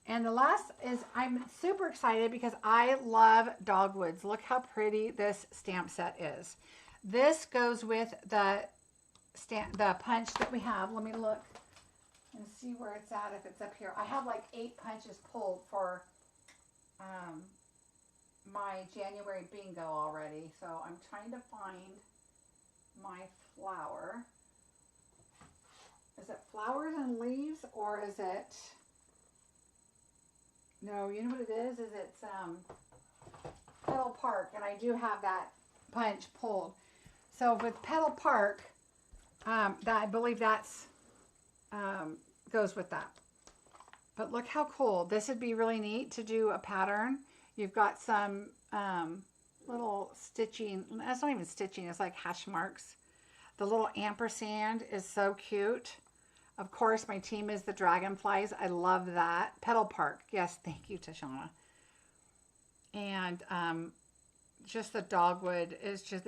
And the last is, I'm super excited because I love Dogwoods. Look how pretty this stamp set is. This goes with the punch that we have. Let me look and see where it's at, if it's up here. I have like 8 punches pulled for my January bingo already. So I'm trying to find my flower. Is it flowers and leaves, or is it... No, you know what it is? It's Petal Park, and I do have that punch pulled. So with Petal Park, that I believe that's goes with that. But look how cool. This would be really neat to do a pattern. You've got some little stitching. That's not even stitching. It's like hash marks. The little ampersand is so cute. Of course, my team is the dragonflies. I love that. Petal Park. Yes, thank you, Tashana. And just the dogwood is just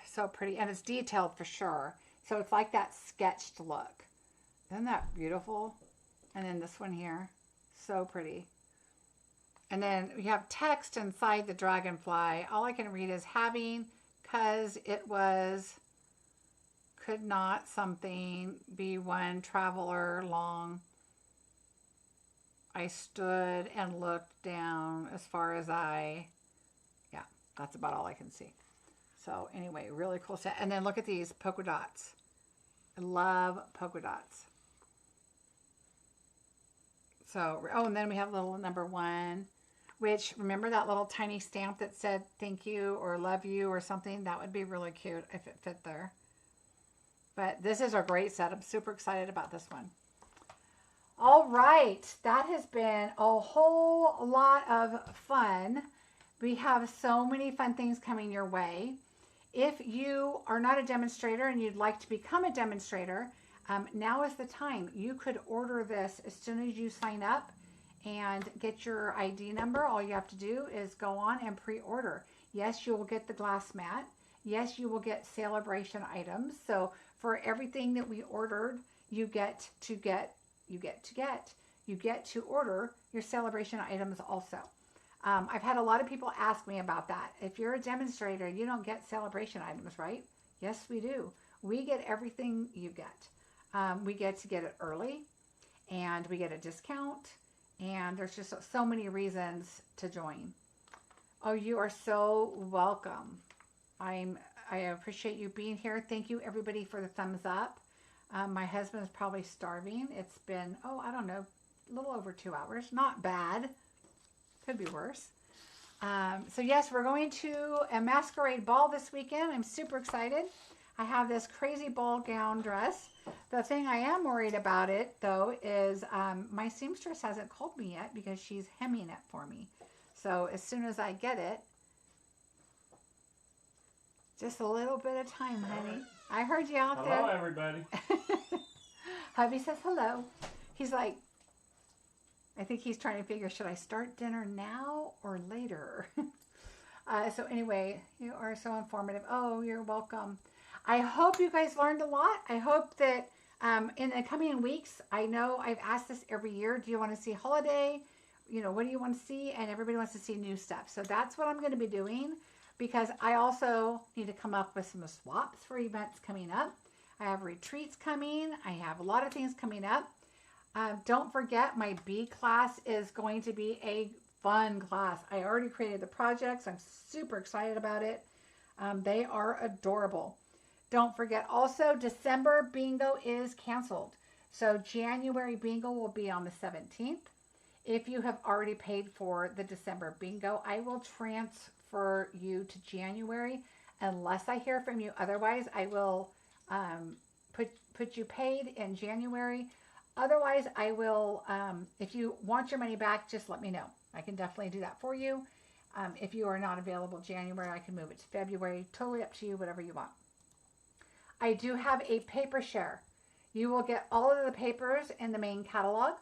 so pretty. And it's detailed for sure. So it's like that sketched look. Isn't that beautiful? And then this one here. So pretty. And then we have text inside the dragonfly. All I can read is having, cause it was... could not something be one traveler long. I stood and looked down as far as yeah, that's about all I can see. So anyway, really cool set. And then look at these polka dots. I love polka dots. So, oh, and then we have little number 1. which, remember that little tiny stamp that said thank you or love you or something? That would be really cute if it fit there. But this is a great set. I'm super excited about this one. All right, that has been a whole lot of fun. We have so many fun things coming your way. If you are not a demonstrator and you'd like to become a demonstrator, now is the time. You could order this as soon as you sign up and get your ID number. All you have to do is go on and pre-order. Yes, you will get the glass mat. Yes, you will get Sale-a-bration items. So for everything that we ordered, you get to order your Sale-a-bration items also. I've had a lot of people ask me about that. If you're a demonstrator, you don't get Sale-a-bration items, right? Yes, we do. We get everything you get. We get to get it early, and we get a discount, and there's just so many reasons to join. Oh, you are so welcome. I appreciate you being here. Thank you, everybody, for the thumbs up. My husband is probably starving. It's been, I don't know, a little over 2 hours. Not bad. Could be worse. So yes, we're going to a masquerade ball this weekend. I'm super excited. I have this crazy ball gown dress. The thing I am worried about it, though, is my seamstress hasn't called me yet because she's hemming it for me. So as soon as I get it, just a little bit of time, honey. I heard you out there. Hello, everybody. Hubby says hello. He's like, I think he's trying to figure, should I start dinner now or later? So anyway, you are so informative. Oh, you're welcome. I hope you guys learned a lot. I hope that in the coming weeks, I know I've asked this every year. Do you want to see holiday? What do you want to see? And everybody wants to see new stuff. So that's what I'm going to be doing, because I also need to come up with some swaps for events coming up. I have retreats coming. I have a lot of things coming up. Don't forget, my B class is going to be a fun class. I already created the projects. I'm super excited about it. They are adorable. Don't forget also, December bingo is canceled. So January bingo will be on the 17th. If you have already paid for the December bingo, I will transfer you to January unless I hear from you. Otherwise, I will put you paid in January. Otherwise, I will, if you want your money back, just let me know. I can definitely do that for you. If you are not available January, I can move it to February. Totally up to you, whatever you want. I do have a paper share. You will get all of the papers in the main catalog,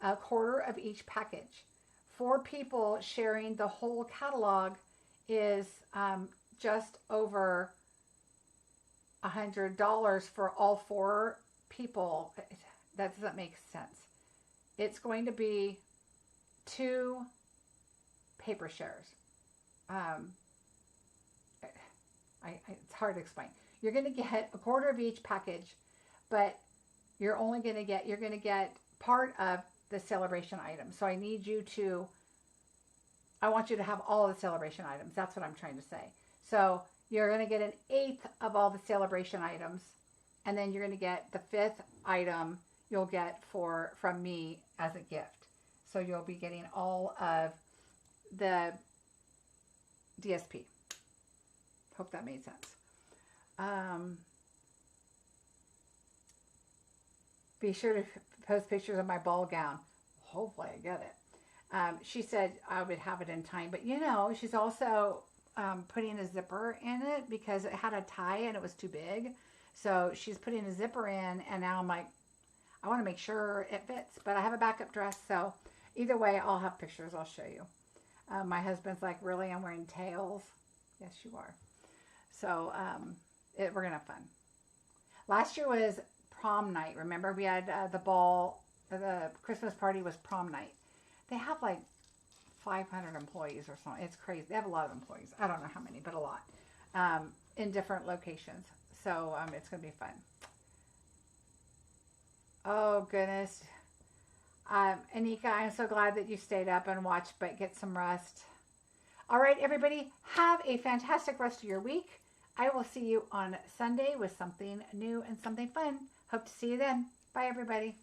a quarter of each package. 4 people sharing the whole catalog is just over $100 for all 4 people. That doesn't make sense. It's going to be 2 paper shares. It's hard to explain. You're going to get a quarter of each package, but you're going to get part of the Sale-a-bration items. So I want you to have all of the Sale-a-bration items. That's what I'm trying to say. So you're going to get 1/8 of all the Sale-a-bration items, and then you're going to get the 5th item you'll get from me as a gift. So you'll be getting all of the DSP. Hope that made sense. Be sure to post pictures of my ball gown. Hopefully I get it. She said I would have it in time, but she's also putting a zipper in it because it had a tie and it was too big. So she's putting a zipper in, and now I'm like, I want to make sure it fits, but I have a backup dress. So either way, I'll have pictures. I'll show you. My husband's like, really? I'm wearing tails? Yes, you are. So we're going to have fun. Last year was prom night. Remember, we had the Christmas party was prom night. They have like 500 employees or something. It's crazy. They have a lot of employees. I don't know how many, but a lot in different locations. So it's going to be fun. Oh, goodness. Anika, I'm so glad that you stayed up and watched, but get some rest. All right, everybody, have a fantastic rest of your week. I will see you on Sunday with something new and something fun. Hope to see you then. Bye, everybody.